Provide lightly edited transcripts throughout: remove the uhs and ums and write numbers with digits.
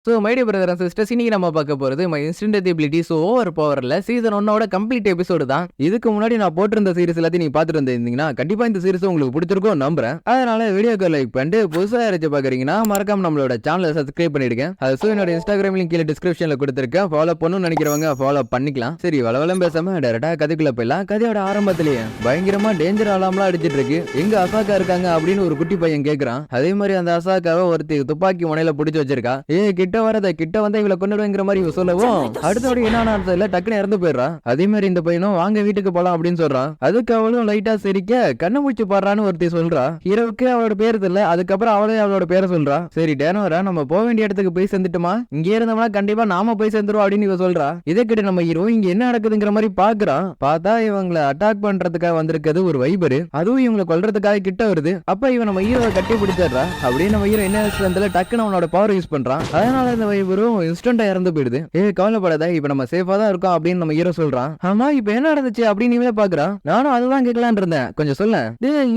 So my dear brother and sisters இன்னைக்கு நம்ம பார்க்க போறது my instant ability so over பவர்ல சீசன் 1 கம்ப்ளீட் எபிசோடு தான். இதுக்கு முன்னாடி நான் போட்டிருந்த சீரிஸ் எல்லாத்தையும் நீங்க பார்த்துட்டு இருந்தீங்கன்னா கண்டிப்பா இந்த சீரிஸ் உங்களுக்கு பிடிச்சிருக்கும் நம்புறேன். அதனால வீடியோக்கு லைக் பண்ணிட்டு புதுசாக யாராச்சும் பாக்குறீங்கன்னா மறக்காம நம்மளோட சேனலை சப்ஸ்கிரைப் பண்ணிடுங்க. அது என்னோட இன்ஸ்டாகிராம் லிங்க் கீழே டிஸ்கிரிப்ஷன்ல கொடுத்துருக்கேன். ஃபாலோ பண்ணணும்னு நினைக்கிறவங்க ஃபாலோ பண்ணிக்கலாம். சரி வளவலம் பேசாம டேரக்டா கதைக்குள்ள போயிடலாம். கதையோட ஆரம்பத்திலேயே பயங்கரமா டேஞ்சர் அலாம்லாம் அடிச்சிட்டு இருக்கு. எங்க அசாக்கா இருக்காங்க அப்படின்னு ஒரு குட்டி பையன் கேட்கறான். அதே மாதிரி அந்த அசாக்காவை ஒருத்தி துப்பாக்கி முனையில பிடிச்சு வச்சிருக்கா. கிட்ட வரத கிட்ட வந்து இவளை கொண்டுடுங்கிற மாதிரி இவ சொல்லவும் அடுத்தபடி என்ன இல்ல டக்குன்னு இறந்து போயிடுறா. அதே மாதிரி இந்த பையனும் வாங்க வீட்டுக்கு போலாம் அப்படின்னு சொல்றான். அதுக்கு அவளும் லைட்டா சிரிக்க கண்ணை மூச்சு பாடுறான்னு ஒருத்தி சொல்றா. ஹீரோவுக்கு அவளோட பேரு தெரியல. அதுக்கப்புறம் அவளே அவளோட பேரை சொல்றா. சரி டேனோரா நம்ம போக வேண்டிய இடத்துக்கு போய் சேர்ந்துட்டுமா, இங்க இருந்தோம்னா கண்டிப்பா நாம போய் சேர்ந்துருவோம் அப்படின்னு இவ சொல்றா. இதை கிட்ட நம்ம ஹீரோ இங்க என்ன நடக்குதுங்கிற மாதிரி பாக்குறான். பார்த்தா இவங்களை அட்டாக் பண்றதுக்காக வந்திருக்கிறது ஒரு வைபரு. அதுவும் இவங்களை கொல்றதுக்காக கிட்ட வருது. அப்ப இவன் நம்ம ஹீரோவை கட்டி பிடிச்சிடுறா. அப்படின்னு நம்ம ஹீரோ என்ன டக்குன்னு அவனோட பவர் யூஸ் பண்றான். அதனால இந்த வைபரும் இன்ஸ்டன்டா இறந்து போயிடுது. கவலைப்படாத இப்ப நம்ம சேஃபா தான் இருக்கோம் அப்படின்னு நம்ம ஹீரோ சொல்றான். ஆமா இப்ப என்ன நடந்துச்சு அப்படின்னு இவளே பாக்குறான். நானும் அதுதான் கேட்கலான் இருந்தேன். கொஞ்சம் சொல்ல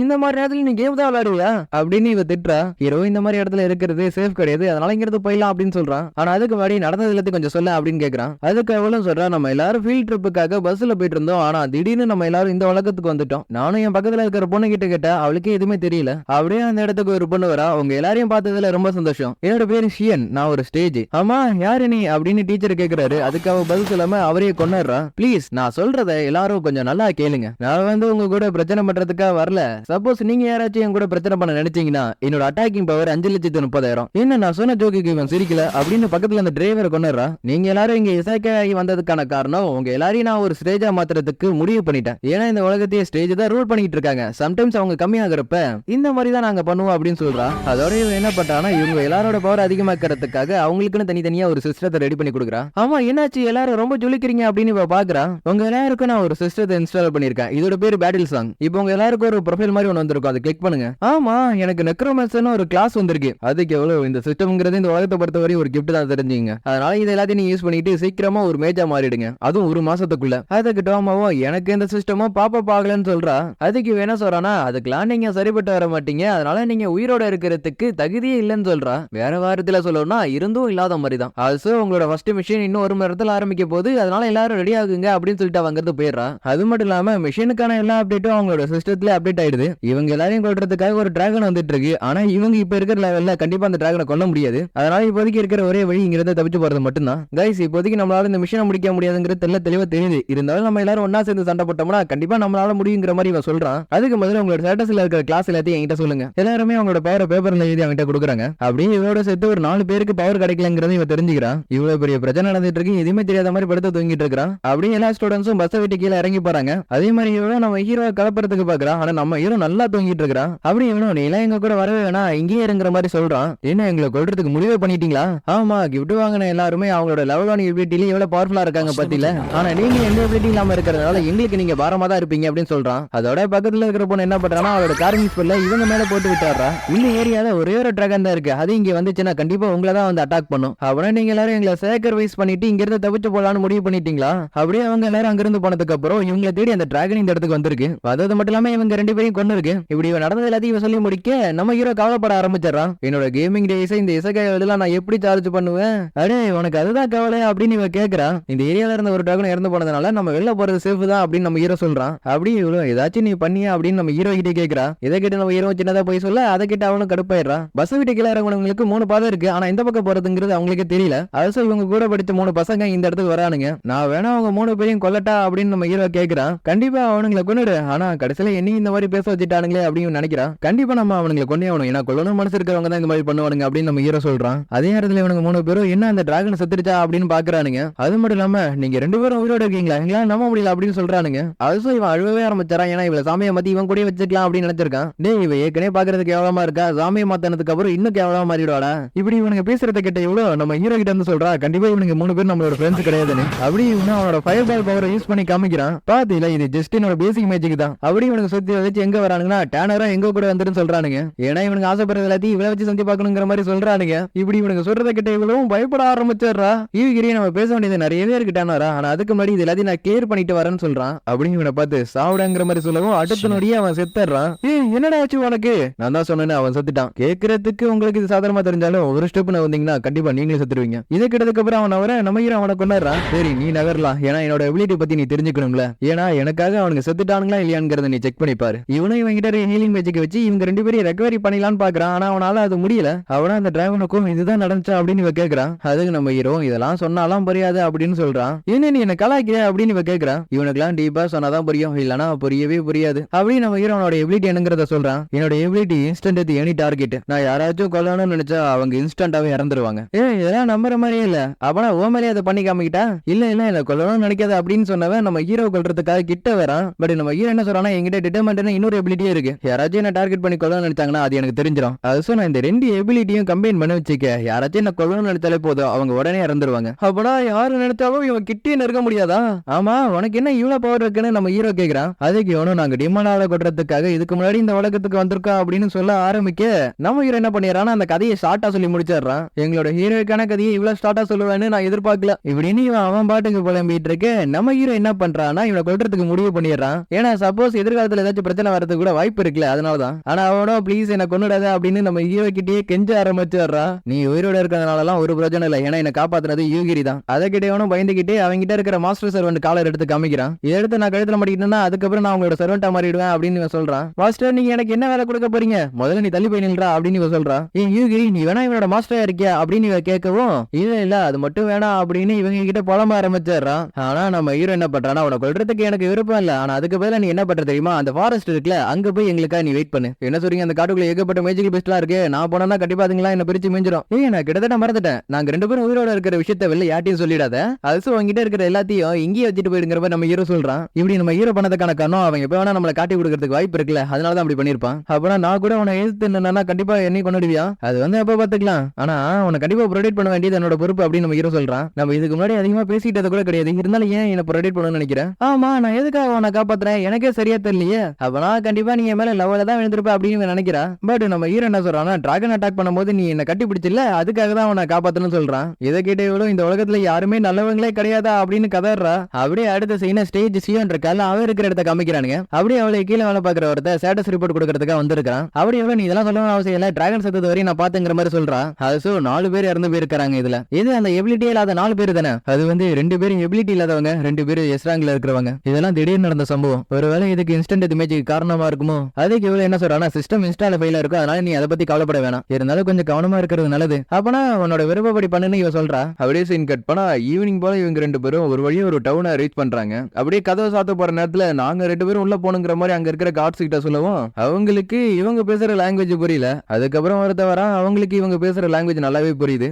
இந்த மாதிரி நேரத்துல நீ கேம் தான் விளையாடுவியா அப்படின்னு இவ திட்டுறா. ஹீரோ இந்த மாதிரி இடத்துல இருக்கிறது சேஃப் கிடையாது, அதனால இங்க இருந்து போயிடலாம் அப்படின்னு சொல்றான். ஆனா அதுக்கு முன்னாடி நடந்தது எல்லாத்தையும் கொஞ்சம் சொல்ல அப்படின்னு கேக்குறான். அதுக்கு அவளும் சொல்றா, நம்ம எல்லாரும் ஃபீல்ட் ட்ரிப்புக்காக பஸ்ல போயிட்டு இருந்தோம். ஆனா திடீர்னு நம்ம எல்லாரும் இந்த உலகத்துக்கு வந்துட்டோம். நானும் என் பக்கத்துல இருக்கிற பொண்ணு கிட்ட கேட்டா அவளுக்கே எதுவுமே தெரியல. அப்படியே அந்த இடத்துக்கு ஒரு பொண்ணு வரா. உங்க எல்லாரையும் பார்த்ததுல ரொம்ப சந்தோஷம். என்னோட பேரு ஷியன், நான் ஒரு ஸ்டேஜ். ஆமா யாரு நீ அப்படின்னு டீச்சர் கேக்குறாரு. அதுக்கு அவ பதில் சொல்லாம அவரையே கொண்டுறா. ப்ளீஸ் நான் சொல்றத எல்லாரும் கொஞ்சம் நல்லா கேளுங்க. நான் வந்து உங்க கூட பிரச்சனை பண்றதுக்காக வரல. சப்போஸ் நீங்க யாராச்சும் என் கூட பிரச்சனை பண்ண நினைச்சீங்கன்னா என்னோட அட்டாக்கிங் பவர் 5,30,000. என்ன நான் சொன்ன ஜோக்குக்கு இவன் சிரிக்கல அப்படின்னு பக்கத்துல அந்த டிரைவரை கொண்டுறா. நீங்க எல்லாரும் இங்க இசைக்காகி வந்ததுக்கான காரணம் உங்க எல்லாரையும் நான் ஒரு ஸ்டேஜா மாத்துறதுக்கு முடிவு பண்ணிட்டேன். ஏன்னா இந்த உலகத்தையே ஸ்டேஜ் தான் ரூல் பண்ணிட்டு இருக்காங்க. சம்டைம்ஸ் அவங்க கம்மியாகிறப்ப இந்த மாதிரி தான் நாங்க பண்ணுவோம் அப்படின்னு சொல்றா. அதோட இவன் என்ன பண்றானா இவங்க எல்லாரோட பவர் அதிகமாக்கிறதுக்காக அவங்களுக்குன்னு தனித்தனியா ஒரு சிஸ்டத்தை ரெடி பண்ணி கொடுக்குறா. ஆமா என்னாச்சு எல்லாரும் ரொம்ப ஜொலிக்கிறீங்க அப்படின்னு இவ பாக்குறா. உங்க எல்லாருக்கும் நான் ஒரு சிஸ்டத்தை இன்ஸ்டால் பண்ணிருக்கேன். இதோட பேரு பேட்டில் சாங். இப்போ உங்க எல்லாருக்கும் ஒரு ப்ரொஃபைல் மாதிரி ஒன்று வந்திருக்கும். அதை கிளிக் பண்ணுங்க. ஆமா எனக்கு நெக்ரோமன்ஸ்னு ஒரு கிளாஸ் வந்திருக்கு. அதுக்கு எவ்வளவு இந்த சிஸ்டம்ங்கிறது இந்த உலகத்தை பொறுத்தவரை ஒரு கிஃப்ட் தான் தெரிஞ்சுங்க. அதனால இது எல்லாத்தையும் நீ யூஸ் பண்ணிட்டு சீக்கிரமா ஒரு மேஜா மாறிடுங்க, அதுவும் ஒரு மாசத்துக்குள்ள. அதுக்கு டோமாவோ எனக்கு இந்த சிஸ்டமோ பாப்பா பாக்கலன்னு சொல்றா. அதுக்கு வேணா சொல்றானா அதுக்கெல்லாம் நீங்க சரிப்பட்டு வர மாட்டீங்க, அதனால நீங்க உயிரோட இருக்கிறதுக்கு தகுதியே இல்லைன்னு சொல்றா. வேற வாரத்துல சொல்லணும்னா இருந்தும் இல்லாத மாதிரி தான். ஆல்சோ உங்களோட ஃபர்ஸ்ட் மிஷின் இன்னும் ஒரு மணி நேரத்துல ஆரம்பிக்க போது, அதனால எல்லாரும் ரெடி ஆகுங்க அப்படின்னு சொல்லிட்டு அவங்க போயிடுறா. அது மட்டும் இல்லாம மிஷினுக்கான எல்லா அப்டேட்டும் அவங்களோட சிஸ்டத்துல அப்டேட் ஆயிடுது. இவங்க எல்லாரையும் கொல்றதுக்காக ஒரு டிராகன் வந்துட்டு இருக்கு. ஆனா இவங்க இப்ப இருக்கிற லெவல்ல கண்டிப்பா அந்த டிராகனை கொல்ல முடியாது. அதனால இப்போதைக்கு இருக்கிற ஒரே வழி இங்க இருந்து தப்பிச்சு போறது மட்டும்தான். கைஸ் இப்போதைக்கு நம்மளால இந்த மிஷனை முடிக்க முடியாதுங்கிறது தெளிவா தெரியுது. இருந்தாலும் நம்ம எல்லாரும் ஒன்னா சேர்ந்து சண்டை போட்டோம்னா கண்டிப்பா நம்மளால முடியுங்கிற மாதிரி இவன் சொல்றான். அதுக்கு முதல்ல உங்களோட ஸ்டேட்டஸ்ல இருக்கிற கிளாஸ் எல்லாத்தையும் என்கிட்ட சொல்லுங்க. எல்லாருமே அவங்களோட பவரை பேப்பர்ல எழுதி அவன்கிட்ட கொடுக்குறாங்க. அப்படியே இவரோட சேர்த்து ஒரு 4 பேருக்கு பவர் கிடைக்கலங்கிறத இவன் தெரிஞ்சுக்கிறான். இவ்வளவு பெரிய பிரச்சனை நடந்துட்டு இருக்கு, எதுவுமே தெரியாத மாதிரி படுத்து தூங்கிட்டு இருக்கான். அப்படியே எல்லா ஸ்டூடெண்ட்ஸும் பஸ் விட்டு கீழே இறங்கி போறாங்க. அதே மாதிரி இவனும் நம்ம ஹீரோவை கலப்பறதுக்கு பாக்குறான். ஆனா நம்ம ஹீரோ நல்லா தூங்கிட்டு இருக்கான். அப்படி இவனும் நீ எல்லாம் எங்க கூட வரவே வேணா இங்கேயே இருங்கிற மாதிரி சொல்றான். என்ன எங்களை கொல்றதுக்கு முடிவே பண்ணிட்டீங்களா? ஆமா கிஃப்ட் வாங்கின எல்லாருமே அவங்களோட லெவல் 1 எபிலிட்டில எவ்வளவு பவர்ஃபுல்லா இருக்காங்க பத்தில. ஆனா நீங்க எந்த எபிலிட்டி இல்லாம இருக்கிறதுனால எங்களுக்கு நீங்க பாரமா தான் இருப்பீங்க அப்படின்னு சொல்றான். அதோட பக்கத்துல இருக்கிற பொண்ணு என்ன பண்றானா அவளோட கார்மிங் ஸ்பெல்ல இவங்க மேல போட்டு விட்டாரா. இந்த ஏரியால ஒரே ஒரு டிராகன் தான் இருக்கு, அது இங்க வந்துச்சுன்னா கண்டிப்பா உங்களை தான் வந்து அட்டாக் பண்ணும். அவனா நீங்க எல்லாரும் எங்களை சேக்கர்வைஸ் பண்ணிட்டு இங்க இருந்து தப்பிச்சு போலான்னு முடிவு பண்ணிட்டீங்களா? அப்படியே அவங்க எல்லாரும் அங்கிருந்து போனதுக்கு அப்புறம் இவங்களை தேடி அந்த டிராகன் இந்த இடத்துக்கு வந்திருக்கு. அது மட்டும் இல்லாம இவங்க 2 பேரையும் கொண்டு இருக்கு. இப்படி நடந்தது எல்லாத்தையும் சொல்லி முடிக்க நம்ம ஹீரோ கவலைப்பட ஆரம்பிச்சிடறான். என்னோட கேமிங் டேஸை இந்த இசைக்காயெல்லாம் நான் எப்படி சார்ஜ் பண்ணுவேன்? அடே உனக்கு அதுதான் கவலை அப்படின்னு இவ கேக்குறான். இந்த ஏரியால இருந்த ஒரு டிராகன் இறந்து போனதுனால நம்ம வெளில போறது சேஃப் தான் அப்படின்னு நம்ம ஹீரோ சொல்றான். அப்படி இவ்வளவு ஏதாச்சும் நீ பண்ணியா அப்படின்னு நம்ம ஹீரோ கிட்டே கேக்குறா. இதை கிட்ட நம்ம ஹீரோ சின்னதா போய் சொல்ல அதை கிட்ட அவனும் கடுப்பாயிடுறான். பஸ் விட்டு கீழே இறங்குறவங்களுக்கு 3 பாதை இருக்கு, ஆனா இந்த பக்கம் போறதுங்கிறது அவங்களுக்கே தெரியல. அது இவங்க கூட படிச்ச 3 பசங்க இந்த இடத்துக்கு வரானுங்க. நான் வேணா அவங்க 3 பேரையும் கொல்லட்டா அப்படின்னு நம்ம ஹீரோ கேக்குறான். கண்டிப்பா அவனுங்களை கொண்டுடு, ஆனா கடைசியில என்னையும் இந்த மாதிரி பேச வச்சுட்டானுங்களே அப்படின்னு நினைக்கிறான். கண்டிப்பா நம்ம அவனுங்களை கொண்டே ஆகணும், ஏன்னா கொல்லணும் மனசு இருக்கிறவங்க தான் இந்த மாதிரி பண்ணுவானுங்க அப்படின்னு நம்ம ஹீரோ சொல்றான். அதே நேரத்துல இவனுங்க 3 பேரும் என்ன அந்த டிராகன் செத்துருச்சா அப்படின்னு பாக்குறானுங்க. அது மட்டும் இல்லாம நீங்க 2 பேரும் உயிரோட இருக்கீங்களா, எங்களால நம்ப முடியல அப்படின்னு சொல்றானுங்க. அது இவன் அழுவவே ஆரம்பிச்சான். ஏன்னா இவள சாமியை மாத்தி இவன் கூட வச்சுக்கலாம் அப்படின்னு நினைச்சிருக்கான். டே இவ ஏற்கனவே பாக்குறதுக்கு கேவலமா இருக்கா, சாமியை மாத்தினதுக்கு அப்புறம் இன்னும் கேவலமா மாறிடுவாடா. இப்படி இவனுங்க பேசுறத கிட்ட எவ்வளவு நம்ம ஹீரோ கிட்ட வந்து சொல்றா. கண்டிப்பா இவனுக்கு 3 பேர் நம்மளோட ஃப்ரெண்ட்ஸ் கிடையாதுன்னு. அப்படி இவனும் அவனோட ஃபயர் பால் பவரை யூஸ் பண்ணி காமிக்கிறான். பாத்தீங்களா இது ஜஸ்ட் என்னோட பேசிக் மேஜிக் தான். அப்படி இவனுக்கு சுத்தி வச்சு எங்க வரானுங்கன்னா டேனரா எங்க கூட வந்துட்டு சொல்றானுங்க. ஏன்னா இவனுக்கு ஆசைப்படுறது எல்லாத்தையும் இவளை வச்சு செஞ்சு பார்க்கணுங்கிற மாதிரி சொல்றானுங்க. இப்படி இவனுக்கு சொல்றத கிட்ட இவ்வளவும் பயப்பட ஆரம்பிச்சிடுறா. இவகிரியே நம்ம பேச வேண்டியது நிறையவே இருக்கு டேனரா, ஆனா அதுக்கு முன்னாடி இது எல்லாத்தையும் நான் கிளியர் பண்ணிட்டு வரேன்னு சொல்றான். அப்படி இவனை பார்த்து சாவுடாங்கிற மாதிரி சொல்லவும் அடுத்த நொடியே அவன் செத்துறான். என்னடா ஆச்சு உனக்கு? நான் தான் சொன்னேன்னு அவன் செத்துட்டான். கேக்குறதுக்கு உங்களுக்கு இது சாதாரணமா தெரிஞ்சாலும் ஒரு ஸ்டெப் வந்தீங்கன்னா கண்டிப்பா நீங்களே செத்துருவீங்க. இதை கிட்டதுக்கு அப்புறம் அவன் அவரை நம்ம ஹீரோ அவனை கொண்டாடுறான். சரி நீ நகரலாம், ஏன்னா என்னோட எபிலிட்டி பத்தி நீ தெரிஞ்சுக்கணும்ல, ஏன்னா எனக்காக அவனுக்கு செத்துட்டானுங்களா இல்லையாங்கிறத நீ செக் பண்ணி பாரு. இவனும் இவங்கிட்ட ஹீலிங் மேஜிக் வச்சு இவங்க 2 பேரும் ரெக்கவரி பண்ணிடலான்னு பாக்குறான். ஆனா அவனால அது முடியல. அவனா அந்த டிராகனுக்கும் இதுதான் நடந்துச்சா அப்படின்னு இவ கேக்குறான். அதுக்கு நம்ம ஹீரோ இதெல்லாம் சொன்னாலாம் புரியாது அப்படின்னு சொல்றான். என்ன நீ என்ன கலாய்க்கிற அப்படின்னு இவ கேக்குறான். இவனுக்குலாம் டீப்பா சொன்னாதான் புரியும், இல்லனா புரியவே புரியாது அப்படின்னு நம்ம ஹீரோனோட எபிலிட்டி என்னங்கறத சொல்றான். என்னோட ability instant death any target. நான் யாராச்சும் கொல்லணும்னு நினைச்சா அவங்க இன்ஸ்டன்டாவே இறந்துருவாங்க. இதெல்லாம் நம்புற மாதிரியே இல்ல. அப்பனா ஓ மேலே அதை பண்ணி காமிக்கிட்டா? இல்ல என்ன கொல்லணும்னு நினைக்காத அப்படின்னு சொன்னவன் நம்ம ஹீரோ கொல்றதுக்காக கிட்ட வரான். பட் நம்ம ஹீரோ என்ன சொல்றானா, என்கிட்ட டிட்டர்மென்ட்னு இன்னொரு எபிலிட்டியே இருக்கு. யாராச்சும் என்ன டார்கெட் பண்ணி கொல்லணும்னு நினைச்சாங்கன்னா அது எனக்கு தெரிஞ்சிடும். அது நான் இந்த 2 எபிலிட்டியும் கம்பைன் பண்ணி வச்சுக்க, யாராச்சும் என்ன கொல்லணும்னு நினைச்சாலே போதும் அவங்க உடனே இறந்துருவாங்க. அப்படா யாரு நினைச்சாலும் இவன் கிட்டே நெருங்க முடியாதா? ஆமா உனக்கு என்ன இவ்வளவு பவர் இருக்குன்னு நம்ம ஹீரோ கேக்குறான். அதுக்கு இவனும் நாங்க டிமாண்டால கொட்டுறதுக்காக இதுக்கு முன்னாடி இந்த உலகத்துக்கு வந்திருக்கோம் அப்படின்னு சொல்ல ஆரம்பிக்க நம்ம ஹீரோ என்ன பண்ணிடுறான்னா அந்த கதையை ஷார்ட்டா சொல்லி முடிச்சிடறான். எங்களோட ஹீரோக்கான கதையை இவ்வளவு ஷார்ட்டா சொல்லுவேன்னு நான் எதிர்பார்க்கல இப்படின்னு இவன் அவன் பாட்டுக்கு புலம்பிட்டு இருக்க நம்ம ஹீரோ என்ன பண்றான்னா இவனை கொல்றதுக்கு முடிவு பண்ணிடுறான். ஏன்னா சப்போஸ் எதிர்காலத்துல ஏதாச்சும் பிரச்சனை வரதுக்கு கூட வாய்ப்பு இருக்குல்ல, அதனாலதான். ஆனா அவனோ ப்ளீஸ் என்ன கொன்னுடாத அப்படின்னு நம்ம ஹீரோ கிட்டே கெஞ்ச ஆரம்பிச்சிடுறான். நீ உயிரோட இருக்கிறதுனால ஒரு பிரச்சனை இல்லை, ஏன்னா என்ன காப்பாத்துனது யூகிரி தான். அதை கிட்டே பயந்துகிட்டே அவங்கிட்ட இருக்கிற மாஸ்டர் சர்வெண்ட் காலர் எடுத்து காமிக்கிறான். இதை எடுத்து நான் கழுத்துல மாட்டிக்கிட்டேன்னா அதுக்கப்புறம் நான் உங்களோட சர்வெண்டா மாறிடுவேன் அப்படின்னு சொல்றான். மாஸ்டர் நீங்க எனக்கு என்ன வேலை கொடுக்க போறீங்க, முதல்ல நீ தள்ளி போய் நில்றா அப்படின்னு சொல்றான். ஏன் யூகிரி நீ வேணா இவனோட மாஸ்டரா இருக்கியா அப்படின்னு கேட்கவும் இல்ல அது மட்டும் வேணாம் அப்படின்னு இவங்க கிட்ட புலம்ப ஆரம்பிச்சிடறான். ஆனா நம்ம ஹீரோ என்ன பண்றானா, அவனை கொல்றதுக்கு எனக்கு விருப்பம் இல்ல, ஆனா அதுக்கு பதிலா நீ என்ன பண்ற தெரியுமா, அந்த ஃபாரஸ்ட் இருக்குல்ல அங்க போய் எங்களுக்காக நீ வெயிட் பண்ணு. என்ன சொல்றீங்க, அந்த காட்டுக்குள்ள ஏகப்பட்ட மேஜிக்கல் பெஸ்ட்லாம் இருக்கு, நான் போனா கண்டிப்பா அதுங்களா என்ன பிரிச்சு மிஞ்சிரும். நான் கிட்டத்தட்ட மறந்துட்டேன், நாங்க 2 பேரும் உயிரோட இருக்கிற விஷயத்த வெளில யார்ட்டையும் சொல்லிடாத, அது உங்ககிட்ட இருக்கிற எல்லாத்தையும் இங்கேயே வச்சுட்டு போயிடுங்கிற மாதிரி நம்ம ஹீரோ சொல்றான். இப்படி நம்ம ஹீரோ பண்ணதுக்கான காரணம் அவன் எப்ப வேணா நம்மளை காட்டி கொடுக்கறதுக்கு வாய்ப்பு இருக்குல்ல, அதனாலதான் அப்படி பண்ணிருப்பான். அப்பனா நான் கூட உன எழுத்து என்னன்னா கண்டிப்பா என்னை கொண்டுடுவியா, அது அப்ப பாத்துக்கலாம், ஆனா உன கண்டிப்பா ப்ரொடெக்ட் பண்ண வேண்டியது என்னோட பொறுப்பு அப்படின்னு நம்ம ஹீரோ சொல்றான். நம்ம இதுக்கு முன்னாடி அதிகமா பேசிட்டது கூட கிடையாது, இருந்தாலும் ஏன் என்ன ப்ரொடெக்ட் பண்ணணும்னு நினைக்கிறேன். ஆமா நான் எதுக்காக உன காப்பாத்துறேன் எனக்கே சரியா தெரியலையே, அப்பனா கண்டிப்பா நீ என் மேல லவ்ல தான் விழுந்திருப்ப அப்படின்னு நினைக்கிறா. பட் நம்ம ஹீரோ என்ன சொல்றான்னா, டிராகன் அட்டாக் பண்ணும்போது நீ என்ன கட்டி பிடிச்சில்ல, அதுக்காக தான் உன்னை காப்பாத்தணும்னு சொல்றான். இதை கேட்ட இவ்வளவு இந்த உலகத்துல யாருமே நல்லவங்களே கிடையாதா அப்படின்னு கதறா. அப்படியே அடுத்த சீன ஸ்டேஜ் சியோன் இருக்கால அவ இருக்கிற இடத்த காமிக்கிறானுங்க. அப்படியே அவளை கீழே வேலை பாக்குற ஒருத்த ஸ்டேட்டஸ் ரிப்போர்ட் கொடுக்கறதுக்காக வந்திருக்கான். அப்படி எவ்வளவு நீ இதெல்லாம் சொல்லணும் அவசியம் இல்ல, டிராகன் செத்தது வரையும் நான் பாத்துங்கிற மாதிரி சொல்றான். அது 4 பேர் இறந்து போயிருக்காங்க இதுல. இது அந்த எபிலிட்டி இல்லாத 4 பேர் தானே, அது 2 பேரும் எபிலிட்டி இல்லாதவங்க, 2 பேரும் எஸ்ராங்ல இருக்கிறவங்க. இதெல்லாம் திடீர்னு நடந்த சம்பவம், ஒருவேளை இதுக்கு இன்ஸ்டன்ட் இமேஜுக்கு காரணமா இருக்குமோ. அதுக்கு இவ்வளவு என்ன சொல்றானா, சிஸ்டம் இன்ஸ்டால ஃபெயிலா இருக்கும், அதனால நீ அதை பத்தி கவலைப்பட வேணாம், இருந்தாலும் கொஞ்சம் கவனமா இருக்கிறது நல்லது. அப்பனா உன்னோட விருப்பப்படி பண்ணுன்னு இவ சொல்றா. அப்படியே சீன் கட் பண்ணா ஈவினிங் போல இவங்க 2 பேரும் ஒரு வழியா ஒரு டவுனை ரீச் பண்றாங்க. அப்படியே கதவை சாத்த போற நேரத்துல நாங்க 2 பேரும் உள்ள போனுங்கிற மாதிரி அங்க இருக்கிற கார்ட்ஸ் கிட்ட சொல்லவும் அவங்களுக்கு இவங்க பேசுற லாங்குவேஜ் புரியல. அதுக்கப்புறம் ஒருத்த வரா, அவங்களுக்கு இவங்க பேசுற லாங்குவேஜ் நல்லாவே புரியுது.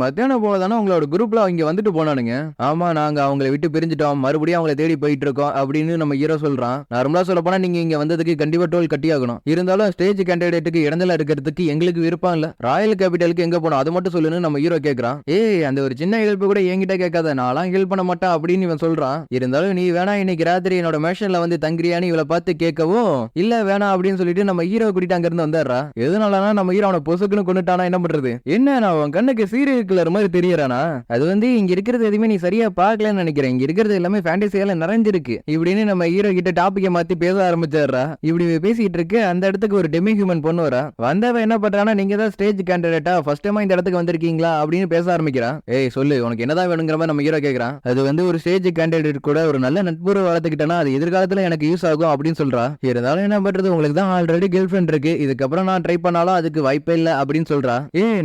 மத்தியானம் போல தானே உங்களோட குரூப்ல அவங்க வந்துட்டு போனானுங்க. ஆமா நாங்க அவங்களை விட்டு பிரிஞ்சுட்டோம், மறுபடியும் அவங்களை தேடி போயிட்டு இருக்கோம் அப்படின்னு நம்ம ஹீரோ சொல்றான். நார்மலா சொல்ல போனா நீங்க இங்க வந்ததுக்கு கண்டிப்பா டோல் கட்டி ஆகணும், இருந்தாலும் ஸ்டேஜ் கேண்டிடேட்டுக்கு இடத்துல இருக்கிறதுக்கு எங்களுக்கு விருப்பம் இல்ல, ராயல் கேபிட்டலுக்கு எங்க போனோம் அதை மட்டும் சொல்லுன்னு நம்ம ஹீரோ கேக்குறான். அந்த ஒரு சின்ன ஹெல்ப் கூட என்கிட்ட கேட்காத, நான்லாம் ஹெல்ப் பண்ண மாட்டேன் அப்படின்னு இவன் சொல்றான். இருந்தாலும் நீ வேணா இன்னைக்கு ராத்திரி என்னோட மேஷன்ல வந்து தங்கிரியான்னு இவளை பார்த்து கேட்கவும் இல்ல வேணாம் அப்படின்னு சொல்லிட்டு நம்ம ஹீரோ கூட்டிட்டு அங்க இருந்து வந்துடுறா. எதனாலனா நம்ம ஹீரோ அவனை பொசுக்குன்னு கொண்டுட்டானா என்ன பண்றது, என்ன நான் அவன் கண்ணுக்கு சீரியல் கில்லர் மாதிரி தெரியறானா, அது இங்க இருக்கிறது எதுவுமே நீ சரியா பாக்கலன்னு நினைக்கிறேன், இங்க இருக்கிறது எல்லாமே ஃபேண்டசியால நிறைஞ்சிருக்கு இப்படின்னு நம்ம ஹீரோ கிட்ட டாபிக்க மாத்தி பேச ஆரம்பிச்சிடுறா. இப்படி பேசிட்டு இருக்கு அந்த இடத்துக்கு ஒரு டெமி ஹியூமன் பொண்ணு வரா. வந்தவ என்ன பண்றானா, நீங்க தான் ஸ்டேஜ் கேண்டிடேட்டா ஃபர்ஸ்ட் டைமா இந்த இடத்துக்கு வந்திருக்கீங்களா அப்படின்னு பேச ஆரம்பிக்கிறான். சொல்லு உனக்கு என்னதான் வேணுங்கிற மாதிரி நம்ம ஹீரோ கேக்குறான். அது ஒரு ஸ்டேஜ் கேண்டிடேட் கூட ஒரு நல்ல நட்புறவு வளர்த்துக்கிட்டனா அது எதிர்காலத்துல எனக்கு யூஸ் ஆகும் அப்படின்னு சொல்றா. இருந்தாலும் என்ன பண்றது, உங்களுக்கு தான் ஆல்ரெடி கேர்ள் ஃபிரெண்ட் இருக்கு, இதுக்கப்புறம் நான் ட்ரை பண்ணாலும் அதுக்கு வாய்ப்பே இல்ல அப்படின்னு சொல்றா.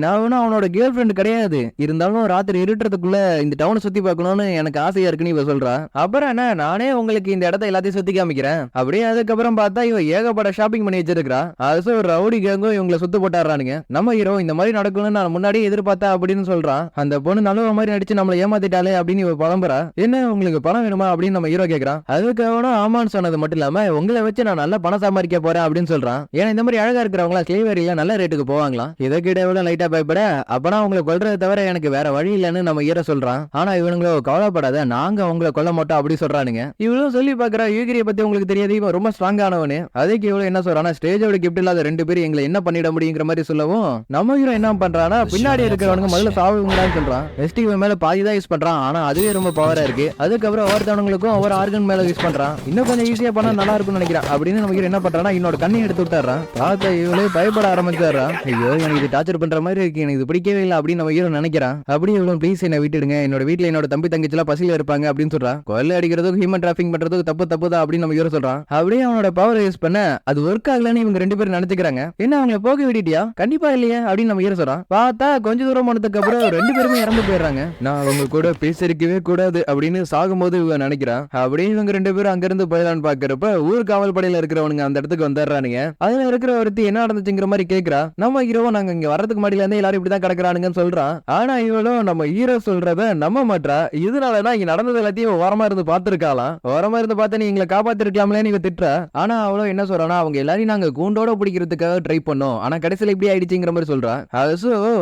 நான் வேணா அவனோட கேர்ள் ஃபிரெண்ட் கிடையாது, இருந்தாலும் ராத்திரி இருட்டுறதுக்குள்ள இந்த டவுனை சுத்தி பார்க்கணும்னு எனக்கு ஆசையா இருக்குன்னு இவ சொல்றா. அப்புறம் என்ன நானே உங்களுக்கு இந்த இடத்த எல்லாத்தையும் சுத்தி காமிக்கிறேன் அப்படியே. அதுக்கப்புறம் பார்த்தா இவ ஏகப்பட்ட ஷாப்பிங் பண்ணி வச்சிருக்கா. அது ஒரு ரவுடி கேங்கும் இவங்களை சுத்து போட்டாடுறானுங்க. நம்ம ஹீரோ இந்த மாதிரி நடக்கணும்னு நான் முன்னாடியே எதிர்பார்த்தா அப்படின்னு சொல்றான். அந்த பொண்ணு நல்ல மாதிரி நடிச்சு நம்மளை ஏமாத்திட்டாலே அப்படின்னு இவ புலம்புறா. என்ன உங்களுக்கு பணம் வேணுமா அப்படின்னு நம்ம ஹீரோ கேக்குறான். அதுக்கு அவனும் ஆமான்னு சொன்னது மட்டும் இல்லாம உங்களை வச்சு நான் நல்லா பணம் சம்பாதிக்க போறேன் அப்படின்னு சொல்றான். ஏன்னா இந்த மாதிரி அழகா இருக்கிறவங்களா ஸ்லேவரியில நல்ல ரேட்டுக்கு போவாங்களாம். இதை கிட்ட எவ்வளவு லைட்டா பயப்பட அப்பனா உங்களை கொல்றதை தவிர எனக்கு வேற வழி இல்லைன்னு நம்ம ஹீரோ சொல்றான். ஆனா இவனுங்களோ கவலைப்படாத நாங்க உங்களை கொல்ல மாட்டோம் அப்படி சொல்றானுங்க. இவ்வளவு சொல்லி பாக்குறா யூகிரியை பத்தி உங்களுக்கு தெரியாது, இவன் ரொம்ப ஸ்ட்ராங் ஆனவனு. அதுக்கு இவ்வளவு என்ன சொல்றானா, ஸ்டேஜோட கிஃப்ட் இல்லாத 2 பேரும் எங்களை என்ன பண்ணிட முடியுங்கிற மாதிரி சொல்லவும் நம்ம ஹீரோ என்ன பண்றானா, பின்னாடி இருக்கிறவனுங்க முதல்ல சாவுங்களான்னு சொல்றான். எஸ்டிவ் மேல பாதி தான் யூஸ் பண்றான், ஆனா அதுவே ரொம்ப பவரா இருக்கு. அதுக்கப்புறம் ஒவ்வொருத்தவங்களுக்கும் ஒவ்வொரு ஆர்கன் மேல யூஸ் பண்றான். இன்னும் கொஞ்சம் ஈஸியா பண்ணா நல்லா இருக்கும்னு நினைக்கிறான் அப்படின்னு நம்ம ஹீரோ என்ன பண்றானா, என்னோட கண்ணை எடுத்து விட்டாரான். பார்த்தா இவளே பயப்பட ஆரம்பிச்சாரா. ஐயோ எனக்கு இது டார்ச்சர் பண்ற மாதிரி இருக்கு, எனக்கு இது பிடிக்கவே இல்லை அப்படின்னு நம்ம ஹீரோ நினைக்கிறான். அப்படியே இவ்வளவு ப்ளீஸ் என்ன விட்டுடுங்க, என்னோட வீட்டுல என்னோட தம்பி தங்கச்சி எல்லாம் பசியில இருப்பாங்க அப்படின்னு சொல்றான். கொள்ளை அடிக்கிறதுக்கு ஹியூமன் டிராஃபிக் பண்றதுக்கு தப்பு தான் அப்படின்னு நம்ம ஹீரோ சொல்றான். அப்படியே அவனோட பவர் யூஸ் பண்ண அது ஒர்க் ஆகலன்னு இவங்க 2 பேரும் நினைச்சுக்கிறாங்க. என்ன அவங்களை போக விட்டுட்டியா? கண்டிப்பா இல்லையா அப்படின்னு நம்ம ஹீரோ சொல்றான். பார்த்தா கொஞ்ச தூரம் போனதுக்கு அப்புறம் 2 பேருமே இறந்து போயிடுறாங்க. நான் அவங்க கூட பேசிருக்கவே கூடாது அப்படின்னு சாகும்போது இவங்க நினைக்கிறான். அப்படியே இவங்க 2 பேரும் அங்கிருந்து போயிடலான்னு பாக்குறப்ப ஊர் காவல் படையில இருக்கிறவனுங்க அந்த இடத்துக்கு வந்துடுறானுங்க. அதுல இருக்கிற ஒருத்தி என்ன நடந்துச்சுங்கிற மாதிரி கேக்குறா. நம்ம ஹீரோவும் நாங்க இங்க வரதுக்கு மாடியில இருந்து எல்லாரும் இப்படிதான் கிடக்குறானுங்கன்னு சொல்றான். ஆனா இவளும் நம்ம ஹீரோ சொல்றத நம்ப மாட்டா. இதனாலதான் இங்க நடந்தது எல்லாத்தையும் ஓரமா இருந்து பாத்துருக்கலாம். ஓரமா இருந்து பார்த்து நீ எங்களை காப்பாத்திருக்கலாம்ல நீங்க திட்டுற. ஆனா அவளும் என்ன சொல்றானா, அவங்க எல்லாரையும் நாங்க கூண்டோட பிடிக்கிறதுக்காக ட்ரை பண்ணோம், ஆனா கடைசியில இப்படி ஆயிடுச்சுங்கிற மாதிரி சொல்றா. அது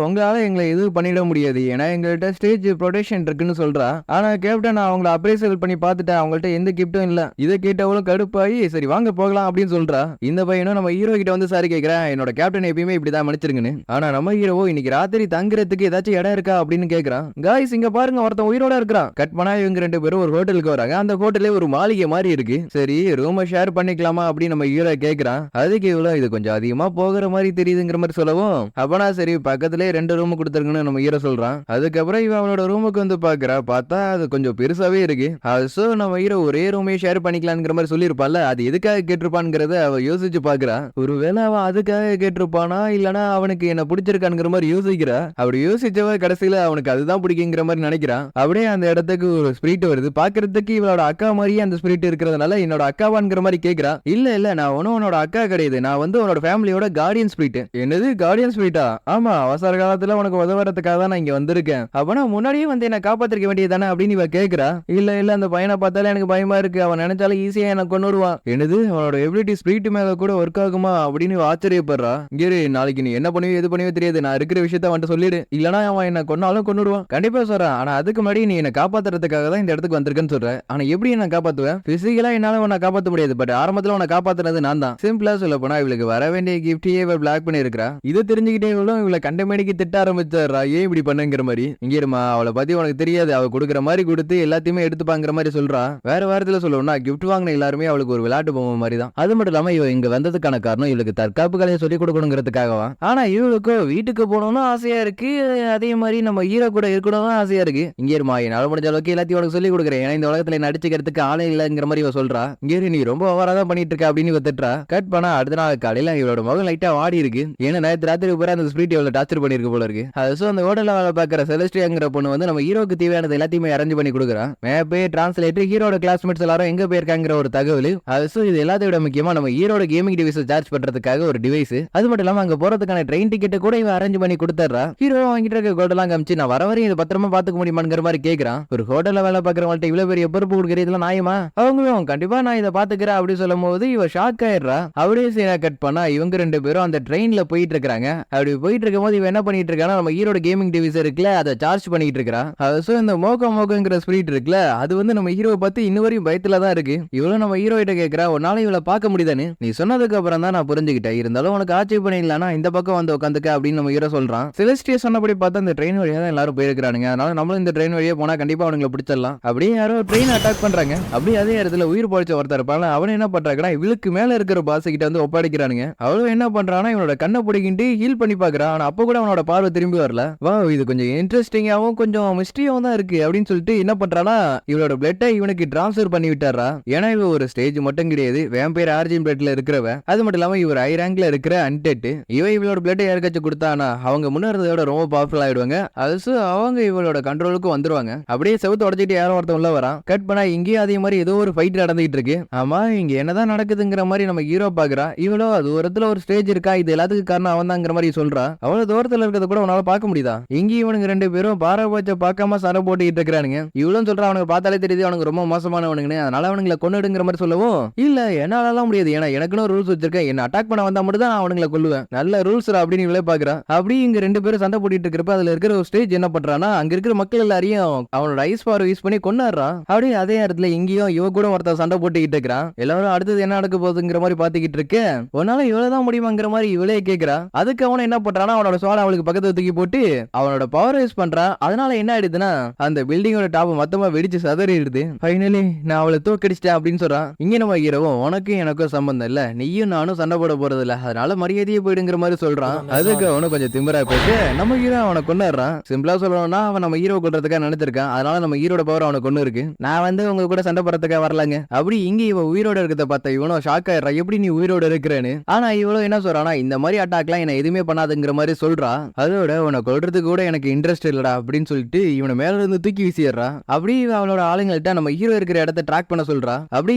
உங்களால எங்களை எதுவும் பண்ணிட முடியாது, ஏன்னா எங்கள்கிட்ட ஸ்டேஜ் ப்ரொடெக்ஷன் இருக்குன்னு சொல்றா. ஆனா கேப்டன் நான் அவங்களை அப்ரைசல் பண்ணி பார்த்துட்டேன், அவங்கள்ட்ட எந்த கிஃப்டும் இல்ல. இதை கேட்டவளும் கடுப்பாயி சரி வாங்க போகலாம் அப்படின்னு சொல்றா. இந்த பையனும் நம்ம ஹீரோ கிட்ட வந்து சாரி கேட்கிறேன், என்னோட கேப்டன் எப்பயுமே இப்படிதான் மன்னிச்சிருங்கன்னு. ஆனா நம்ம ஹீரோவோ இன்னைக்கு ராத்திரி தங்குறதுக்கு ஏதாச்சும் இடம் இருக்கா அப்படின்னு கேக்குறான். காய்ஸ் இங்க பாருங்க ஒருத்தன் உயிரோட இருக்கிறான். கட் பண்ணா இவங்க 2 பேரும் ஒரு ஹோட்டலுக்கு வராங்க. அந்த ஹோட்டலே ஒரு மாளிகை மாதிரி இருக்கு. சரி ரூமை ஷேர் பண்ணிக்கலாமா அப்படின்னு நம்ம ஹீரோ கேக்குறான். அதுக்கு இவ்வளவு இது கொஞ்சம் அதிகமா போகிற மாதிரி தெரியுதுங்கிற மாதிரி சொல்லவும், அப்பனா சரி பக்கத்திலே 2 ரூம் கொடுத்துருக்குன்னு நம்ம ஹீரோ சொல்றான். அதுக்கப்புறம் இவன் அவனோட ரூமுக்கு வந்து பாக்குறா. பார்த்தா அது கொஞ்சம் பெருசாவே இருக்கு. அது நம்ம ஹீரோ ஒரே ரூமே ஷேர் பண்ணிக்கலாம்ங்கிற மாதிரி சொல்லியிருப்பான்ல, அது எதுக்காக கேட்டிருப்பான்ங்கிறத அவ யோசிச்சு பாக்குறா. ஒருவேளை அவன் அதுக்காக கேட்டிருப்பானா இல்லனா அவனுக்கு என்ன பிடிச்சிருக்கான்ங்கிற மாதிரி யோசிக்கிறா. அப்படி யோசிச்சவ கடைசியில அவனுக்கு அதுதான் பிடிக்குங்கிற மாதிரி நினைக்கிறான். அப்படியே அந்த இடத்துக்கு ஒரு ஸ்பிரிட் வருது. பாக்குறதுக்கு இவளோட அக்கா மாதிரியே அந்த ஸ்பிரிட் இருக்கிறதுனால என்னோட அக்காவான்ங்கிற மாதிரி கேக்குறா. இல்ல நான் ஒன்னும் உன்னோட அக்கா கிடையாது, நான் வந்து உன்னோட ஃபேமிலியோட கார்டியன் ஸ்பிரிட். என்னது கார்டியன் ஸ்பிரிட்டா? ஆமா அவசர காலத்துல உனக்கு உதவுறதுக்காக தான் நான் இங்க வந்திருக்கேன். அப்பனா முன்னாடியே வந்து என்ன காப்பாத்திருக்க வேண்டியதானே அப்படின்னு இவ கேக்குறா. இல்ல அந்த பையனை பார்த்தாலே எனக்கு பயமா இருக்கு, அவன் நினைச்சாலும் ஈஸியா என்ன கொன்னுடுவான். என்னது அவனோட எபிலிட்டி ஸ்பிரிட் மேல கூட ஒர்க் ஆகுமா அப்படின்னு ஆச்சரியப்படுறா. இங்கே நாளைக்கு நீ என்ன பண்ணுவோ எது பண்ணுவோ தெரியாது, நான் இருக்கிற விஷயத்த அவன்கிட்ட சொல்லிடு, இல்லனா அவன் என்ன கொன்னாலும் கொன்னுடுவான். கண்டிப்பா சொல்றேன், ஆனா அதுக்கு முன்னாடி நீ என்ன காப்பாத்துறதுக்காக தான் இந்த இடத்துக்கு வந்திருக்கேன்னு சொல்ற. ஆனா எப்படி என்ன காப்பாத்துவேன்? பிசிக்கலா என்னால உன்னை காப்பாத்த முடியாது, பட் ஆரம்பத்துல உன்னை காப்பாத்துனது நான் தான். சிம்பிளா சொல்ல போனா இவளுக்கு வர வேண்டிய கிஃப்டையே இவ பிளாக் பண்ணி இருக்கா. இதை தெரிஞ்சுக்கிட்டே இவளை கண்டமேடிக்கு திட்ட ஆரம்பிச்சாரா. ஏன் இப்படி பண்ணுங்கிற மாதிரி. இங்கேருமா அவளை பத்தி உனக்கு தெரியாது, அவ கொடுக்குற மாதிரி கொடுத்து எல்லாத்தையுமே எடுத்துப்பாங்கிற மாதிரி சொல்றா. வேற வாரத்துல சொல்லணும்னா கிஃப்ட் வாங்கின எல்லாருமே அவளுக்கு ஒரு விளையாட்டு பொம்மை மாதிரி தான். அது மட்டும் இல்லாம இவ இங்க வந்ததுக்கான காரணம் இவளுக்கு தற்காப்பு கலையை சொல்லிக் கொடுக்கணுங்கிறதுக்காகவா. ஆனா இவளுக்கு வீட்டுக்கு போகணும்னு ஆசையா இருக்கு, அதே மாதிரி நம்ம ஹீரோ கூட இருக்கணும் ஆசையா இருக்கு. இங்கேருமா என்னால முடிஞ்ச அளவுக்கு எல்லாத்தையும் உனக்கு சொல்லிக் கொடுக்குறேன், ஏன்னா இந்த உலகத்துல நடிச்சுக்கிறதுக்கு ஆளே இல்லைங்கிற மாதிரி இவ சொல்றா. இங்கே நீ ரொம்ப ஓவராதான் பண்ணிட்டு இருக்க அப்படின்னு இவ திட்டுறா. கட் பண்ணா அடுத்த நாள் காலையில இவளோட முகம் லைட்டா வாடி இருக்கு. ஏன்னா நேற்று ராத்திரி பூரா அந்த ஸ்பிரிட் இவளை டார்ச்சர் பண்ணிருக்கு போல இருக்கு. அது அந்த ஹோட்டல்ல வேலை பார்க்குற செலஸ்டியாங்கிற பொண்ணு வந்து நம்ம ஹீரோக்கு தேவையானது எல்லாத்தையுமே அரேஞ்ச் பண்ணி கொடுக்குறா. மேப்பே டிரான்ஸ்லேட்டர் ஹீரோட கிளாஸ்மேட்ஸ் எல்லாரும் எங்க போயிருக்காங்கிற ஒரு தகவல். அது இது எல்லாத்தையும் விட முக்கியமா நம்ம ஹீரோட கேமிங் டிவைஸ் சார்ஜ் பண்றதுக்காக ஒரு டிவைஸ். அது மட்டும் இல்லாம அங்க போறதுக்கான ட்ரெயின் டிக்கெட் கூட இவன் அரேஞ்ச் பண்ணி கொடுத்துறா. ஹீரோ வாங்கிட்டு இருக்க கோட்டெல்லாம் காமிச்சு நான் வர வரையும் இதை பத்திரமா பாத்துக்க முடியுமாங்கிற மாதிரி கேட்கறான். ஒரு ஹோட்டல்ல வேலை பார்க்கறவங்கள்ட்ட இவ்வளவு பெரிய பொறுப்பு கொடுக்குறது இதெல்லாம் நியாயமா? அவங்களும் கண்டிப்பா நான் இதை பாத்துக்கிறேன் அப்படி சொல்லும் போது இவ ஷாக் ஆயிடுறா. அப்படியே சீனா கட் பண்ணா இவங்க 2 பேரும் அந்த ட்ரெயின்ல போயிட்டு இருக்காங்க. அப்படி போயிட்டு இருக்கும் போது இவ என்ன பண்ணிட்டு இருக்கானா, நம்ம ஹீரோட கேமிங் டிவைஸ் இருக்குல்ல அதை சார்ஜ் பண்ணிட்டு இருக்கா. அது இந்த மோகங்கிற ஸ்பிரிட் இருக்குல்ல, அது வந்து நம்ம ஹீரோவை பார்த்து இன்ன வரையும் பயத்துல தான் இருக்கு. இவ்வளவு நம்ம ஹீரோ கிட்ட கேட்கறா, ஒரு நாள் இவளை பார்க்க முடியுதானு. நீ சொன்னதுக்கு அப்புறம் தான் நான் புரிஞ்சுக்கிட்டேன், இருந்தாலும் உனக்கு ஆட்சி பண்ணிடலாம்னா இந்த பக்கம் வந்து உட்காந்துக்க அப்படின்னு நம்ம ஹீரோ சொல்றான். செலஸ்டியா சொன்னபடி பார்த்தா இந்த ட்ரெயின் வழியா தான் எல்லாரும் போயிருக்கானுங்க, அதனால நம்மளும் இந்த ட்ரெயின் வழியா போனா கண்டிப்பா அவங்களை பிடிச்சிடலாம். அப்படியே யாரோ ட்ரெயின் அட்டாக் பண்றாங்க. அப்படியே அதே இடத்துல உயிர் போயிச்ச ஒருத்தர் இருப்பாங்க. அவன் என்ன பண்றாங்கன்னா இவளுக்கு மேல இருக்கிற பாஸ் கிட்ட வந்து ஒப்படைக்கிறானுங்க. அவளும் என்ன பண்றானா இவனோட கண்ணை பிடிக்கிட்டு ஹீல் பண்ணி பாக்குறான். ஆனா அப்ப கூட அவனோட பார்வை திரும்பி வரல. வா இது கொஞ்சம் இன்ட்ரெஸ்டிங்காவும் கொஞ்சம் மிஸ்டரியாவும் தான் இருக்கு அப்படின்னு சொல்லிட்டு என்ன பண்றானா இவளோட பிளட்டை இவனுக்கு டிரான்ஸ்ஃபர் பண்ணி விட்டாரா. ஏன்னா இவ ஒரு ஸ்டேஜ் மட்டும் கிடையாது, வேம்பயர் ஆர்ஜின் பிளட்ல இருக்கிறவ. அது மட்டும் இல்லாம இவர் ஹை ரேங்க்ல இருக்கிற அன்டெட். இவளோட பிளட்டை யாருக்காச்சும் கொடுத்தானா அவங்க முன்னேறதோட ரொம்ப பவர்ஃபுல் ஆயிடுவாங்க. அது அவங்க இவளோட கண்ட்ரோலுக்கு வந்துருவாங்க. அப்படியே செவுத்து உடச்சிட்டு யாரும் ஒருத்தன் உள்ள வரான். கட் பண்ணா இங்கேயும் அதே மாதிரி ஏதோ ஒரு ஃபைட் நடந்துகிட்டு இருக்கு. ஆமா இங்க என்னதான் நடக்குதுங்கிற மாதிரி நம்ம ஹீரோ பாக்குறா. இவளோ தூரத்துல ஒரு ஸ்டேஜ் இருக்கா, இது எல்லாத்துக்கும் காரணம் அவன் தாங்கிற மாதிரி சொல்றா. அவ்வளவு தூரத்துல இருக்கிறத கூட உன்னால பார்க்க முடியுதா? இங்க இவனுங்க 2 பேரும் பாரபட்ச பார்க்காம சண்டை போட்டுக்கிட்டு இருக்கிறானுங்க. இவளும் சொல்றா அவனுக்கு பார்த்தாலே தெரியுது அவனுக்கு ரொம்ப மோசமானவனுங்கன்னு, அதனால அவனுங்களை கொன்னுடுங்கிற மாதிரி சொல்லவும், இல்ல என்னாலலாம் முடியாது, ஏன்னா எனக்குன்னு ரூல்ஸ் வச்சிருக்கேன், என்ன அட்டாக் பண்ண வந்தா மட்டும் தான் நான் அவனுங்களை கொல்லுவேன், நல்ல ரூல்ஸ் அப்படின்னு இவளே பாக்குறா. அப்படி இங்க 2 பேரும் சண்டை போட்டுட்டு இருக்கிறப்ப அதுல இருக்கிற ஒரு ஸ்டேஜ் என்ன பண்றானா அங்க இருக்கிற மக்கள் எல்லாரையும் அவனோட ஐஸ் பவர் யூஸ் பண்ணி கொன்னாடுறான். அப்படியே அதே இடத்துல இங்கேயும் இவ கூட ஒருத்தர் சண்டை போட்டுக்கிட்டு இருக்கிறான். எல்லாரும் அடுத்தது என்ன நடக்க போகுதுங்கிற மாதிரி பாத்துக்கிட்டு இருக்கு. உன்னால இவ்வளவுதான் முடியுமாங்கிற மாதிரி இவளே கேக்குறா. அதுக்கு அவன் என்ன பண்றானா அவனோட சோழ அவளுக்கு பக்கத்துல தூக்கி போட்டு அவனோட பவர் யூஸ் பண்றான். அதனால என்ன ஆயிடுதுன்னா அந்த பில்டிங்கோட டாப் மொத்தமா வெடிச்சு சதறிடுது. ஃபைனலி நான் அவளை தோக்கடிச்சிட்டேன் அப்படின்னு சொல்றான். இங்க நம்ம ஹீரோவும் உனக்கும் எனக்கும் சம்பந்தம் வந்தேன்ல, நீயும் நானும் சண்டை போட போறது இல்ல, அதனால மரியாதையே போயிடுங்கிற மாதிரி சொல்றான். அதுக்கு அவனும் கொஞ்சம் திமிரா போயிட்டு நம்ம ஹீரோ அவனை கொண்டுறான். சிம்பிளா சொல்லணும்னா அவன் நம்ம ஹீரோ கொல்றதுக்காக நினைச்சிருக்கான். அதனால நம்ம ஹீரோட பவர் அவனை கொண்டு இருக்கு. நான் வந்து உங்க கூட சண்டை போறதுக்காக வரலங்க. அப்படி இங்க இவன் உயிரோட இருக்கிறத பார்த்தா இவனும் ஷாக் ஆயிடுறா, எப்படி நீ உயிரோட இருக்கிறேன்னு. ஆனா இவளும் என்ன சொல்றானா, இந்த மாதிரி அட்டாக்லாம் என்ன எதுவுமே பண்ணாதுங்கிற மாதிரி சொல்றா. அதோட உன்னை கொல்றதுக்கு கூட எனக்கு இன்ட்ரெஸ்ட் இல்லடா அப்படின்னு சொல்லிட்டு இவனை மேல இருந்து தூக்கி வீசிடுறா. அப்படி அவளோட ஆளுங்கள்ட்ட நம்ம ஹீரோ இருக்கிற இடத்த ட்ராக் பண்ண சொல்றா. அப்படி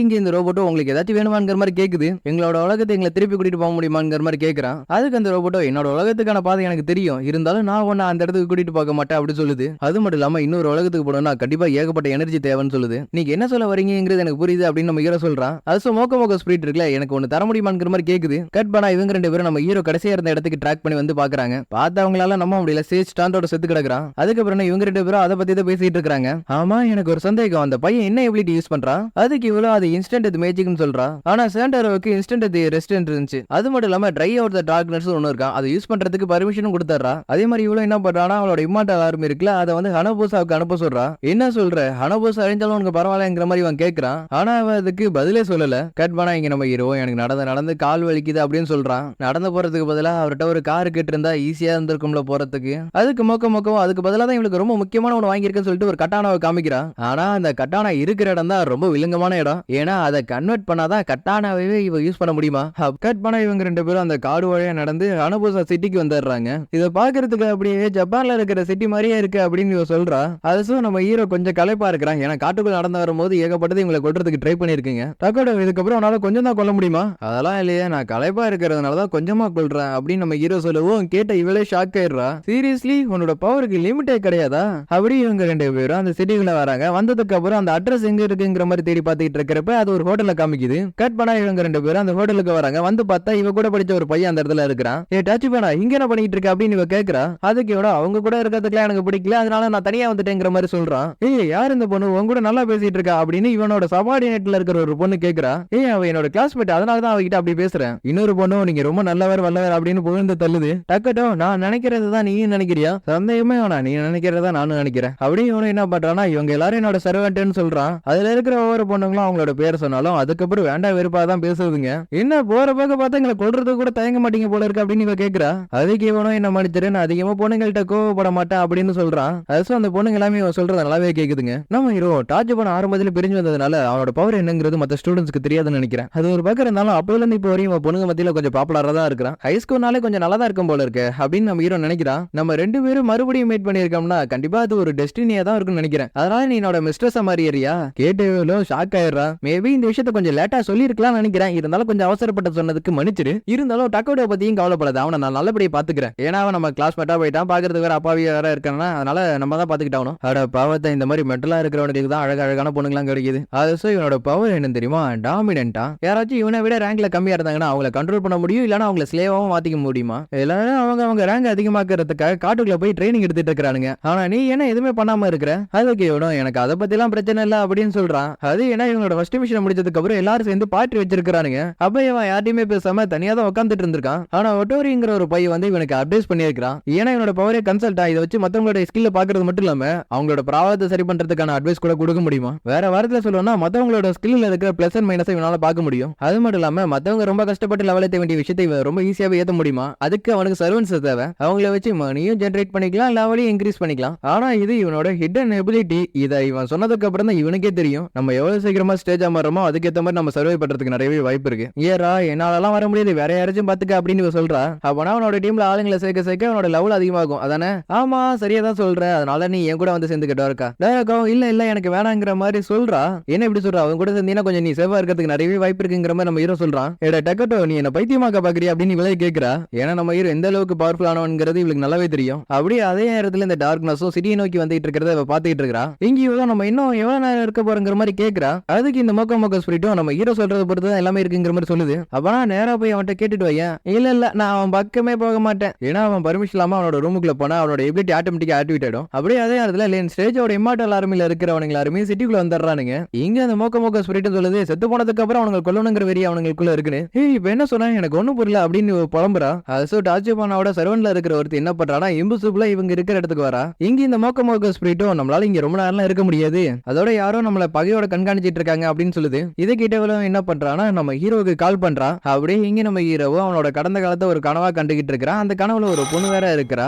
இங்க இந்த ரோபோட்டோ உங்களுக்கு ஏதாச்சும் வேணுமாங்கிற மாதிரி கேக்குது. எங்களோட உலகத்தை எங்களை திருப்பி கூட்டிட்டு போக முடியுமாங்கிற மாதிரி கேக்குறான். அதுக்கு அந்த ரோபோட்டோ என்னோட உலகத்துக்கான பாதை எனக்கு தெரியும், இருந்தாலும் நான் உன்னை அந்த இடத்துக்கு கூட்டிட்டு போக மாட்டேன் அப்படி சொல்லுது. அது மட்டும் இல்லாம இன்னொரு உலகத்துக்கு போனோம்னா கண்டிப்பா ஏகப்பட்ட எனர்ஜி தேவைன்னு சொல்லுது. நீங்க என்ன சொல்ல வரீங்கிறது எனக்கு புரியுது அப்படின்னு நம்ம ஹீரோ சொல்றான். அது மோக்க ஸ்பிரிட் இருக்குல்ல, எனக்கு ஒன்னு தர முடியுமாங்கிற மாதிரி கேக்குது. கட் பண்ணா இவங்க ரெண்டு பேரும் நம்ம ஹீரோ கடைசியா இருந்த இடத்துக்கு ட்ராக் பண்ணி வந்து பாக்குறாங்க. பார்த்தவங்களால நம்ம முடியல, சேஜ் ஸ்டாண்டோட செத்து கிடக்குறான். அதுக்கப்புறம் இவங்க ரெண்டு பேரும் அதை பத்தி தான் பேசிட்டு இருக்காங்க. ஆமா எனக்கு ஒரு சந்தேகம், அந்த பையன் என்ன எபிலிட்டி யூஸ் பண்றான்? அதுக்கு இவ்வளவு அது இன்ஸ்டன்ட் இது மேஜிக்னு சொல்றா. ஆனா சாண்டரோவுக்கு இன்ஸ்டன்ட் இது ரெஸ்டன்ட் இருந்துச்சு. அது மட்டும் இல்லாம ட்ரை அவுட் த டார்க்னஸ் ஒன்னு இருக்கா, அதை யூஸ் பண்றதுக்கு பர்மிஷனும் கொடுத்துறா. அதே மாதிரி இவ்வளவு என்ன பண்றானா, அவளோட இம்மார்டல் ஆர்மி இருக்குல்ல, அதை வந்து ஹனபூசாவுக்கு அனுப்ப சொல்றா. என்ன சொல்ற, ஹனபூசா அழிஞ்சாலும் உனக்கு பரவாயில்லங்கிற மாதிரி இவன் கேட்கறான். ஆனா அவன் அதுக்கு பதிலே சொல்லல. கட் பண்ணா இங்க நம்ம ஹீரோ எனக்கு நடந்து கால் வலிக்குது அப்படின்னு சொல்றான். நடந்து போறதுக்கு பதிலா அவர்கிட்ட ஒரு கார் கிட்ட இருந்தா ஈஸியா இருந்திருக்கும்ல போறதுக்கு. அதுக்கு மொக்கமோ அதுக்கு பதிலா தான் இவளுக்கு ரொம்ப முக்கியமான ஒன்று வாங்கியிருக்குன்னு சொல்லிட்டு ஒரு கட்டானாவை காமிக்கிறான். ஆனா அந்த கட்டானா இருக்கிற இடம் தான் ரொம்ப விலங்கமான இடம். ஏன்னா அதை கன்வெர்ட் பண்ணாதான் கட்டானாவே இவ யூஸ் பண்ண முடியுமா. கட் பண்ணா இவங்க ரெண்டு பேரும் அந்த காடு வழியா நடந்து அனுபூசா சிட்டிக்கு வந்துடுறாங்க. இதை பாக்குறதுக்கு அப்படியே ஜப்பான்ல இருக்கிற சிட்டி மாதிரியே இருக்கு அப்படின்னு இவ சொல்றா. அதுவும் நம்ம ஹீரோ கொஞ்சம் களைப்பா இருக்கிறான். ஏன்னா காட்டுக்குள்ள நடந்து வரும்போது ஏகப்பட்டது இவங்களை கொல்றதுக்கு ட்ரை பண்ணிருக்கீங்க. டக்கோட இதுக்கப்புறம் அவனால கொஞ்சம் தான் கொல்ல முடியுமா? அதெல்லாம் இல்லையே, நான் களைப்பா இருக்கிறதுனாலதான் கொஞ்சமா கொல்றேன் அப்படின்னு நம்ம ஹீரோ சொல்லவும் கேட்ட இவளே ஷாக் ஆயிடுறா. சீரியஸ்லி உன்னோட பவருக்கு லிமிட்டே கிடையாதா? அப்படி இவங்க ரெண்டு பேரும் அந்த சிட்டிக்குள்ள வராங்க. வந்ததுக்கு அப்புறம் அந்த அட்ரஸ் எங்க இருக்குங்கிற மாதிரி தேடி பார்த்துட்டு இருக்கிறப்ப அது ஒரு ஹோட்டல்ல காமிக்குது. கட் பண்ணா இவங்க ரெண்டு பேரும் அந்த ஹோட்டலுக்கு வராங்க. வந்து பார்த்தா இவ கூட படிச்ச ஒரு பையன் அந்த இடத்துல இருக்கிறான். ஏ டச் பண்ணா இங்க என்ன பண்ணிட்டு இருக்க அப்படின்னு இவ கேக்குறா. அதுக்கு இவட அவங்க கூட இருக்கிறதுக்குலாம் எனக்கு பிடிக்கல, அதனால நான் தனியா வந்துட்டேங்கிற மாதிரி சொல்றான். ஏய் யார் இந்த பொண்ணு, உங்க கூட நல்லா பேசிட்டு இருக்கா அப்படின்னு இவனோட சபார்டினேட்ல இருக்கிற ஒரு பொண்ணு கேக்குறா. ஏய் அவ என்னோட கிளாஸ்மேட், அதனாலதான் அவகிட்ட அப்படி பேசுறேன். இன்னொரு பொண்ணு நீங்க ரொம்ப நல்லவர் வல்லவர் அப்படின்னு புகழ்ந்து தள்ளுது. டக்கட்டோ நான் நினைக்கிறதுதான் நீயும் நினைக்கிறியா? சந்தேகமே வேணா, நீ நினைக்கிறதா நானும் நினைக்கிறேன். அப்படி இவனு என்ன பண்றானா, இவங்க எல்லாரும் என்னோட சர்வெண்ட்னு சொல்றான். அதுல இருக்கிற ஒவ்வொரு பொண்ணுங்களும் அவங்களோட பேர் சொன்னாலும் அதுக்கப்புறம் வேண்டாம் வெறுப்பா தான் பேசுறதுங்க. என்ன போற போக பார்த்தா எங்களை கொல்றதுக்கு கூட தயங்க மாட்டீங்க போல இருக்கு அப்படின்னு இவ கேக்குறா. அதுக்கு இவனும் என்ன மன்னிச்சிரு, நான் அதிகமா பொண்ணுங்கள்ட்ட கோவப்பட மாட்டேன் அப்படின்னு சொல்றான். அது அந்த பொண்ணுங்க எல்லாமே இவன் சொல்றது நல்லாவே கேக்குதுங்க. நம்ம ஹீரோ டார்ச் பண்ண ஆரம்பத்துல பிரிஞ்சு வந்ததுனால அவனோட பவர் என்னங்கிறது மத்த ஸ்டூடெண்ட்ஸ்க்கு தெரியாதுன்னு நினைக்கிறேன். அது ஒரு பக்கம் இருந்தாலும் அப்போல இருந்து இப்போ வரையும் பொண்ணுங்க மத்தியில கொஞ்சம் பாப்புலரா தான் இருக்கிறான். ஹைஸ்கூல்னாலே கொஞ்சம் நல்லா தான் இருக்கும் போல இருக்கு அப்படின்னு நம்ம ஹீரோ நினைக்கிறான். நம்ம ரெண்டு பேரும் மறுபடியும் மீட் பண்ணிருக்கோம்னா கண்டிப்பா அது ஒரு டெஸ்டினியா தான் இருக்கும்னு நினைக்கிறேன். அதனால நீ என்னோட மிஸ்ட்ரஸ் மாதிரி ஏரியா கேட்டு ஷாக் ஆயிடுறா. மேபி இந்த விஷயத்தை கொஞ்சம் லேட்டா சொல்லி இருக்கலாம் நினைக்கிறேன். இருந்தாலும் கொஞ்சம் அவசரப்பட்ட சொன்னதுக்கு மன்னிச்சிரு. இருந்தாலும் டக்கோட பத்தியும் கவலைப்படாத, அவனை நான் நல்லபடியா பாத்துக்கிறேன். ஏன்னா அவன் நம்ம கிளாஸ்மேட்டா போயிட்டான், பாக்குறதுக்கு வேற அப்பாவி வேற இருக்கானா, அதனால நம்ம தான் பாத்துக்கிட்டாவணும். அட பாவத்தை, இந்த மாதிரி மெட்டலா இருக்கிறவனுக்கு தான் அழகான பொண்ணுங்களாம் கிடைக்குது. அது இவனோட பவர் என்ன தெரியுமா, டாமினன்டா. யாராச்சும் இவனை விட ரேங்க்ல கம்மியா இருந்தாங்கன்னா அவங்கள கண்ட்ரோல் பண்ண முடியும், இல்லனா அவங்கள ஸ்லேவாவும் மாத்திக்க முடியுமா? எல்லாரும் அவங்க ரேங்க் அதிகமாக்குறதுக்காக காட்டுக்குள்ள போய் ட்ரைனிங் எடுத்துட்டு இருக்கானுங்க. ஆனா நீ என்ன எதுவுமே பண்ணாம இருக்கிற? அதுக்கு இவனும் எனக்கு அதை பத்தி எல்லாம் பிரச்சனை இல்ல அப்படின்னு சொல்றான். அது ஏன்னா இவங்களோட ஃபர்ஸ்ட் மிஷன் முடிச்சதுக்கு அப்புறம் எல்லாரும் சேர்ந்து பார்ட்டி வச்சிருக்கானுங்க. அப்ப இவன் யார்ட்டையுமே பேசாம தனியா தான் உட்காந்துட்டு இருந்திருக்கான். ஆனா ஒட்டோரிங்கிற ஒரு பையன் வந்து இவனுக்கு அட்வைஸ் பண்ணியிருக்கான். ஏன்னா இவனோட பவரே கன்சல்டா, இதை வச்சு மத்தவங்களோட ஸ்கில்ல பாக்குறது மட்டும் இல்லாம அவங்களோட பிராவத்தை சரி பண்றதுக்கான அட்வைஸ் கூட கொடுக்க முடியுமா? வேற வாரத்துல சொல்லணும்னா மத்தவங்களோட ஸ்கில்ல இருக்கிற பிளஸ் அண்ட் மைனஸ் இவனால பார்க்க முடியும். அது மட்டும் இல்லாம மத்தவங்க ரொம்ப கஷ்டப்பட்டு லெவல் ஏத்த வேண்டிய விஷயத்தை ரொம்ப ஈஸியாவே ஏத்த முடியுமா? அதுக்கு அவனுக்கு சர்வன்ஸ் தேவை. அவங்கள வச்சு மணியும் ஜெனரேட் பண்ணிக்கலாம், லெவலையும் இன்க்ரீஸ் பண்ணிக்கலாம். ஆனா இது இவனோட ஹிடன் எபிலிட்டி. இதை இவன் சொன்னதுக்கு அப்புறம் தான் இவனுக்கே தெரியும் நம்ம எவ்வளவு சீக்கிரமா ஸ்டேஜ் மாறோமோ அதுக்கேற்ற மாதிரி நம்ம சர்வை பண்றதுக்கு நிறையவே வாய்ப்பு இருக்கு. ஏரா என்னாலலாம் வர முடியாது, வேற யாராச்சும் பாத்துக்க அப்படின்னு இவன் சொல்றா. அப்பனா அவனோட டீம்ல ஆளுங்களை சேர்க்க அவனோட லெவல் அதிகமாகும். அதானே? ஆமா சரியா தான் சொல்ற, அதனால நீ என் கூட வந்து சேர்ந்துக்கிட்டா இருக்கா. டேரக்கோ இல்ல எனக்கு வேணாங்கிற மாதிரி சொல்றா. என்ன இப்படி சொல்றா, அவன் கூட சேர்ந்தீங்கன்னா கொஞ்சம் நீ சேவா இருக்கிறதுக்கு நிறையவே வாய்ப்பு இருக்குங்கிற மாதிரி நம்ம ஹீரோ சொல்றான். ஏடா டக்கட்டோ நீ என்ன பைத்தியமாக்க பாக்குறியா அப்படின்னு இவளே கேக்குறா. ஏன்னா நம்ம ஹீரோ எந்த அளவுக்கு பவர்ஃபுல் ஆனவன்ங்கிறது இவளுக்கு நல்லாவே தெரியும். அப்படியே அதே நேரத்துல இந்த டார்க்னஸும் சிட்டியை நோக்கி வந்துட்டு இருக்கிறத இவ பாத்துக்கிட்டு இருக்கா. இங்கேயும் நம்ம இன்னும் எவ்வளவு நேரம் இருக்க போறங்கிற மாதிரி கேக்குறா. அதுக்கு இந்த மொக்க ஸ்பிரிட்டும் நம்ம ஹீரோ சொல்றத பொறுத்து தான் எல்லாமே இருக்குங்கிற மாதிரி சொல்லுது. அப்பனா நேரா போய் அவன்கிட்ட கேட்டுட்டு வையன். இல்ல நான் அவன் பக்கமே போக மாட்டேன். ஏன்னா அவன் பர்மிஷன் இல்லாம அவனோட ரூமுக்குள்ள போனா அவனோட எபிலிட்டி ஆட்டோமேட்டிக்கா ஆக்டிவேட் ஆயிடும். அப்படியே அதே நேரத்துல ஸ்டேஜோட இம்மார்டல் ஆர்மில இருக்கிறவங்க எல்லாருமே சிட்டிக்குள்ள வந்துடுறானுங்க. இங்க அந்த மொக்க ஸ்பிரிட் சொல்லுது செத்து போனதுக்கு அப்புறம் அவனுக்கு கொல்லணுங்கிற வெறி அவனுக்குள்ள இருக்குன்னு. இப்ப என்ன சொன்னா எனக்கு ஒண்ணும் புரியல அப்படின்னு புலம்புறா. அது டாச்சிபானாவோட சர்வன்ல இருக்கிற ஒருத்தர் என்ன பண்றானா, இம்புசிபிளா இவங்க இருக்கிற இடத்துக்கு வரா. இங்க இந்த மொக்க ஸ்பிரிட்டும் நம்மளால இங்க ரொம்ப நேரம் இருக்க முடியாது, அதோட யாரோ நம்மள பகையோட கண்காணிச்சிட்டு இருக்காங்க அப்படின்னு சொல்லுது. இதை கிட்டவளும் என்ன பண்றானா, நம்ம நம்ம ஹீரோவுக்கு கால் பண்றான். அப்படியே இங்க நம்ம ஹீரோவோ அவனோட கடந்த காலத்தை ஒரு கனவா கண்டுகிட்டு இருக்கிறான். அந்த கனவுல ஒரு பொண்ணு வேற இருக்கிறா.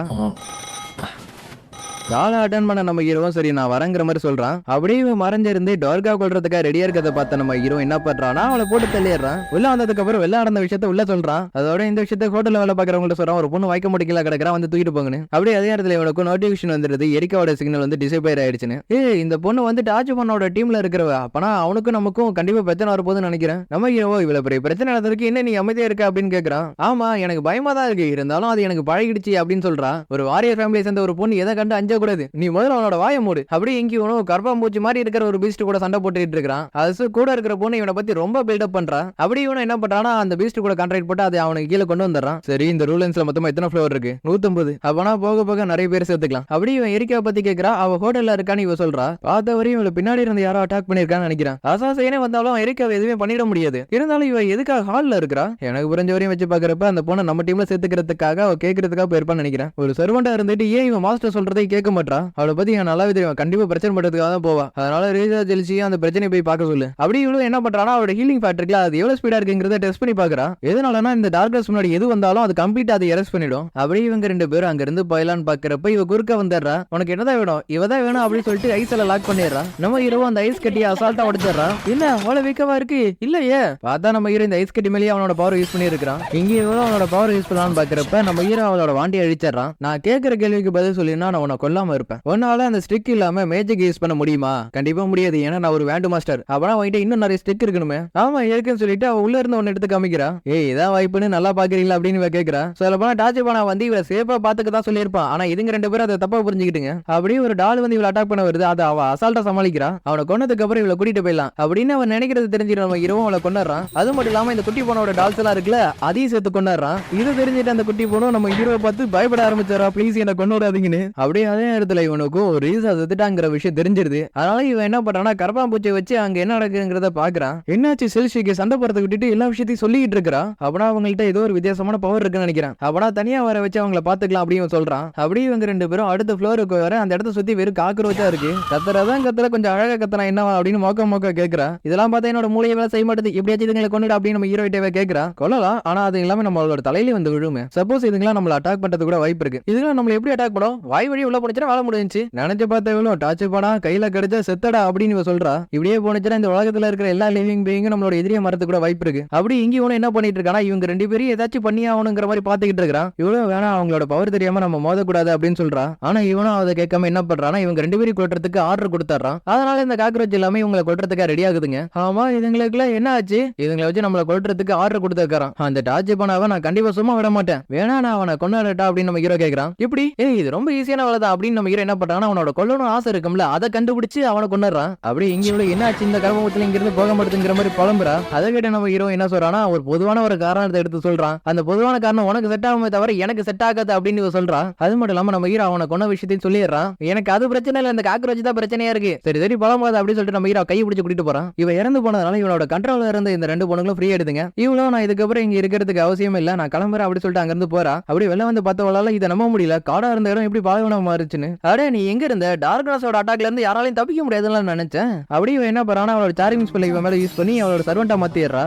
காலை அட்டன் பண்ண நம்ம ஹீரோவும் சரி நான் வரங்கிற மாதிரி சொல்றான். அப்படியே இவன் மறைஞ்சிருந்து டார்கா கொள்றதுக்காக ரெடியா இருக்கிறத பார்த்த நம்ம ஹீரோ என்ன பண்றான்னா அவளை போட்டு தள்ளிடுறான். உள்ள வந்ததுக்கு அப்புறம் வெளில நடந்த விஷயத்த உள்ள சொல்றான். அதோட இந்த விஷயத்த ஹோட்டல்ல வேலை பாக்குறவங்கள்ட்ட சொல்றான், ஒரு பொண்ணு வாய்க்க முடிக்கல கிடக்குறா, வந்து தூக்கிட்டு போங்கன்னு. அப்படியே அதே இடத்துல இவனுக்கு நோட்டிபிகேஷன் வந்துருது, எரிக்காவோட சிக்னல் வந்து டிசேபியர் ஆயிடுச்சுன்னு. இந்த பொண்ணு வந்து டாஜ் பண்ணோட டீம்ல இருக்கிறவ, அப்பனா அவனுக்கும் நமக்கும் கண்டிப்பா பிரச்சனை வரப்போகுதுன்னு நினைக்கிறேன். நம்ம ஹீரோ இவ்வளவு பெரிய பிரச்சனை நடந்திருக்கு, என்ன நீ அமைதியா இருக்க அப்படின்னு கேக்குறான். ஆமா எனக்கு பயமா தான் இருக்கு, இருந்தாலும் அது எனக்கு பழகிடுச்சு அப்படின்னு சொல்றான். ஒரு வாரியர் ஃபேமிலியை சேர்ந்த ஒரு பொண்ணு எதை கண்டு அஞ்ச கூடாது, நீ முதல்ல அவனோட வாய மூடு. அப்படியே இங்க உணவு கர்ப்பாம்பூச்சி மாதிரி இருக்கிற ஒரு பீஸ்ட் கூட சண்டை போட்டுட்டு இருக்கான். அது கூட இருக்கிற பொண்ணு இவனை பத்தி ரொம்ப பில்டப் பண்றான். அப்படி இவனை என்ன பண்றானா அந்த பீஸ்ட் கூட கான்ட்ராக்ட் போட்டு அதை அவனுக்கு கீழே கொண்டு வந்துடுறான். சரி இந்த ரூலன்ஸ்ல மொத்தமா எத்தனை ஃப்ளோர் இருக்கு? 150. அப்பனா போக போக நிறைய பேர் சேர்த்துக்கலாம். அப்படி இவன் எரிக்காவை பத்தி கேட்கறா. அவ ஹோட்டல்ல இருக்கான்னு இவ சொல்றா. பார்த்த வரையும் இவளை பின்னாடி இருந்து யாரோ அட்டாக் பண்ணிருக்கான்னு நினைக்கிறான். அசாசையனே வந்தாலும் எரிக்காவை எதுவுமே பண்ணிட முடியாது. இருந்தாலும் இவ எதுக்காக ஹால்ல இருக்கிறா? எனக்கு புரிஞ்ச வரையும் வச்சு பாக்குறப்ப அந்த பொண்ணை நம்ம டீம்ல சேர்த்துக்கிறதுக்காக அவ கேட்கறதுக்காக போயிருப்பான்னு நினைக்கிறேன். ஒரு சர்வெண்டா இருந்துட்டு ஏன் இவன் மாஸ்டர் சொல்றதை கேட்க மாட்டா? அவளை பத்தி நல்லாவே தெரியும், கண்டிப்பா பிரச்சனை பண்றதுக்காக தான் போவா. அதனால ரீசா ஜெலிசியும் அந்த பிரச்சனை போய் பார்க்க சொல்லு. அப்படி இவ்வளவு என்ன பண்றானா அவரோட ஹீலிங் ஃபேக்டர்ல அது எவ்வளவு ஸ்பீடா இருக்குங்கிறத டெஸ்ட் பண்ணி பாக்குறா. எதனாலனா இந்த டார்க்னஸ் முன்னாடி எது வந்தாலும் அது கம்ப்ளீட்டா அதை எரஸ் பண்ணிடும். அப்படி இவங்க ரெண்டு பேரும் அங்க இருந்து போயலான்னு பாக்குறப்ப இவ குறுக்க வந்துடுறா. உனக்கு என்னதான் வேணும்? இவதான் வேணும் அப்படின்னு சொல்லிட்டு ஐஸ்ல லாக் பண்ணிடுறா. நம்ம ஹீரோ அந்த ஐஸ் கட்டியை அசால்ட்டா உடைச்சிடுறா. என்ன அவ்வளவு வீக்கவா இருக்கு? இல்லையே, பார்த்தா நம்ம ஹீரோ இந்த ஐஸ் கட்டி மேலேயே அவனோட பவர் யூஸ் பண்ணி இருக்கிறான். இங்க இவ்வளவு அவனோட பவர் யூஸ் பண்ணலான்னு பாக்குறப்ப நம்ம ஹீரோ அவளோட வாண்டி அழிச்சிடறான். நான் கேட்கிற கேள்விக்கு பதில் சொல்லினா நான் உன்னை கொல்லாம இருப்பேன். ஒன்னால அந்த ஸ்டிக் இல்லாம மேஜிக் யூஸ் பண்ண முடியுமா? கண்டிப்பா முடியாது, ஏன்னா நான் ஒரு வேண்டு மாஸ்டர். அப்பனா வாங்கிட்டு இன்னும் நிறைய ஸ்டிக் இருக்கணுமே. ஆமா இருக்குன்னு சொல்லிட்டு அவ உள்ள இருந்து ஒன்னு எடுத்து காமிக்கிறா. ஏய் இதான் வாய்ப்புன்னு நல்லா பாக்குறீங்களா அப்படின்னு இவ கேக்குறா. சொல்ல போனா டாஜிபானா வந்து இவரை சேஃபா பாத்துக்க தான் சொல்லியிருப்பான். ஆனா இதுங்க ரெண்டு பேரும் அதை தப்பா புரிஞ்சுக்கிட்டுங்க. அப்படியே ஒரு டால் வந்து இவளை அட்டாக் பண்ண வருது, அதை அவ அசால்ட்டா சமாளிக்கிறா. அவனை கொன்னதுக்கு அப்புறம் இவளை கூட்டிட்டு போயிடலாம் அப்படின்னு அவன் நினைக்கிறது தெரிஞ்சிடும். நம்ம இரவும் அவளை கொண்டாடுறான். அது மட்டும் இல்லாம இந்த குட்டி போனோட டால்ஸ் எல்லாம் இருக்குல்ல, அதையும் சேர்த்து கொண்டாடுறான். இது தெரிஞ்சுட்டு அந்த குட்டி போனோம் நம்ம ஹீரோவை பார்த்து பயப்பட ஆரம்பிச்சாரா, ப்ளீஸ் என்ன கொண்டாடாதீங்கன்னு. அப்படியே அதே இடத்துல இவனுக்கும் ரீசா செத்துட்டாங்கிற விஷயம் தெரிஞ்சிருது. அதனால இவன் என்ன பண்றானா கரப்பாம்பூச்சியை வச்சு அங்க என்ன நடக்குங்கிறத பாக்குறான். என்னாச்சு செல்ஷிக்கு சண்டை போறதை விட்டுட்டு எல்லா விஷயத்தையும் சொல்லிட்டு இருக்கா. அப்பனா அவங்கள்ட்ட ஏதோ ஒரு வித்தியாசமான பவர் இருக்குன்னு நினைக்கிறேன். அப்பனா தனியா வர வச்சு அவங்கள பாத்துக்கலாம் அப்படின்னு சொல்றான். அப்படியே இவங்க ரெண்டு பேரும் அடுத்த ஃப்ளோருக்கு வர அந்த இடத்த சுத்தி வெறும் காக்ரோச்சா இருக்கு. கத்துறதான் கத்துல கொஞ்சம் அழகா கத்துனா என்ன அப்படின்னு மோக்க கேக்குறா. இதெல்லாம் பார்த்தா என்னோட மூளையை வேலை செய்ய மாட்டேது, எப்படியாச்சும் இதுங்களை கொண்டுடு அப்படின்னு நம்ம ஹீரோயிட்டவே கேக்குறா. கொல்லலாம், ஆனா அது இல்லாம நம்மளோட தலையில வந்து விழுமே. சப்போஸ் இதுங்களா நம்மள அட்டாக் பண்றது கூட வாய்ப்பு இருக்கு. இதுல நம்மள எப்படி அட்டாக் பண்ணும்? வாய் வழி உள்ள போனுச்சுன்னா வேலை முடிஞ்சுச்சு. நினைச்சு பார்த்தா இவ்வளவு டாச் பண்ணா கையில கிடைச்சா செத்தடா அப்படின்னு இவ சொல்றா. இப்படியே போனுச்சுன்னா இந்த உலகத்துல இருக்கிற எல்லா லிவிங் பீயிங்கும் நம்மளோட எதிரியா மரத்து கூட வாய்ப்பு இருக்கு. அப்படி இங்க இவனு என்ன பண்ணிட்டு இருக்கானா இவங்க ரெண்டு பேரும் ஏதாச்சும் பண்ணி ஆகணுங்கிற மாதிரி பாத்துக்கிட்டு இருக்கான். இவ்வளவு வேணா அவங்களோட பவர் தெரியாம நம்ம மோதக்கூடாது அப்படின்னு சொல்றா. ஆனா இவனும் அதை கேட்காம என்ன பண்றானா இவங்க ரெண்டு பேரும் கொட்டுறதுக்கு ஆர்டர் கொடுத்துறான். அதனால இந்த காக்ரோச் எல்லாமே இவங்களை கொட்டுறதுக்கு ரெடி ஆகுதுங்க. ஆமா இதுங்களுக்கு என்ன ஆச்சு? இதுங்களை வச்சு நம்மளை கொட்டுறதுக்கு ஆர்டர் கொடுத்துருக்கான். அந்த டாஜ் பண்ணாவ நான் கண்டிப்பா சும்மா விட மாட்டேன், வேணா நான் அவனை கொண்டாடட்டா அப்படின்னு நம்ம ஹீரோ கேட்கறான். இப்படி இது ரொம்ப ஈஸியான வேலை தான் அப்படின்னு நம்ம ஹீரோ என்ன பண்றானா அவனோட கொல்லணும் ஆசை இருக்கும்ல, அதை கண்டுபிடிச்சு அவனை கொண்டாடுறான். அப்படி இங்க இவ்வளவு என்ன ஆச்சு இந்த கர்மத்துல இங்க இருந்து போக மாட்டேங்கிற மாதிரி புலம்புறா. அதை கேட்ட நம்ம ஹீரோ என்ன சொல்றானா ஒரு பொதுவான ஒரு காரணத்தை எடுத்து சொல்றான். அந்த பொதுவான காரணம் உனக்கு செட் ஆகுமே தவிர எனக்கு செட் ஆகாது அப்படின்னு சொல்றான். அது மட்டும் இல்லாம நம்ம ஹீரோ அவனை கொன்ன விஷயத்தையும் சொல்லிடுறான். எனக்கு அது பிரச்சனை இல்ல, இந்த காக்ரோச் தான் பிரச்சனையா இருக்கு. சரி புலம்பாது அப்படின்னு சொல்லிட்டு நம்ம ஹீரோ கையை பிடிச்சு கூட்டிட்டு போறான். இவ இறந்து போனதுனால இவனோட கண்ட்ரோல்ல இருந்த இந்த ரெண்டு பொண்ணுங்களும் ஃப்ரீ எடுத்துங்க. இவ்வளவு நான் இதுக்கப்புறம் இங்க இருக்கிறதுக்கு அவசியம் இல்ல, நான் கிளம்புறேன் அப்படி சொல்லிட்டு அங்க இருந்து போறா. அப்படி வெளில வந்து பார்த்தவளால இதை நம்ப முடியல, காடா இருந்த இடம் எப்படி பாலைவனம் மாறிச்சுன்னு. அடே நீ எங்க இருந்த? டார்க்னஸோட அட்டாக்ல இருந்து யாராலையும் தப்பிக்க முடியாதுன்னு நினைச்சேன். அப்படி இவன் என்ன பண்றானா அவளோட சார்ஜிங் ஸ்பெல் இவன் மேல யூஸ் பண்ணி அவளோட சர்வெண்டா மாத்திடுறா.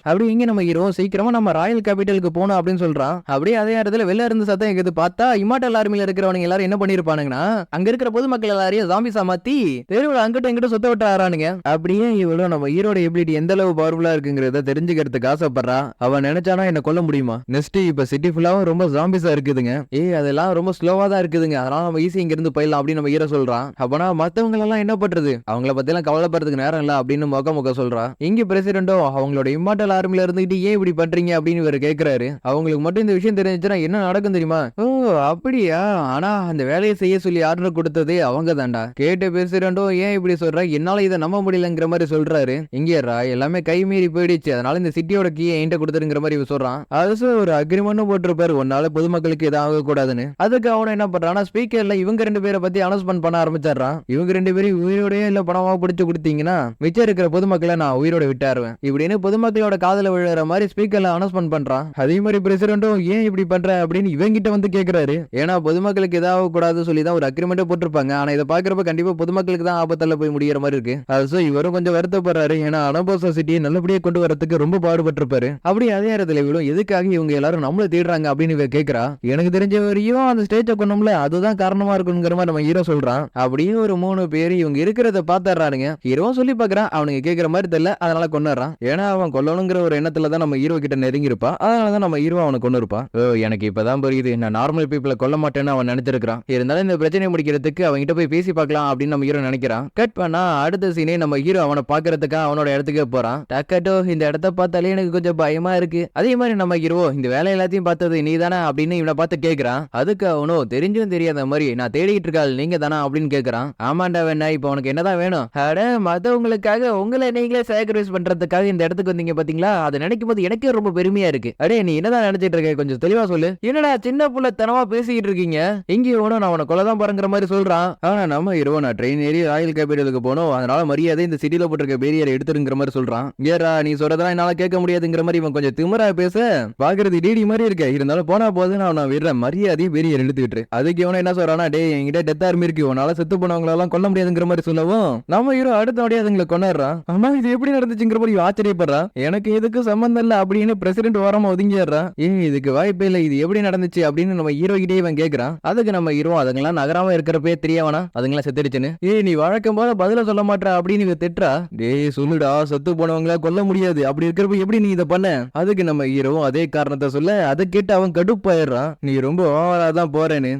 அப்படி இங்க நம்ம ஹீரோ சீக்கிரமா நம்ம ராயல் கேபிட்டலுக்கு போகணும் அப்படின்னு சொல்றான். அப்படியே அதே இடத்துல வெளில இருந்து சத்தம் எங்க பார்த்தா இமாட்டல் ஆர்மில இருக்கிறவங்க எல்லாரும் என்ன பண்ணிருப்பானுங்கன்னா அங்க இருக்கிற பொதுமக்கள் எல்லாரையும் ஜாம்பிஸா மாத்தி தெருவுல அங்கிட்ட இங்கிட்ட சுத்த விட்டு ஆறானுங்க. அப்படியே இவ்வளவு நம்ம ஹீரோட எபிலிட்டி எந்த அளவு பவர்ஃபுல்லா இருக்குங்கிறத தெரிஞ்சுக்கிறதுக்கு ஆசைப்படுறா. அவன் நினைச்சானா என்ன கொல்ல முடியுமா? நெக்ஸ்ட் இப்ப சிட்டி ஃபுல்லாவும் ரொம்ப ஜாம்பிஸா இருக்குதுங்க. அதெல்லாம் ரொம்ப ஸ்லோவா தான் இருக்குதுங்க, அதனால நம்ம ஈஸி இங்க இருந்து போயிடலாம் அப்படின்னு நம்ம ஹீரோ சொல்றான். அப்பனா மத்தவங்க எல்லாம் என்ன பண்றது? அவங்கள பத்தி எல்லாம் கவலைப்படுறதுக்கு நேரம் இல்ல அப்படின்னு மொக்க சொல்றா. இங்க பிரசிடென்டோ அவங்களோட இம்மார்டல் ஆர்மில இருந்துட்டு ஏன் இப்படி பண்றீங்க அப்படின்னு இவர் கேக்குறாரு. அவங்களுக்கு மட்டும் இந்த விஷயம் தெரிஞ்சுச்சுன்னா என்ன நடக்கும் தெரியுமா? ஓ அப்படியா, ஆனா அந்த வேலையை செய்ய சொல்லி ஆர்டர் கொடுத்தது அவங்க தான்டா. கேட்டு பிரசிடென்டோ ஏன் இப்படி சொல்ற, என்னால இதை நம்ப முடியலங்கிற மாதிரி சொல்றாரு. இங்கேறா எல்லாமே கை மீறி போயிடுச்சு, அதனால இந்த சிட்டியோட கீயை என்கிட்ட கொடுத்துருங்கிற மாதிரி இவர் சொல்றான். அது ஒரு அக்ரிமெண்ட் போட்டிருப்பாரு, ஒன்னால பொதுமக்களுக்கு இதாக கூடாதுன்னு. அதுக்கு அவனை என்ன பண்றானா ஸ்பீக்கர்ல இவங்க ரெண்டு பேரை பத்தி அனௌன்ஸ்மெண்ட் பண்ண ஆரம்பிச்சாரான். இவங்க ரெண்டு பேரும் உயிரோடய இல்ல பணமா பிடிச்சு கொடுத்தீங்கன்னா மிச்சம் இருக்கிற பொதுமக்களை நான் உயிரோட விட்டாருவேன் இப்படின்னு பொதுமக்களோட காதல விழுற மாதிரி ஸ்பீக்கர்ல அனௌன்ஸ்மெண்ட் பண்றான். அதே மாதிரி பிரசிடென்ட்டும் ஏன் இப்படி பண்ற அப்படின்னு இவங்கிட்ட வந்து கேக்குறாரு. சொல்றாரு. ஏன்னா பொதுமக்களுக்கு ஏதாவது கூடாது சொல்லி தான் ஒரு அக்ரிமெண்ட் போட்டிருப்பாங்க. ஆனா இதை பாக்குறப்ப கண்டிப்பா பொதுமக்களுக்கு தான் ஆபத்தால போய் முடியற மாதிரி இருக்கு. அது இவரும் கொஞ்சம் வருத்தப்படுறாரு. ஏன்னா அனபோசா சிட்டியை நல்லபடியா கொண்டு வரதுக்கு ரொம்ப பாடுபட்டிருப்பாரு. அப்படி அதே இடத்துல இவளும் எதுக்காக இவங்க எல்லாரும் நம்மள தேடுறாங்க அப்படின்னு இவ கேக்குறா. எனக்கு தெரிஞ்ச வரையும் அந்த ஸ்டேஜை கொண்டோம்ல அதுதான் காரணமா இருக்குங்கிற மாதிரி நம்ம ஹீரோ சொல்றான். அப்படியே ஒரு 3 பேர் இவங்க இருக்கிறத பாத்துறானுங்க. ஹீரோவும் சொல்லி பாக்குறான். அவனுக்கு கேட்கிற மாதிரி தெரியல, அதனால கொண்டுறான். ஏன்னா அவன் கொல்லணுங்கிற ஒரு எண்ணத்துல தான் நம்ம ஹீரோ கிட்ட நெருங்கி இருப்பா. அதனாலதான் நம்ம ஹீரோ அவனை கொண்டு இருப்பான். எனக்கு இப்பதான் புரியுது, நான் நார்மல் பீப்புளை கொல்ல மாட்டேன்னு அவன் நினைச்சிருக்கான். இருந்தாலும் இந்த பிரச்சனையை முடிக்கிறதுக்கு அவங்க கிட்ட போய் பேசி பார்க்கலாம் அப்படின்னு நம்ம ஹீரோ நினைக்கிறான். கட் பண்ணா அடுத்த சீனே நம்ம ஹீரோ அவனை பாக்குறதுக்காக அவனோட இடத்துக்கே போறான். டக்கட்டோ இந்த இடத்த பார்த்தாலே எனக்கு கொஞ்சம் பயமா இருக்கு. அதே மாதிரி நம்ம ஹீரோ இந்த வேலை எல்லாத்தையும் பார்த்தது நீ தானே அப்படின்னு இவனை பார்த்து கேட்கிறான். அதுக்கு அவனோ தெரிஞ்சும் தெரியாத மாதிரி நான் தேடிட்டு இருக்காள் நீங்க தானா அப்படின்னு கேட்கறான். ஆமாண்டா வேணா இப்ப உனக்கு என்னதான் வேணும்? அட மத்தவங்களுக்காக உங்களை நீங்களே சாக்ரிஃபைஸ் பண்றதுக்காக இந்த இடத்துக்கு வந்தீங்க பாத்தீங்களா? அதை நினைக்கும் போது எனக்கே ரொம்ப பெருமையா இருக்கு. அடே நீ என்னதான் நினைச்சிட்டு இருக்க, கொஞ்சம் தெளிவா சொல்லு. என்னடா சின்ன புள்ள தனமா பேசிக்கிட்டு இருக்கீங்க? இங்கே ஓனும் நான் உன கொலைதான் பாருங்கிற மாதிரி சொல்றான். ஆனா நம்ம ஹீரோ நான் ட்ரெயின் ஏறி ராயல் கேபிட்டலுக்கு போனோம், அதனால மரியாதை இந்த சிட்டில போட்டிருக்க பேரியரை எடுத்துருங்கிற மாதிரி சொல்றான். ஏரா நீ சொல்றதெல்லாம் என்னால கேட்க முடியாதுங்கிற மாதிரி இவன் கொஞ்சம் திமிரா பேச பாக்குறது டிடி மாதிரி இருக்க. இருந்தாலும் போனா போது நான் விடுற மரியாதையை பேரியர் எடுத்துக்கிட்டு அதுக்கு இவனை என்ன சொல்றானா, டே என்கிட்ட டெத் ஆர்மி இருக்கு, உன்னால செத்து போனவங்களெல்லாம் கொல்ல முடியாதுங்கிற மாதிரி சொல்லவும் நம்ம ஹீரோ அடுத்த வழியா அதுங்களை கொண்டாடுறான். ஆமா இது எப்படி நடந்துச்சுங்கிற மாதிரி ஆச்சரியப்படுறான். எனக்கு எதுக்கு சம்பந்தம் இல்ல அப்படின்னு பிரசிடென்ட் ஓரமா ஒதுங்கிடுறான். இதுக்கு வாய்ப்பே இல்ல, இது எப்படி நடந்துச்சு அப்படின்னு நம்ம ஹீரோ கிட்டே இவன் கேக்குறான். அதுக்கு நம்ம ஹீரோ அதுங்கெல்லாம் நகராம இருக்கிறப்பே தெரியவனா அதுங்கெல்லாம் செத்துடுச்சுன்னு. நீ வழக்கம் போல பதில சொல்ல மாட்டா அப்படின்னு இவ திட்டுறா. டே சொல்லுடா, செத்து போனவங்கள கொல்ல முடியாது, அப்படி இருக்கிறப்ப எப்படி நீ இதை பண்ண? அதுக்கு நம்ம ஹீரோ அதே காரணத்தை சொல்ல அதை கேட்டு அவன் கடுப்பாயிடுறான். நீ ரொம்ப ஓவரா தான் போறேன்னு.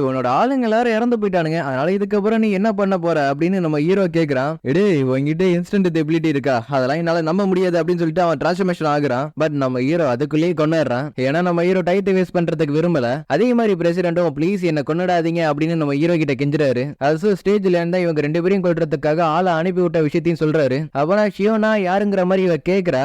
உன்னோட ஆளுங்க எல்லாரும் இறந்து போயிட்டானுங்க, அதனால இதுக்கப்புறம் நீ என்ன பண்ண போற அப்படின்னு நம்ம ஹீரோ கேக்குறான். உங்ககிட்ட இன்ஸ்டன்ட் எபிலிட்டி இருக்கா? அதெல்லாம் என்னால நம்ப முடியாது அப்படின்னு சொல்லிட்டு அவன் டிரான்ஸ்ஃபர்மேஷன் ஆகுறான். பட் நம்ம ஹீரோ அதுக்குள்ளேயே கொண்டாடுறான். ஏன்னா நம்ம ஹீரோ டைட் வேஸ்ட் பண்றதுக்கு விரும்பல. அதே மாதிரி பிரசிடென்ட்டும் ப்ளீஸ் என்ன கொண்டாடாதீங்க அப்படின்னு நம்ம ஹீரோ கிட்ட கெஞ்சுறாரு. அது ஸ்டேஜ்ல இருந்தா இவங்க 2 பேரையும் கொல்றதுக்காக ஆளை அனுப்பி விட்ட விஷயத்தையும் சொல்றாரு. அவனா ஷியோனா யாருங்கிற மாதிரி இவ கேக்குறா.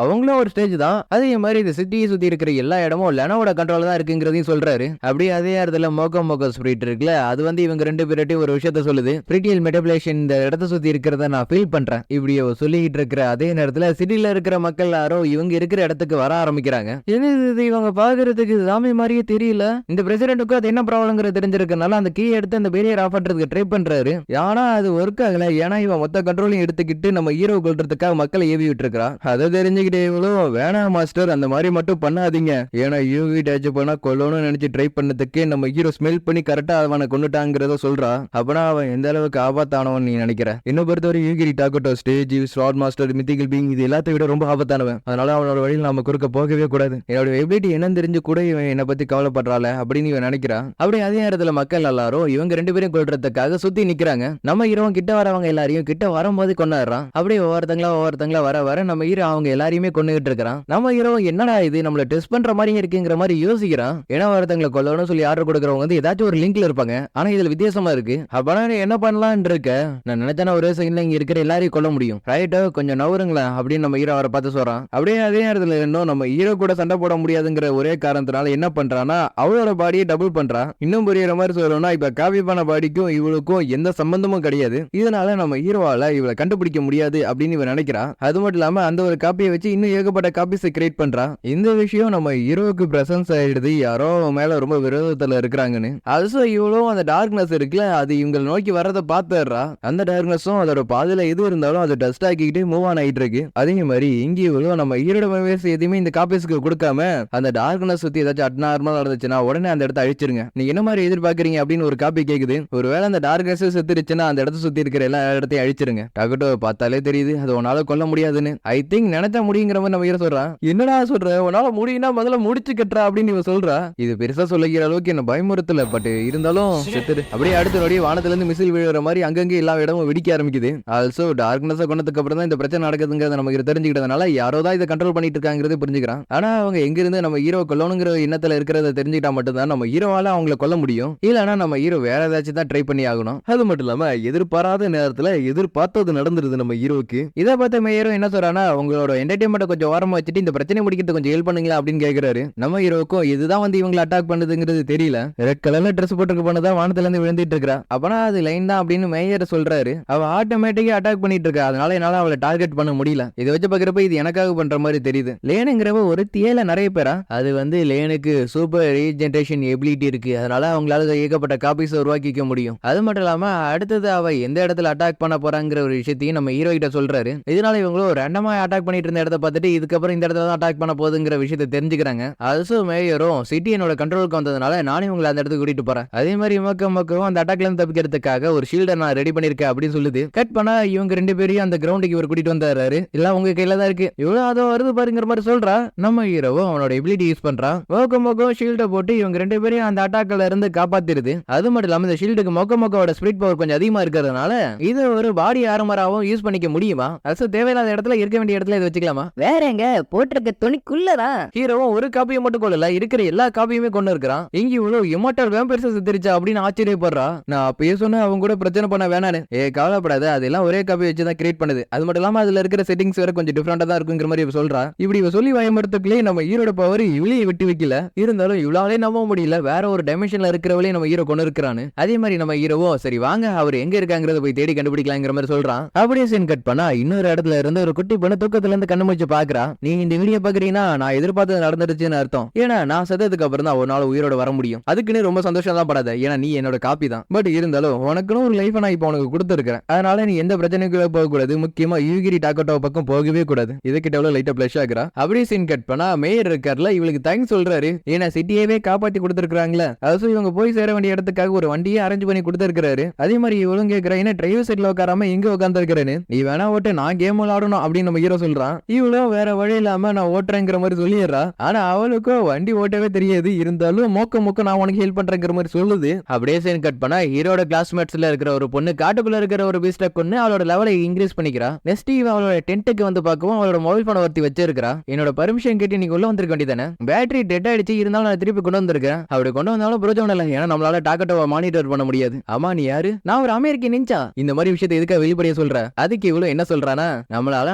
அவங்களும் ஒரு ஸ்டேஜ் தான். அதே மாதிரி இந்த சிட்டியை சுத்தி இருக்கிற எல்லா இடமும் லெனோட கண்ட்ரோல் தான் இருக்குங்கிறதையும் சொல்றாரு. அப்படியே அதே இடத்துல மோகோ ஸ்பிரிட் இருக்குல்ல, அது வந்து இவங்க 2 பேர்ட்டையும் ஒரு விஷயத்த சொல்லுது. பிரிட்டியல் மெட்டபிளேஷன் இந்த இடத்த சுத்தி இருக்கிறத நான் ஃபீல் பண்றேன். இப்படி சொல்லிட்டு இருக்கிற அதே நேரத்துல சிட்டில இருக்கிற மக்கள் எல்லாரும் இவங்க இருக்கிற இடத்துக்கு வர ஆரம்பிக்கிறாங்க. இது இவங்க பாக்குறதுக்கு சாமி மாதிரியே தெரியல. இந்த பிரசிடென்ட்டுக்கு அது என்ன ப்ராப்ளம்ங்கிறது தெரிஞ்சிருக்கனால அந்த கீ எடுத்து அந்த பேரியர் ஆஃப் பண்றதுக்கு ட்ரை பண்றாரு. ஆனா அது ஒர்க் ஆகல. ஏன்னா இவன் மொத்த கண்ட்ரோலையும் எடுத்துக்கிட்டு நம்ம ஹீரோ கொல்றதுக்காக மக்களை ஏவி விட்டுருக்கா. அதை தெரிஞ்சுக்கிட்டே இவ்வளோ வேணாம் மாஸ்டர், அந்த மாதிரி மட்டும் பண்ணாதீங்க. ஏன்னா யூகி டச் பண்ணா கொல்லணும்னு நினைச்சு ட்ரை பண்ணதுக்கே நம்ம ஹீரோ ஸ்மெல் பண்ணி கரெக்டா அவனை கொண்டுட்டாங்கிறத சொல்றா. அப்பனா அவன் எந்த அளவுக்கு ஆபத்தானவன் நீ நினைக்கிற? இன்னும் பொறுத்தவரை யூகிரி டாக்கட்டோ ஸ்டேஜ் ஸ்லாட் மாஸ்டர் மித்திகல் பீங் இது எல்லாத்தையும் விட ரொம்ப ஆபத்தானவன். அதனால அவனோட வழியில் நாம குறுக்க போகவே கூடாது. என்னோட எபிலிட்டி என்னன்னு தெரிஞ்சு கூட இவன் என்னை பத்தி கவலைப்படுறாள் அப்படின்னு இவன் நினைக்கிறான். அப்படியே அதே நேரத்துல மக்கள் எல்லாரும் இவங்க 2 பேரும் கொல்றதுக்காக சுத்தி நிக்கிறாங்க. நம்ம ஹீரோ கிட்ட வரவங்க எல்லாரையும் கிட்ட வரும்போது கொண்டாடுறான். அப்படியே ஒவ்வொருத்தங்களா வர வர நம்ம ஹீரோ அவங்க எல்லாரையுமே கொண்டுகிட்டு இருக்கிறான். நம்ம ஹீரோ என்னடா இது நம்மள டெஸ்ட் பண்ற மாதிரி இருக்குங்கிற மாதிரி யோசிக்கிறான். ஏன்னா ஒருத்தங்களை கொல்லணும்னு சொல்லி ஆர்டர் கொடுக்கறவங்க வந்து ஏதாச்சும் ஒரு லிங்க்ல இருப்பாங்க. ஆனா இதுல வித்தியாசமா இருக்கு. அப்பனா என்ன பண்ணலாம்னு இருக்க? நான் நினைச்சேன்னா ஒரே செகண்ட்ல இங்க இருக்கிற எல்லாரையும் கொல்ல முடியும். ரைட்டோ கொஞ்சம் நவருங்களேன் அப்படின்னு நம்ம ஹீரோ அவரை பார்த்து சொல்றான். அப்படியே அதே நேரத்துல இன்னும் நம்ம ஹீரோ கூட சண்டை போட முடியாதுங்கிற ஒரே காரணத்தினால என்ன பண்றான்னா அவளோட பாடியை டபுள் பண்றான். இன்னும் புரியுற மாதிரி சொல்லணும்னா இப்ப காப்பி பண்ண பாடிக்கும் இவளுக்கும் எந்த சம்பந்தமும் கிடையாது. இதனால நம்ம ஹீரோவால இவளை கண்டுபிடிக்க முடியாது அப்படின்னு இவன் நினைக்கிறான். அது மட்டும் இல்லாம அந்த ஒரு காப்பியை வச்சு இன்னும் ஏகப்பட்ட காப்பீஸ் கிரியேட் பண்றான். இந்த விஷயம் நம்ம ஹீரோவுக்கு பிரசன்ஸ் ஆயிடுது. யாரோ மேல ரொம்ப விரோதத்துல இருக்கிறாங்கன்னு. அது இவ்வளவு அந்த டார்க்னஸ் இருக்குல்ல, அது இவங்களை நோக்கி வர்றதை பார்த்துடுறா. அந்த டார்க்னஸும் அதோட பாதையில எது இருந்தாலும் அதை டஸ்ட் ஆக்கிக்கிட்டு மூவ் ஆன் ஆயிட்டு இருக்கு. அதே மாதிரி இங்கே இவ்வளவு நம்ம ஹீரோட மெமரிஸ் எதுவுமே இந்த காப்பீஸ்க்கு கொடுக்காம அந்த டார்க்னஸ் சுத்தி ஏதாச்சும் அட்நார்மலா நடந்துச்சுன்னா உடனே அந்த இடத்த அழிச்சிருங்க. நீங்க என்ன மாதிரி எதிர்பார்க்கறீங்க அப்படின்னு ஒரு காப்பி கேக்குது. ஒருவேளை அந்த டார்க்னஸ் செத்துருச்சுன்னா அந்த இடத்த சுத்தி இருக்கிற எல்லா இடத்தையும் அழிச்சிருங்க. டாக்கட்டோ பார்த்தாலே தெரியுது அது உன்னால கொல்ல முடியாதுன்னு. ஐ திங்க் நினைச்சா முடியுங்கிற மாதிரி நம்ம ஹீரோ சொல்றான். என்னடா சொல்ற, உன்னால முடியும்னா முதல்ல முடிச்சு கட்டுறா அப்படின்னு இவ சொல்றா. இது பெருசா சொல்லிக்கிற அளவுக்கு என்ன பயமுறுத்தல, பட் இருந்தாலும் செத்துரு. அப்படியே அடுத்த நொடி வானத்துல இருந்து மிசில் விழுற மாதிரி அங்கங்கே எல்லா இடமும் வெடிக்க ஆரம்பிக்குது. ஆல்சோ டார்க்னஸ் கொண்டதுக்கு அப்புறம் தான் இந்த பிரச்சனை நடக்குதுங்கிறத நமக்கு தெரிஞ்சுக்கிட்டதுனால யாரோ தான் இதை கண்ட்ரோல் பண்ணிட்டு இருக்காங்கிறது புரிஞ்சுக்கிறான். ஆனா அவங்க எங்க இருந்து நம்ம ஹீரோ கொல்லணுங்கிற எண்ணத்துல இருக்கிறத தெரிஞ்சுக்கிட்டா மட்டும்தான் நம்ம ஹீரோவால அவங்களை கொல்ல முடியும். இல்லனா நம்ம ஹீரோ வேற ஏதாச்சும் தான் ட்ரை பண்ணி ஆகணும். அது மட்டும் இல்லாம எதிர்பாராத நேரத்துல எதிர்பார்த்தது நடந்துருது நம்ம ஹீரோக்கு. இதை பார்த்த ஹீரோ என்ன சொல்றானா, அவங்களோட என்டர்டைன்மெண்ட் கொஞ்சம் ஓரமா வச்சுட்டு இந்த பிரச்சனை முடிக்கிறது கொஞ்சம் ஹெல்ப் பண்ணுங்களா அப்படின்னு கேக்குறாரு. நம்ம ஹீரோக்கும் இதுதான் வந்து இவங்களை அட்டாக் பண்ணுதுங்கிறது தெரியல. ரெட் கலர்ல ட்ரெஸ் போட்டுக்க போனதான் வானத்துல இருந்து விழுந்துட்டு இருக்கா. அப்பனா அது லைன் தான் அப்படின்னு மேயர் சொல்றாரு. அவ ஆட்டோமேட்டிக்கா அட்டாக் பண்ணிட்டு இருக்கா. அதனால என்னால அவளை டார்கெட் பண்ண முடியல. இதை வச்சு பாக்குறப்ப இது எனக்காக பண்ற மாதிரி தெரியுது. லேனுங்கிறவ ஒரு தியல நிறைய பேரா. அது வந்து லேனுக்கு சூப்பர் ஜெனரேஷன் எபிலிட்டி இருக்கு. அதனால அவங்களால ஏகப்பட்ட காப்பீஸ் உருவாக்கிக்க முடியும். அது மட்டும் இல்லாம அடுத்தது அவ எந்த இடத்துல அட்டாக் பண்ண போறாங்கிற ஒரு விஷயத்தையும் நம்ம ஹீரோ கிட்ட சொல்றாரு. இதனால இவங்களும் ரேண்டமா அட்டாக் பண்ணிட்டு இருந்த இடத்த பார்த்துட்டு இதுக்கப்புறம் இந்த இடத்துல தான் அட்டாக் பண்ண போகுதுங்கிற விஷயத்தை தெரிஞ்சுக்கிறாங்க. ஆல்சோ மேயரும் சிட்டி என்னோட கண்ட்ரோலுக்கு வந்ததுனால நானே உங்களை அந்த இடத்துக்கு கூட்டிட்டு போறேன். அதே மாதிரி மக்களும் அந்த அட்டாக்ல இருந்து தப்பிக்கிறதுக்காக ஒரு ஷீல்டை நான் ரெடி பண்ணிருக்கேன் அப்படின்னு சொல்லுது. கட் பண்ணா இவங்க 2 பேரையும் அந்த கிரவுண்டுக்கு இவர் கூட்டிட்டு வந்தாரு. இல்ல உங்க கையில தான் இருக்கு, இவ்வளவு அதோ வருது பாருங்கிற மாதிரி சொல்றா. நம்ம ஹீரோவும் அவனோட எபிலிட்டி யூஸ் பண்றான். மொக்க ஷீல்டை போட்டு இவங்க 2 பேரையும் அந்த அட்டாக்ல இருந்து காப்பாத்திருது. அது மட்டும் இல்லாம இந்த ஷீல்டுக்கு மொக்கோட ஸ்பிரிட் பவர் கொஞ்சம் அதிகமா இருக்கிறதுனால இது ஒரு பாடி ஆர்மராவும் யூஸ் பண்ணிக்க முடியுமா? அது தேவையில்லாத இடத்துல இருக்க வேண்டிய இடத்துல இதை வச்சுக்கலாமா? வேற எங்க போட்டிருக்க துணிக்குள்ளதான். ஹீரோவும் ஒரு காப்பியை மட்டும் கொள்ளல, இருக்கிற எல்லா காப்பியுமே கொண்டு இருக்கிறான். இங்க இவ்வளவு இம்மோர்டல் வேம்பர்ஸ் செத்துருச்சா அப்படின்னு ஆச்சரியப்படுறா. நான் அப்பயே சொன்னேன் அவங்க கூட பிரச்சனை பண்ண வேணான்னு. கவலைப்படாத, அதெல்லாம் ஒரே காப்பி வச்சு தான் கிரியேட் பண்ணுது. அது மட்டும் இல்லாம அதுல இருக்கிற செட்டிங்ஸ் வேற கொஞ்சம் டிஃபரெண்டா தான் இருக்குங்கிற மாதிரி இவ சொல்றா. இப்படி இவ சொல்லி பயமுறுத்துக்குள்ளே நம்ம ஹீரோட பவர் இவளையும் விட்டு வைக்கல. இருந்தாலும் இவ்வளவே நம்ப முடியல, வேற ஒரு டைமென்ஷன்ல இருக்கிறவளே நம்ம ஹீரோ கொண்டு இருக்கிறான்னு. அதே மாதிரி நம்ம ஹீரோவோ சரி வாங்க அவர் எங்க இருக்காங்கிறத போய் தேடி கண்டுபிடிக்கலாங்கிற மாதிரி சொல்றான். அப்படியே சீன் கட் பண்ணா இன்னொரு இடத்துல இருந்து ஒரு குட்டி பொண்ணு தூக்கத்துல இருந்து கண்ணு முடிச்சு பாக்குறா. நீங்க இந்த வீடியோ பாக்குறீங்கன்னா நான் எதிர்பார்த்தது நடந்துருச்சுன்னு அர்த்தம். ஏன்னா நான் செத்ததுக்கு அப்புறம் தான் ஒரு நாள் உயிரோட வர முடியும். அதுக்குன்னு ரொம்ப சந்தோஷம் தான் படாத, ஏன்னா நீ என்னோட காப்பி தான். பட் இருந்தாலும் உனக்குன்னு ஒரு லைஃப் நான் இப்ப உனக்கு கொடுத்துருக்கேன். அதனால நீ எந்த பிரச்சனைக்குள்ள போக கூடாது, முக்கியமா யூகிரி டாக்கோட்டோ பக்கம் போகவே கூடாது. இதுக்கிட்ட எவ்வளவு லைட்டா பிளஷ் ஆகுறா. அப்படியே சீன் கட் பண்ணா மேயர் இருக்கார்ல, இவளுக்கு தேங்க்ஸ் சொல்றாரு. ஏன்னா சிட்டியவே காப்பாத்தி கொடுத்துருக்காங்களே, அது இவங்க போய் சேர வேண்டிய இடத்துக்காக ஒரு வண்டியே அரேஞ்ச் பண்ணி கொடுத்துருக்காரு. அதே மாதிரி இவளும் கேட்கிறா, என்ன டிரைவர் சைட்ல உட்காராம எங்க உட்கார்ந்து இருக்கிறேன்னு, நீ வேணா ஓட்டு நான் கேம் விளையாடணும் அப்படின்னு நம்ம ஹீரோ சொல்றான். இவளும் வேற வழி இல்லாம நான் ஓட்டுறேங்கிற மாதிரி சொல்லிடுறா. ஆனா அவளுக்கும் வண்டி ஓட்டவே தெரியாது. இருந்தாலும் மொக்க நான் உனக்கு ஹெல்ப் பண்றேங்கிற மாதிரி சொல்லுது. அப்படியே சீன் கட் பண்ணா ஹீரோட கிளாஸ்மேட்ஸ்ல இருக்கிற ஒரு பொண்ணு காட்டுக்குள்ள இருக்கிற ஒரு பீஸ்ட கொண்டு அவளோட லெவலை இன்க்ரீஸ் பண்ணிக்கிறா. நெக்ஸ்ட் இவ அவளோட டென்ட்டுக்கு வந்து பார்க்கவும் அவளோட மொபைல் போனை ஒருத்தி வச்சிருக்கா. என்னோட பர்மிஷன் கேட்டு நீங்க உள்ள வந்திருக்க வேண்டியதானே, பேட்டரி டெட் ஆயிடுச்சு, இருந்தாலும் நான் திருப்பி கொண்டு வந்திருக்கேன். அப்படி கொண்டு வந்தாலும் பிரயோஜனம் இல்லை, ஏன்னா நம்மளால டாக்கட்டோவை மானிட்டர் பண்ண முடியாது. ஆமா நீ யாரு? நான் ஒரு அமெரிக்கன் நிஞ்சா. இந்த மாதிரி விஷயத்தை எதுக்காக வெளிப்படைய சொல்ற? அதுக்கு இவ்வளவு என்ன சொல்றானா,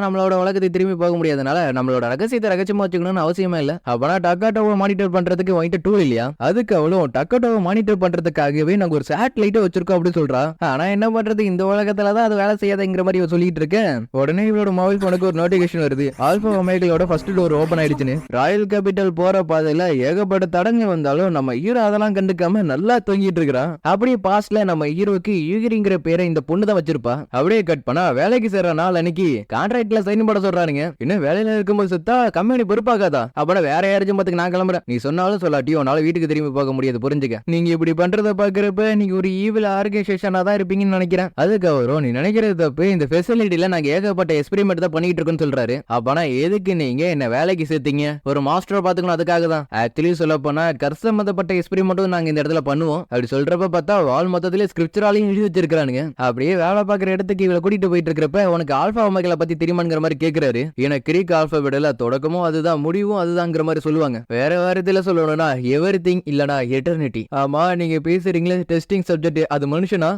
நம்மளோட உலகத்தை திரும்பி போக முடியாதனால நம்மளோட ரகசியத்தை ரகசியமா வச்சுக்கணும்னு அவசியமே இல்ல. அப்பனா டக்காட்டோவை மானிட்டர் பண்றதுக்கு வாங்கிட்ட டூல் இல்லையா? அதுக்கு அவளும் டக்காட்டோவை மானிட்டர் பண்றதுக்காகவே நாங்க ஒரு சேட்டலைட் வச்சிருக்கோம் அப்படின்னு சொல்றா. ஆனா என்ன பண்றது, இந்த உலகத்துலதான் அது வேலை செய்யாதுங்கிற மாதிரி சொல்லிட்டு இருக்கேன். உடனே இவளோட மொபைல் போனுக்கு ஒரு நோட்டிபிகேஷன் வருது, ஆல்பா ஒமேகாவோட ஃபர்ஸ்ட் டோர் ஓபன் ஆயிடுச்சுன்னு. ராயல் கேபிட்டல் போற பாதையில ஏகப்பட்ட தடங்க வந்தாலும் நம்ம ஹீரோ அதெல்லாம் கண்டுக்காம நல்லா தொங்கிட்டு இருக்கிறான். அப்படியே பாஸ்ட்ல நம்ம ஹீரோக்கு யூகிரிங்கிற பேரை இந்த பொண்ணு தான் வச்சிருப்பா. அப்படியே கட் பண்ணா வேலைக்கு சேர்ற நாள் அன்னைக்கு கான்ட்ராக்ட்ல சைன் போட சொல்றானுங்க. இன்னும் வேலையில இருக்கும்போது சுத்தா கம்பெனி பொறுப்பாகாதா? அப்பனா வேற யாராச்சும் பார்த்துக்கு நான் கிளம்புறேன், நீ சொன்னாலும் சொல்லாட்டியோ உன்னால வீட்டுக்கு திரும்பி போக முடியாது, புரிஞ்சுக்க. நீங்க இப்படி பண்றத பாக்குறப்ப நீங்க ஒரு ஈவில் ஆர்கனைசேஷனா தான் இருப்பீங்கன்னு நினைக்கிறேன். அதுக்கு அவரும் நீ நினைக்கிறது தப்பு, இந்த ஃபெசிலிட்டில நாங்க ஏகப்பட்ட எக்ஸ்பெரிமெண்ட் தான் பண்ணிட்டு இருக்கோம்னு சொல்றாரு. அப்பனா எதுக்கு நீங்க என்ன வேலைக்கு சேர்த்தீங்க? ஒரு மாஸ்டர் பாத்துக்கணும், அதுக்காக தான். ஆக்சுவலி சொல்ல போனா கர்சம்பந்தப்பட்ட எக்ஸ்பெரிமெண்ட்டும் நாங்க இந்த இடத்துல பண்ணுவோம். அப்படி சொல்றப்ப பார்த்தா வால் மொத்தத்திலே ஸ்கிரிப்சராலையும் எழுதி வச்சிருக்கானுங்க. அப்படியே வேலை பார்க்குற இடத்துக்கு இவளை கூட்டிட்டு போயிட்டு இருக்கிறப்ப உனக்கு ஆல்பா ஒமேகா பத்தி தெரியுமாங்கிற மாதிரி கேட்கிறாரு. எனக்கு கிரீக் ஆல்பாபெட்ல தொடக்கமும் அதுதான் முடிவும் அதுதான்ங்கிற மாதிரி சொல்லுவாங்க. வேற வாரத்துல சொல்லணும்னா எவரிதிங் இல்லனா எட்டர்னிட்டி. ஆமா நீங்க பேசுறீங்களே டெஸ்டிங் சப்ஜெக்ட் அது மனுஷனா?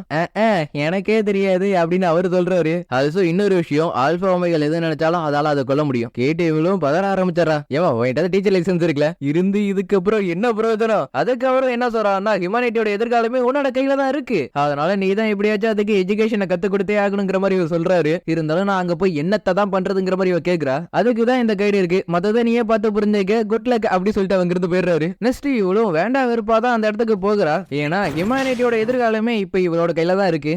எனக்கே தெரியாது அப்படின்னு அவர் சொல்றாரு. அது இன்னொரு விஷயம், ஆல்பா ஒமேகா எது நினைச்சாலும் அதால அதை கொல்ல முடியும். கேட்டு இவளும் பதற ஆரம்பிச்சாரா. ஏமா உன்கிட்ட டீச்சர் லைசன்ஸ் இருக்குல்ல, இருந்து இதுக்கப்புறம் என்ன பிரயோஜனம்? அதுக்கப்புறம் என்ன சொல்றான்னா ஹியூமனிட்டியோட எதிர்காலமே உன்னோட கையில தான் இருக்கு, அதனால நீ தான் எப்படியாச்சும் அதுக்கு எஜுகேஷனை கத்து கொடுத்தே ஆகணுங்கிற மாதிரி இவர் சொல்றாரு. இருந்தாலும் நான் அங்க போய் என்னத்தை தான் பண்றதுங்கிற மாதிரி இவ கேக்குறா. அதுக்குதான் இந்த கைடு இருக்கு, மத்ததை நீயே பார்த்து புரிஞ்சுக்க, குட் லக் அப்படி சொல்லிட்டு அவங்க இருந்து போயிடுறாரு. நெக்ஸ்ட் இவளும் வேண்டாம் வெறுப்பாதான் அந்த இடத்துக்கு போகிறா. ஏன்னா ஹியூமனிட்டியோட எதிர்காலமே இப்ப இவளோட கையில தான் இருக்கு.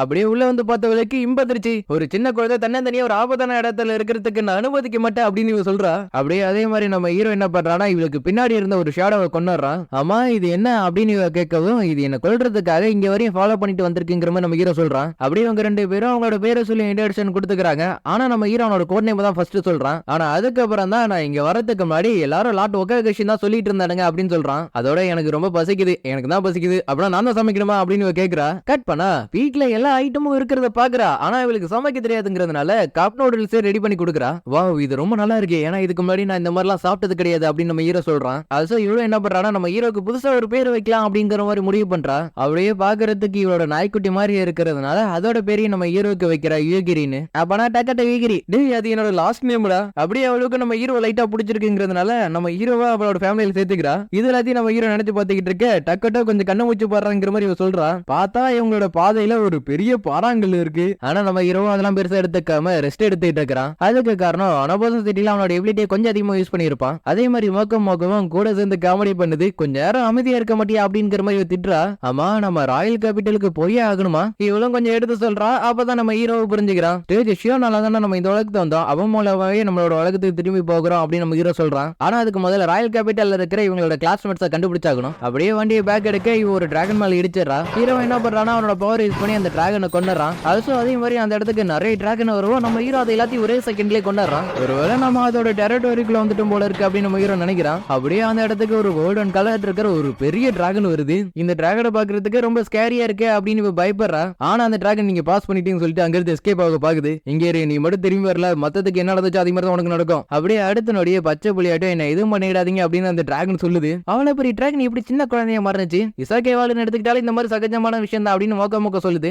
அப்படியே உள்ள வந்து பார்த்தவளுக்கு இம்பதிருச்சு. ஒரு சின்ன குழந்தை தன்னந்தனியா ஒரு ஆபத்தான இடத்துல இருக்கிறதுக்கு நான் அனுமதிக்க மாட்டேன் அப்படின்னு இவ சொல்றா. அப்படியே அதே மாதிரி நம்ம ஹீரோ என்ன பண்றானா, இவளுக்கு பின்னாடி இருந்த ஒரு ஷேடோவை கொண்டுறான். ஆமா இது என்ன அப்படின்னு இவ கேட்கவும், இது என்ன கொல்றதுக்காக இங்க வரையும் ஃபாலோ பண்ணிட்டு வந்திருக்குங்கிற மாதிரி நம்ம ஹீரோ சொல்றான். அப்படியே அவங்க 2 பேரும் அவங்களோட பேரை சொல்லி இன்ட்ரோடக்ஷன் கொடுத்துக்கிறாங்க. ஆனா நம்ம ஹீரோ அவனோட கோட் நேம் தான் ஃபர்ஸ்ட் சொல்றான். ஆனா அதுக்கப்புறம் தான் நான் இங்க வரதுக்கு முன்னாடி எல்லாரும் லாட் ஒகேஷன் தான் சொல்லிட்டு இருந்தானுங்க அப்படின்னு சொல்றான். அதோட எனக்கு ரொம்ப பசிக்குது, எனக்கு தான் பசிக்குது, அப்படின்னா நான் தான் சமைக்கணுமா அப்படின்னு இவ கேக்குறா. கட் பண்ணா வீட்ல எல்லா ஐட்டமும் இருக்கிறத பாக்குறா. ஆனா இவளுக்கு சமைக்க தெரியாதுங்கிறதுனால கப் நூடுல்ஸ் ரெடி பண்ணி கொடுக்குறா. வாவ் இது ரொம்ப நல்லா இருக்கு, ஏன்னா இதுக்கு முன்னாடி நான் இந்த மாதிரிலாம் சாப்பிட்டது கிடையாது அப்படின்னு நம்ம ஹீரோ சொல்றான். அது இவ்வளவு என்ன பண்றானா, நம்ம ஹீரோக்கு புதுசா ஒரு பேர் வைக்கலாம் அப்படிங்கிற மாதிரி முடிவு பண்றா. அப்படியே பாக்குறதுக்கு இவளோட நாய்க்குட்டி மாதிரி இருக்கிறதுனால அதோட பேரையும் நம்ம ஹீரோக்கு வைக்கிறா யூகிரின்னு. அப்பனா டக்கட்ட யூகிரி, டேய் அது என்னோட லாஸ்ட் நேம்டா. அப்படியே அவளுக்கு நம்ம ஹீரோ லைட்டா பிடிச்சிருக்குங்கிறதுனால நம்ம ஹீரோவா அவளோட ஃபேமிலியில சேர்த்துக்கிறா. இது எல்லாத்தையும் நம்ம ஹீரோ நினைச்சு பாத்துக்கிட்டு இருக்க டக்கட்டோ கொஞ்சம் கண்ண மூச்சு போடுறாங்கிற மாதிரி இவ சொல்றா. பார்த்தா இவங்களோட பாதையில ஒரு பெரிய பாறாங்கல் இருக்கு. ஆனா நம்ம ஹீரோ அதெல்லாம் பெருசா எடுத்துக்காம ரெஸ்ட் எடுத்துட்டு இருக்கிறான். அதுக்கு காரணம் அனபோச சிட்டில அவனோட எபிலிட்டியை கொஞ்சம் அதிகமா யூஸ் பண்ணிருப்பான். அதே மாதிரி மோக்கமும் கூட சேர்ந்து காமெடி பண்ணுது. கொஞ்ச நேரம் அமைதியா இருக்க மாட்டியா அப்படிங்கிற மாதிரி திட்டுறா. ஆமா நம்ம ராயல் கேபிட்டலுக்கு போயே ஆகணுமா? இவளும் கொஞ்சம் எடுத்து சொல்றா. அப்பதான் நம்ம ஹீரோவை புரிஞ்சுக்கிறான். ஸ்டேஜ் ஷியோனால தானே நம்ம இந்த உலகத்துக்கு வந்தோம், அவன் மூலமாவே நம்மளோட உலகத்துக்கு திரும்பி போகிறோம் அப்படின்னு நம்ம ஹீரோ சொல்றான். ஆனா அதுக்கு முதல்ல ராயல் கேபிட்டல்ல இருக்கிற இவங்களோட கிளாஸ்மேட்ஸை கண்டுபிடிச்சாகணும். அப்படியே வண்டியை பேக் எடுக்க இவ ஒரு டிராகன் மேல இடிச்சிடறா. ஹீரோ என்ன பண்றானா அவனோட பவர் யூஸ் பண்ணி அந்த டிராகனை கொண்டுறான். அதுவும் அதே மாதிரி அந்த இடத்துக்கு நிறைய டிராகன் வருவோம். நம்ம ஹீரோ அதை எல்லாத்தையும் ஒரே செகண்ட்லயே கொண்டுறான். ஒருவேளை நம்ம அதோட டெரிட்டோரிக்குள்ள வந்துட்டும் போல இருக்கு அப்படின்னு நம்ம ஹீரோ நினைக்கிறான். அப்படியே அந்த இடத்துக்கு ஒரு கோல்டன் கலர் இருக்கிற ஒரு பெரிய டிராகன் வருது. இந்த டிராகனை பாக்குறதுக்கு ரொம்ப ஸ்கேரியா இருக்கு அப்படின்னு இவ பயப்படுறா. ஆனா அந்த டிராகன் நீங்க பாஸ் பண்ணிட்டீங்கன்னு சொல்லிட்டு அங்க இருந்து எஸ்கேப் ஆக பாக்குது. இங்கே நீ மட்டும் திரும்பி வரல, மத்ததுக்கு என்ன நடந்துச்சு அதே மாதிரி தான் உனக்கு நடக்கும். அப்படியே அடுத்த நொடியே பச்சை புள்ளியாட்டம் என்ன எதுவும் பண்ணிடாதீங்க அப்படின்னு அந்த டிராகன் சொல்லுது. அவ்வளவு பெரிய டிராகன் இப்படி சின்ன குழந்தைய மாறிச்சு. இசாக்கேவாலுன்னு எடுத்துக்கிட்டாலும் இந்த மாதிரி சகஜமான விஷயம் தான் அப்படின்னு மோக்க சொல்லுது.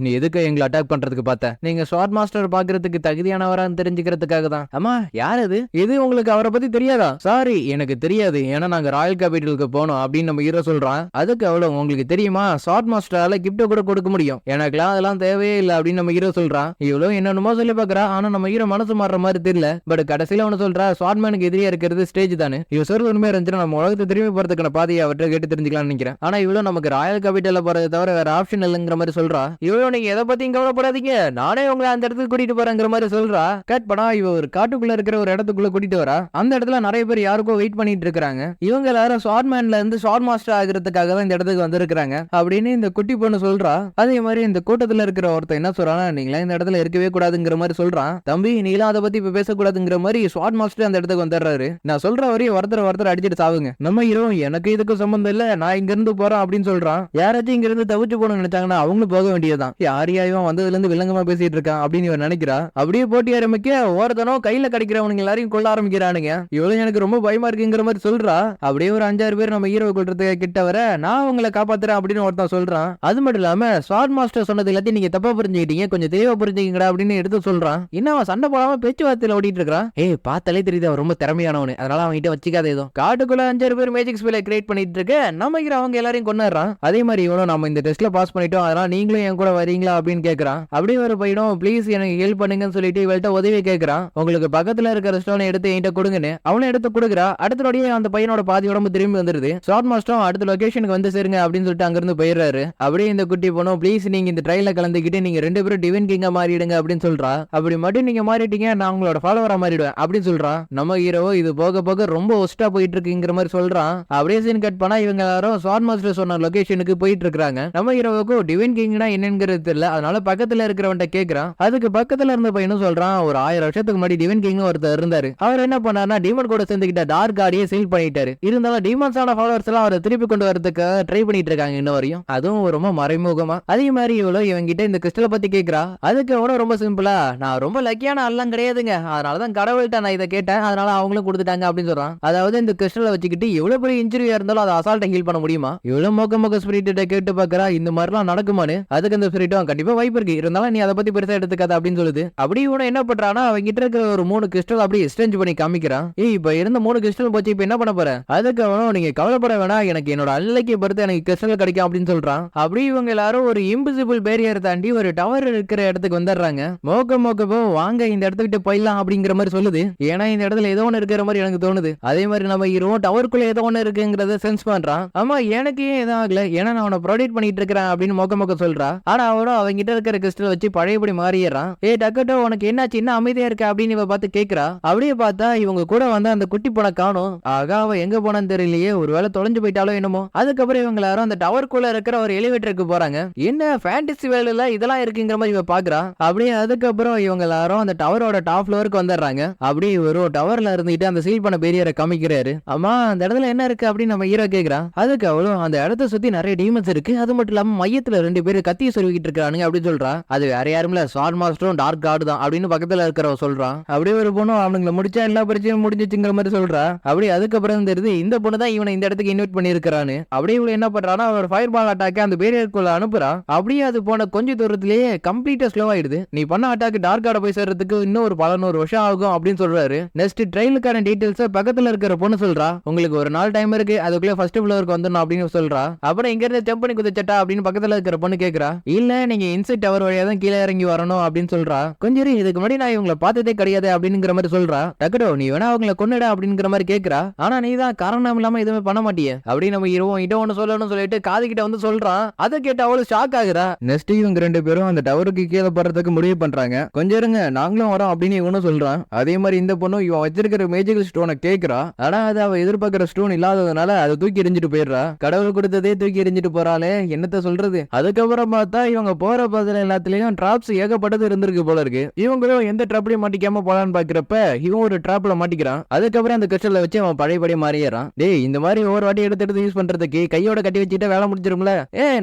நீ எதுக்கு எங்களை அட்டாக் பண்றதுக்கு பார்த்த? நீங்க ஸ்வாட் மாஸ்டர் பாக்குறதுக்கு தகுதியானவரான்னு தெரிஞ்சுக்கிறதுக்காக தான். ஆமா யார் அது? இது உங்களுக்கு அவரை பத்தி தெரியாதா? சாரி எனக்கு தெரியாது, ஏன்னா நாங்க ராயல் கேபிட்டலுக்கு போனோம் அப்படின்னு நம்ம ஹீரோ சொல்றான். அதுக்கு அவ்வளவு உங்களுக்கு தெரியுமா, ஸ்வாட் மாஸ்டரால கிஃப்ட் கூட கொடுக்க முடியும், எனக்குலாம் அதெல்லாம் தேவையே இல்லை அப்படின்னு நம்ம ஹீரோ சொல்றான். இவ்வளவு என்னென்னமோ சொல்லி பாக்குறா. ஆனா நம்ம ஹீரோ மனசு மாறுற மாதிரி தெரியல. பட் கடைசியில ஒன்னு சொல்றா, ஸ்வாட்மேனுக்கு எதிரியா இருக்கிறது ஸ்டேஜ் தானே. இவ சொல்றது உண்மையா இருந்துச்சுன்னா நம்ம உலகத்தை திரும்பி போறதுக்கான பாதையை அவர்கிட்ட கேட்டு தெரிஞ்சுக்கலாம்னு நினைக்கிறேன். ஆனா இவ்வளவு நமக்கு ராயல் கேபிட்டல்ல போறதை தவிர வேற ஆப்ஷன் இல்லைங்கிற மாதிரி சொல்றா. இவ்வளவு நீங்க எதை பத்தியும் கவலைப்படாதீங்க, நானே உங்களை அந்த இடத்துக்கு கூட்டிட்டு போறேங்கிற மாதிரி சொல்றா. கட் பண்ணா இவ ஒரு காட்டுக்குள்ள இருக்கிற ஒரு இடத்துக்குள்ள கூட்டிட்டு வரா. அந்த இடத்துல நிறைய பேர் யாருக்கோ வெயிட் பண்ணிட்டு இருக்காங்க. இவங்க எல்லாரும் ஸ்வாட்மேன்ல இருந்து ஸ்வாட் மாஸ்டர் ஆகிறதுக்காக தான் இந்த இடத்துக்கு வந்திருக்காங்க அப்படின்னு இந்த குட்டி பொண்ணு சொல்றா. அதே மாதிரி இந்த கூட்டத்துல இருக்கிற ஒருத்தர் என்ன சொல்றானா, நீங்களா இந்த இடத்துல இருக்கவே கூடாதுங்கிற மாதிரி சொல்றான். தம்பி நீலாம் அதை பத்தி இப்ப பேசக்கூடாதுங்கிற மாதிரி ஸ்வாட் மாஸ்டர் அந்த இடத்துக்கு வந்துடுறாரு. நான் சொல்ற வரையும் ஒருத்தர் அடிச்சுட்டு சாவுங்க. நம்ம ஹீரோ எனக்கு இதுக்கு சம்பந்தம் இல்ல, நான் இங்க இருந்து போறேன் அப்படின்னு சொல்றான். யாராச்சும் இங்க இருந்து தவிச்சு போகணும்னு நினைச்சாங்கன்னா அவங்களும் போக வேண்டியதுதான். யாரையும் வந்ததுல இருந்து வில்லங்கமா பேசிட்டு இருக்கான் அப்படின்னு இவன் நினைக்கிறா. அப்படியே போட்டி ஆரம்பிக்க ஒருத்தனோ கையில கிடைக்கிறவனுங்க எல்லாரையும் கொள்ள ஆரம்பிக்கிறானுங்க. இவ்வளவு எனக்கு ரொம்ப பயமா இருக்குங்கிற மாதிரி சொல்றா. அப்படியே ஒரு 5-6 பேர் நம்ம ஹீரோ கொள்றதுக்கு கிட்ட வர நான் உங்களை காப்பாத்துறேன் அப்படின்னு ஒருத்தன் சொல்றான். அது மட்டும் இல்லாம ஸ்வாட் மாஸ்டர் சொன்னது எல்லாத்தையும் நீங்க தப்பா புரிஞ்சுக்கிட்டீங்க, கொஞ்சம் தெளிவா புரிஞ்சுக்கீங்கடா அப்படின்னு எடுத்து சொல்றான். இன்னும் அவன் சண்டை போடாம பேச்சுவார்த்தையில ஓடிட்டு இருக்கான். பார்த்தாலே தெரியுது அவன் ரொம்ப திறமையானவனு, அதனால அவன் கிட்ட வச்சுக்காத. ஏதோ காட்டுக்குள்ள 5-6 பேர் மேஜிக் ஸ்பெல்லை கிரியேட் பண்ணிட்டு இருக்க நம்ம ஹீரோ அவங்க எல்லாரையும் கொண்டுறான். அதே மாதிரி இவனும் நம்ம இந்த டெஸ்ட்ல பாஸ் பண்ணிட்டோம், அதனால நீங்களும் என் கூட வரீங்களா அப்படின்னு கேக்குறான். அப்படியே ஒரு பையனும் ப்ளீஸ் எனக்கு ஹெல்ப் பண்ணுங்கன்னு சொல்லிட்டு இவள்கிட்ட உதவி கேட்கறான். உங்களுக்கு பக்கத்துல இருக்கிற ஸ்டோனை எடுத்து என்கிட்ட கொடுங்கன்னு அவனை எடுத்து கொடுக்குறா. அடுத்த நொடியே அந்த பையனோட பாதி உடம்பு திரும்பி வந்துருது. ஸ்வாட் மாஸ்டரும் அடுத்த லொகேஷனுக்கு வந்து சேருங்க அப்படின்னு சொல்லிட்டு அங்கிருந்து போயிடுறாரு. அப்படியே இந்த குட்டி பொண்ணும் ப்ளீஸ் நீங்க இந்த ட்ரைல கலந்துக்கிட்டு நீங்க 2 பேரும் டிவைன் கிங்கா மாறிடுங்க அப்படின்னு சொல்றா. அப்படி மட்டும் நீங்க மாறிட்டீங்க நான் உங்களோட ஃபாலோவரா மாறிடுவேன் அப்படின்னு சொல்றா. நம்ம ஹீரோ இது போக போக ரொம்ப ஒஸ்டா போயிட்டு இருக்குங்கிற மாதிரி சொல்றான். அப்படியே சீன் கட் பண்ணா இவங்க எல்லாரும் ஸ்வாட் மாஸ்டர் சொன்ன லொகேஷனுக்கு போயிட்டு இருக்காங்க. நம்ம ஹீரோவுக்கு டிவைன் கிங்னா என்னங்கிறது தெரியல, அதனால பக்கத்துல இருக்கிறவன்ட்ட கேக்குறான். அதுக்கு பக்கத்துல இருந்த பையனும் சொல்றான், ஒரு 1000 வருஷத்துக்கு முன்னாடி டிவைன் கிங் ஒருத்தர் இருந்தாரு. அவர் என்ன பண்ணாருன்னா டீமன் கூட சேர்ந்துக்கிட்ட டார்க் கார்டியை சீல் பண்ணிட்டாரு. இருந்தாலும் டீமன்ஸான ஃபாலோவர்ஸ் எல்லாம் அவரை திருப்பி கொண்டு வரதுக்கு ட்ரை பண்ணிட்டு இருக்காங்க இன்ன வரையும், அதுவும் ரொம்ப மறைமுகமா. அதே மாதிரி இவ்வளவு இவங்கிட்ட இந்த கிறிஸ்டலை பத்தி கேக்குறா. அதுக்கு அவனும் ரொம்ப சிம்பிளா, நான் ரொம்ப லக்கியான ஆள்லாம் கிடையாதுங்க, அதனாலதான் கடவுள்கிட்ட நான் இதை கேட்டேன், அதனால அவங்களும் கொடுத்துட்டாங்க அப்படின்னு சொல்றான். அதாவது இந்த கிறிஸ்டலை வச்சுக்கிட்டு எவ்வளவு பெரிய இன்ஜுரியா இருந்தாலும் அதை அசால்ட்டா ஹீல் பண்ண முடியுமா? இவ்வளவு மோக்க ஸ்பிரிட் கேட்டு பாக்குறா, இந்த மாதிரிலாம் நடக்குமான்னு. அதுக்கு அந்த ஸ்பிரிட்டும் கண்டிப்பா வாய்ப்பு இருக்கு, இருந்தாலும் நீ அதை பத்தி பெருசா எடுத்துக்காத அப்படின்னு சொல்லுது. அப்படி இவனை என்ன பண்றானா அவங்க கிட்ட இருக்கிற ஒரு 3 கிறிஸ்டல் அப்படியே எக்ஸ்சேஞ்ச் பண்ணி காமிக்கிறான். இப்ப இருந்த 3 கிறிஸ்டல் போச்சு, இப்ப என்ன பண்ண போற? அதுக்கு அவனும் நீங்க கவலைப்பட வேணாம், எனக்கு என்னோட அன்லைக்கை பொறுத்து எனக்கு கிறிஸ்டல் கிடைக்கும் அப்படின்னு சொல்றான். அப்படி இவங்க எல்லாரும் ஒரு இன்விசிபிள் பேரியர் தாண்டி ஒரு டவர் இருக்கிற இடத்துக்கு வந்துடுறாங்க. மோக்கமோ வாங்க இந்த இடத்துக்கிட்ட போயிடலாம் அப்படிங்கிற மாதிரி சொல்லுது. ஏன்னா இந்த இடத்துல ஏதோ ஒன்று இருக்கிற மாதிரி எனக்கு தோணுது. அதே மாதிரி நம்ம ஹீரோ டவருக்குள்ள ஏதோ ஒன்று இருக்குங்கிறத சென்ஸ் பண்றான். ஆமா எனக்கு ஏன் எதுவும் ஆகல, ஏன்னா நான் அவனை ப்ரொடெக்ட் பண்ணிட்டு இருக்கிறேன் அப்படின்னு மோக்க சொல்றா. ஆனா அவனும் அவங்க கிட்ட இருக்கிற கிறிஸ்டல் வச்சு பழையபடி மாறிடுறான். டக்கட்டோ உனக்கு என்னாச்சு, என்ன அமைதியா இருக்க அப்படின்னு இவ பார்த்து கேக்குறா. அப்படியே பார்த்தா இவங்க கூட வந்து அந்த குட்டி பொண்ணை காணும். ஆகா அவ எங்க போனான்னு தெரியலையே, ஒருவேளை தொலைஞ்சு போயிட்டாலோ என்னமோ. அதுக்கப்புறம் இவங்க எல்லாரும் அந்த டவருக்குள்ள இருக்கிற ஒரு எலிவேட்டருக்கு போறாங்க. என்ன ஃபேண்டசி வேர்ல்டுல இதெல்லாம் இருக்குங்கிற மாதிரி இவ பாக்குறா. அப்படியே அதுக்கப்புறம் இவங்க எல்லாரும் அந்த டவரோட டாப் ஃப்ளோருக்கு வந்துடுறாங்க. அப்படியே ஒரு டவர்ல இருந்துட்டு அந்த சீல் பண்ண பேரியரை காமிக்கிறாரு. ஆமா அந்த இடத்துல என்ன இருக்கு அப்படின்னு நம்ம ஹீரோ கேக்குறா. அதுக்கு அவளும் அந்த இடத்த சுத்தி நிறைய டீமன்ஸ் இருக்கு, அது மட்டும் இல்லாம மையத்துல 2 பேர் கத்திய சொல்லிக்கிட்டு இருக்கானுங்க அப்படின்னு சொல்றா. அது வேற யாரும் இல்ல, ஸ்வாட் மாஸ்டரும் டார்க் கார்டு தான் அப்படின்னு பக்கத்துல இருக்கிறவ சொல்றான். அப்படியே ஒரு பொண்ணு அவனுங்களை முடிச்சா எல்லா பிரச்சனையும் முடிஞ்சிச்சுங்கிற மாதிரி சொல்றா. அப்படியே அதுக்கப்புறம் தெரியுது இந்த பொண்ணு தான் இவனை இந்த இடத்துக்கு இன்வைட் பண்ணிருக்கானு. அப்படியே இவளை என்ன பண்றானா ஒரு ஃபயர் பால் அட்டாக் அந்த பேரியருக்குள்ள அனுப்புறா. அப்படியே அது போன கொஞ்ச தூரத்திலேயே கம்ப்ளீட்டா ஸ்லோ ஆயிடுது. நீ பண்ண அட்டாக் டார்க் கார்டை போய் சேர்றதுக்கு இன்னும் ஒரு 1100 வருஷம் ஆகும் அப்படின்னு சொல்றாரு. நெக்ஸ்ட் ட்ரைலுக்கான டீடைல்ஸ் பக்கத்துல இருக்கிற பொண்ணு சொல்றா. உங்களுக்கு ஒரு நாள் டைம் இருக்கு, அதுக்குள்ள ஃபர்ஸ்ட் ஃப்ளோருக்கு வந்துடணும் அப்படின்னு சொல்றா. அப்புறம் இங்க இருந்து ஜம்ப் பண்ணி குதிச்சட்டா அப்படின்னு பக்கத்துல இருக்கிற பொண்ணு கேக்குறா. இல்ல நீங்க இன்சைட் டவர் வழியா தான் கீழே இறங்கி வரணும் அப்படின்னு சொல்றா. கொஞ்சம் இரு, இதுக்கு முன்னாடி நான் இவங்களை பார்த்ததே கிடையாது அப்படிங்கிற மாதிரி சொல்றா. டக்கடோ நீ வேணா அவங்களை கொன்னுட அப்படிங்கிற மாதிரி கேக்குறா. ஆனா நீ தான் காரணம் இல்லாம எதுவுமே பண்ண மாட்டியே அப்படின்னு நம்ம இருவோம் இடம் ஒண்ணு சொல்லணும்னு சொல்லிட்டு காது கிட்ட வந்து சொல்றான். அதை கேட்டு அவளும் ஷாக் ஆகுறா. நெக்ஸ்ட் இவங்க ரெண்டு பேரும் அந்த டவருக்கு கீழே போறதுக்கு முடிவு பண்றாங்க. கொஞ்சம் இருங்க நாங்களும் வரோம் அப்படின்னு இவனும் சொல்றான். அதே மாதிரி இந்த பொண்ணு இவன் வச்சிருக்கிற மேஜிக்கல் ஸ்டோனை கேக்குறா. ஆனா அது அவ எதிர்பார்க்கிற ஸ்டோன் இல்லாததுனால அதை தூக்கி எரிஞ்சிட்டு போயிடுறா. கடவுள் கொடுத்ததே தூக்கி எரிஞ்சிட்டு போறாளே, என்னத்த சொல்றது. அதுக்கப்புறம் பார்த்தா இவங்க போற பாதையில எல்லாத்துலயும் டிராப்ஸ் ஏகப்பட்டது இருந்திருக்கு போல இருக்கு. இவங்களும் எந்த ட்ராப்லயும் மாட்டிக்காம போலான்னு பாக்குறப்ப இவன் ஒரு டிராப்ல மாட்டிக்கிறான். அதுக்கப்புறம் அந்த கிறிஸ்டலை வச்சு அவன் பழையபடி மாறிடுறான். டேய் இந்த மாதிரி ஒவ்வொரு வாட்டி எடுத்து யூஸ் பண்றதுக்கு கையோட கட்டி வச்சுட்டு வேலை முடிஞ்சிரும்ல,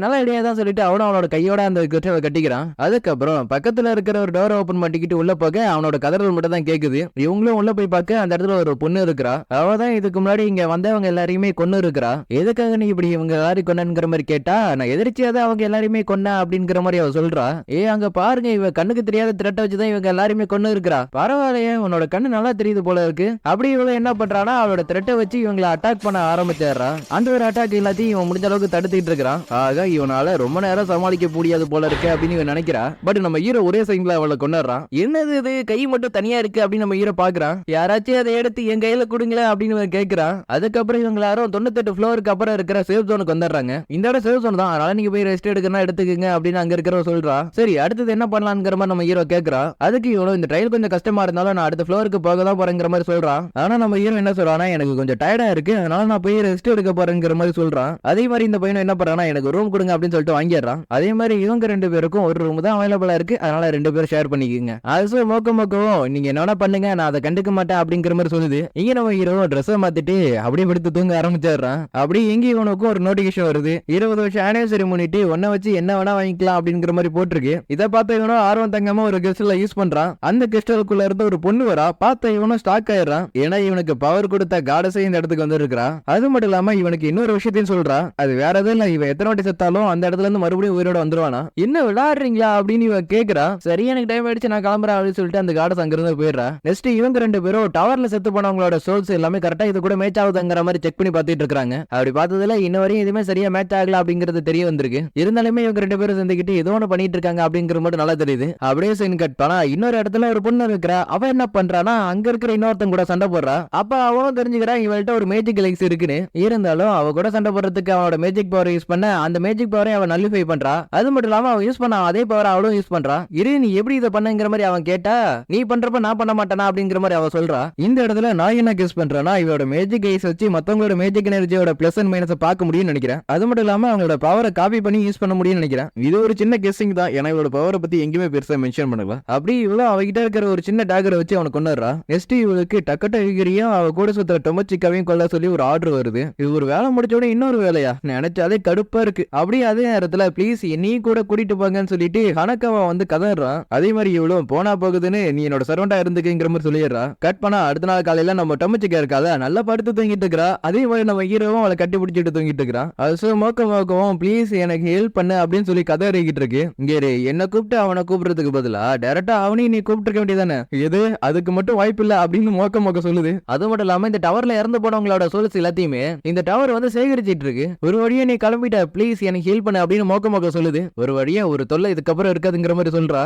நல்ல ஐடியா தான் சொல்லிட்டு அவனும் அவனோட கையோட அந்த கிறிஸ்டலை கட்டிக்கிறான். அதுக்கப்புறம் பக்கத்துல இருக்கிற ஒரு டோர் ஓபன் பண்ணிக்கிட்டு உள்ள போக அவனோட கதறல் மட்டும் தான் கேக்குது. இவங்களும் உள்ள போய் பார்க்க அந்த இடத்துல ஒரு பொண்ணு இருக்கிறா. அவதான் இதுக்கு முன்னாடி இங்க வந்தவங்க எல்லாரையுமே கொன்னு இருக்கிறா. எதுக்காக நீ இப்படி இவங்க எல்லாரும் கொன்னங்கிற மாதிரி கேட்டா, நான் எதிர்ச்சியாதான் அவங்க எல்லாருமே கொன்ன அப்படிங்கிற மாதிரி அவ சொல்றா. அங்க பாருங்க இவ கண்ணுக்கு தெரியாத திரட்ட வச்சுதான் இவங்க எல்லாருமே கொன்னு இருக்கிறா. பரவாயில்லையே உன்னோட கண்ணு நல்லா தெரியுது போல இருக்கு. அப்படி இவங்க என்ன பண்றானா அவளோட திரட்ட வச்சு இவங்களை அட்டாக் பண்ண ஆரம்பிச்சிடறா. அந்த ஒரு அட்டாக் எல்லாத்தையும் இவன் முடிஞ்ச அளவுக்கு தடுத்துட்டு இருக்கிறான். ஆக இவனால ரொம்ப நேரம் சமாளிக்க முடியாது போல இருக்கு அப்படின்னு இவன் நினைக்கிறா. பட் நம்ம ஹீரோ ஒரே சைன்ல அவளை கொண்டாடுறான். என்னது இது கை மட்டும் தனியா இருக்கு அப்படின்னு நம்ம ஹீரோ பாக்குறான். யாராச்சும் அதை எடுத்து என் கையில கொடுங்களேன் அப்படின்னு கேட்கிறான். அதுக்கப்புறம் இவங்க எல்லாரும் 98 ஃப்ளோருக்கு அப்புறம் இருக்கிற சேஃப் ஜோனுக்கு வந்துடுறாங்க. இந்த இடம் சேஃப் ஜோன் தான், அதனால நீங்க போய் ரெஸ்ட் எடுக்கணும் எடுத்துக்கங்க அப்படின்னு அங்க இருக்கிறவ சொல்றா. சரி அடுத்தது என்ன பண்ணலாம்ங்கிற மாதிரி நம்ம ஹீரோ கேட்கறா. அதுக்கு இவ்வளவு இந்த ட்ரையல் கொஞ்சம் கஷ்டமா இருந்தாலும் நான் அடுத்த ஃப்ளோருக்கு போக தான் போறேங்கிற மாதிரி சொல்றான். ஆனா நம்ம ஹீரோ என்ன சொல்றானா, எனக்கு கொஞ்சம் டயர்டா இருக்கு அதனால நான் போய் ரெஸ்ட் எடுக்க போறேங்கிற மாதிரி சொல்றான். அதே மாதிரி இந்த பையனும் என்ன பண்றானா, எனக்கு ரூம் கொடுங்க அப்படின்னு சொல்லிட்டு வாங்கிடுறான். அதே மாதிரி இவங்க ரெண்டு பேருக்கும் ஒரு ரூம் தான் அவைலபிளா இருக்கு, அதனால ரெண்டு பேரும் ஷேர் பண்ணிக்கோங்க. அது மோக்கவும் நீங்க என்ன பண்ணுங்க நான் அதை கண்டுக்க மாட்டேன் அப்படிங்கிற மாதிரி சொல்லுது. இங்க நம்ம ஹீரோ ட்ரெஸ்ஸை மாத்திட்டு அப்படியே படுத்து தூங்க ஆரம்பிச்சிடுறான். அப்படி இங்க இவனுக்கும் ஒரு நோட்டிபிகேஷன் வருது. 20 வருஷம் ஆனிவர்சரி முன்னிட்டு ஒன்ன வச்சு என்ன வேணா வாங்கிக்கலாம் அப்படிங்கிற மாதிரி போட்டிருக்கு. இதை பார்த்த இவனும் ஆர்வம் தங்காம ஒரு கிறிஸ்டல யூஸ் பண்றான். அந்த கிறிஸ்டலுக்குள்ள இருந்து ஒரு பொண்ணு வரா. பார்த்த இவனும் ஸ்டாக் ஆயிடுறான். ஏன்னா இவனுக்கு பவர் கொடுத்த காடஸே இந்த இடத்துக்கு வந்து இருக்கிறான். அது மட்டும் இல்லாம இவனுக்கு இன்னொரு விஷயத்தையும் சொல்றான். அது வேற எதுவும் இல்ல, இவன் எத்தனை வாட்டி செத்தாலும் அந்த இடத்துல இருந்து மறுபடியும் உயிரோட வந்துருவானா. என்ன விளையாடுறீங்களா அப்படின்னு இவன் கேக்குறா. சரி எனக்கு டைம் ஆயிடுச்சு நான் கிளம்புறேன் அப்படின்னு சொல்லிட்டு அந்த காடஸ் அங்கிருந்து போயிடுறா. நெக்ஸ்ட் இவங்க ரெண்டு பேரும் டவர்ல செத்து போனவங்களோட சோல்ஸ் எல்லாமே கரெக்டா இது கூட மேட்ச் ஆகுதுங்கிற மாதிரி செக் பண்ணி பார்த்துட்டு இருக்காங்க. அப்படி பார்த்ததுல இன்ன வரையும் எதுவுமே சரியா மேட்ச் ஆகல அப்படிங்கிறது தெரிய வந்திருக்கு. இருந்தாலுமே இவங்க ரெண்டு பேரும் சேர்ந்துக்கிட்டு ஏதோ ஒன்று பண்ணிட்டு இருக்காங்க அப்படிங்கிற மட்டும் நல்லா தெரியுது. அப்படியே சைன் கட் பண்ணா இன்னொரு இடத்துல ஒரு பொண்ணு இருக்கிறா. அவ என்ன பண்றானா அங்க இருக்கிற இன்னொருத்தன் கூட சண்டை போடுறா. அப்ப அவனும் தெரிஞ்சுக்கிறான் இவள்கிட்ட ஒரு மேஜிக் லெக்ஸ் இருக்குன்னு. இருந்தாலும் அவ கூட சண்டை போடுறதுக்கு அவனோட மேஜிக் பவர் யூஸ் பண்ண அந்த மேஜிக் பவரை அவன் நல்லிஃபை பண்றா. அது மட்டும் இல்லாம அவன் யூஸ் பண்ண அதே பவர் அவளும் யூஸ் பண்றா. இரு நீ எப்படி இதை பண்ணுங்கிற மாதிரி அவன் கேட்டா, நீ பண்றப்ப நான் பண்ண மாட்டேனா அப்படிங்கிற மாதிரி அவ சொல்றா. இந்த இடத்துல நான் என்ன கெஸ் பண்றேன்னா, இவளோட மேஜிக் ஐஸ் வச்சு மத்தவங்களோட மேஜிக் எனர்ஜியோட பிளஸ் அண்ட் மைனஸ் பார்க்க முடியும்னு நினைக்கிறேன். அது மட்டும் இல்லாம அவங்களோட பவரை காப்பி பண்ணி யூஸ் பண்ண முடியும்னு நினைக்கிறேன். இது ஒரு சின்ன கெஸ்ஸிங் தான், ஏன்னா இவளோட பவரை பத்தி எங்கேயுமே பெருசா மென்ஷன் பண்ணல. அப்படி இவ்வளவு அவகிட்ட இருக்கிற ஒரு சின்ன டாகரை வச்சு அவனை கொண்டுறா. நெக்ஸ்ட் இவளுக்கு டக்கட்ட விகிரியும் அவ கூட சுத்த டொமச்சிக்காவையும் கொல்ல சொல்லி ஒரு ஆர்டர் வருது. இது ஒரு வேலை முடிச்ச உடனே இன்னொரு வேலையா நினைச்சாலே கடுப்பா இருக்கு. அப்படி அதே நேரத்துல ப்ளீஸ் நீ கூட கூட்டிட்டு போங்கன்னு சொல்லிட்டு ஹனக்காவா வந்து கதறான். அதே மாதிரி இவ்வளவு போனா போகுதுன்னு நீ என்னோட சர்வெண்டா இருந்துக்குங்கிற மாதிரி சொல்லிடுறா. கட் பண்ணா அடுத்த நாள் காலையில நம்ம டொமச்சிக்கா இருக்காத நல்லா படுத்து தூங்கிட்டு இருக்கா. அதே மாதிரி நம்ம ஹீரோவும் அவளை கட்டி பிடிச்சிட்டு தூங்கிட்டு இருக்கிறான். அது மோக்கவும் ப்ளீஸ் எனக்கு ஹெல்ப் பண்ணு அப்படின்னு சொல்லி கதை அறிக்கிட்டு இருக்கு. இங்க என்ன கூப்பிட்டு அவனை கூப்பிடுறதுக்கு பதிலா டைரக்டா அவனையும் நீ கூப்பிட்டு வேண்டியதானே, எது அதுக்கு மட்டும் வாய்ப்பு இல்ல அப்படின்னு மோக்க சொல்லுது. அது மட்டும் இல்லாம இந்த டவர்ல இறந்து போனவங்களோட சோல்ஸ் எல்லாத்தையுமே இந்த டவர் வந்து சேகரிச்சிட்டு இருக்கு. ஒரு வழியா நீ கிளம்பிட்ட ப்ளீஸ் எனக்கு ஹெல்ப் பண்ணு அப்படின்னு மோக்க சொல்லுது. ஒரு வழியா ஒரு தொல்லை இதுக்கப்புறம் இருக்காதுங்கிற மாதிரி சொல்றா.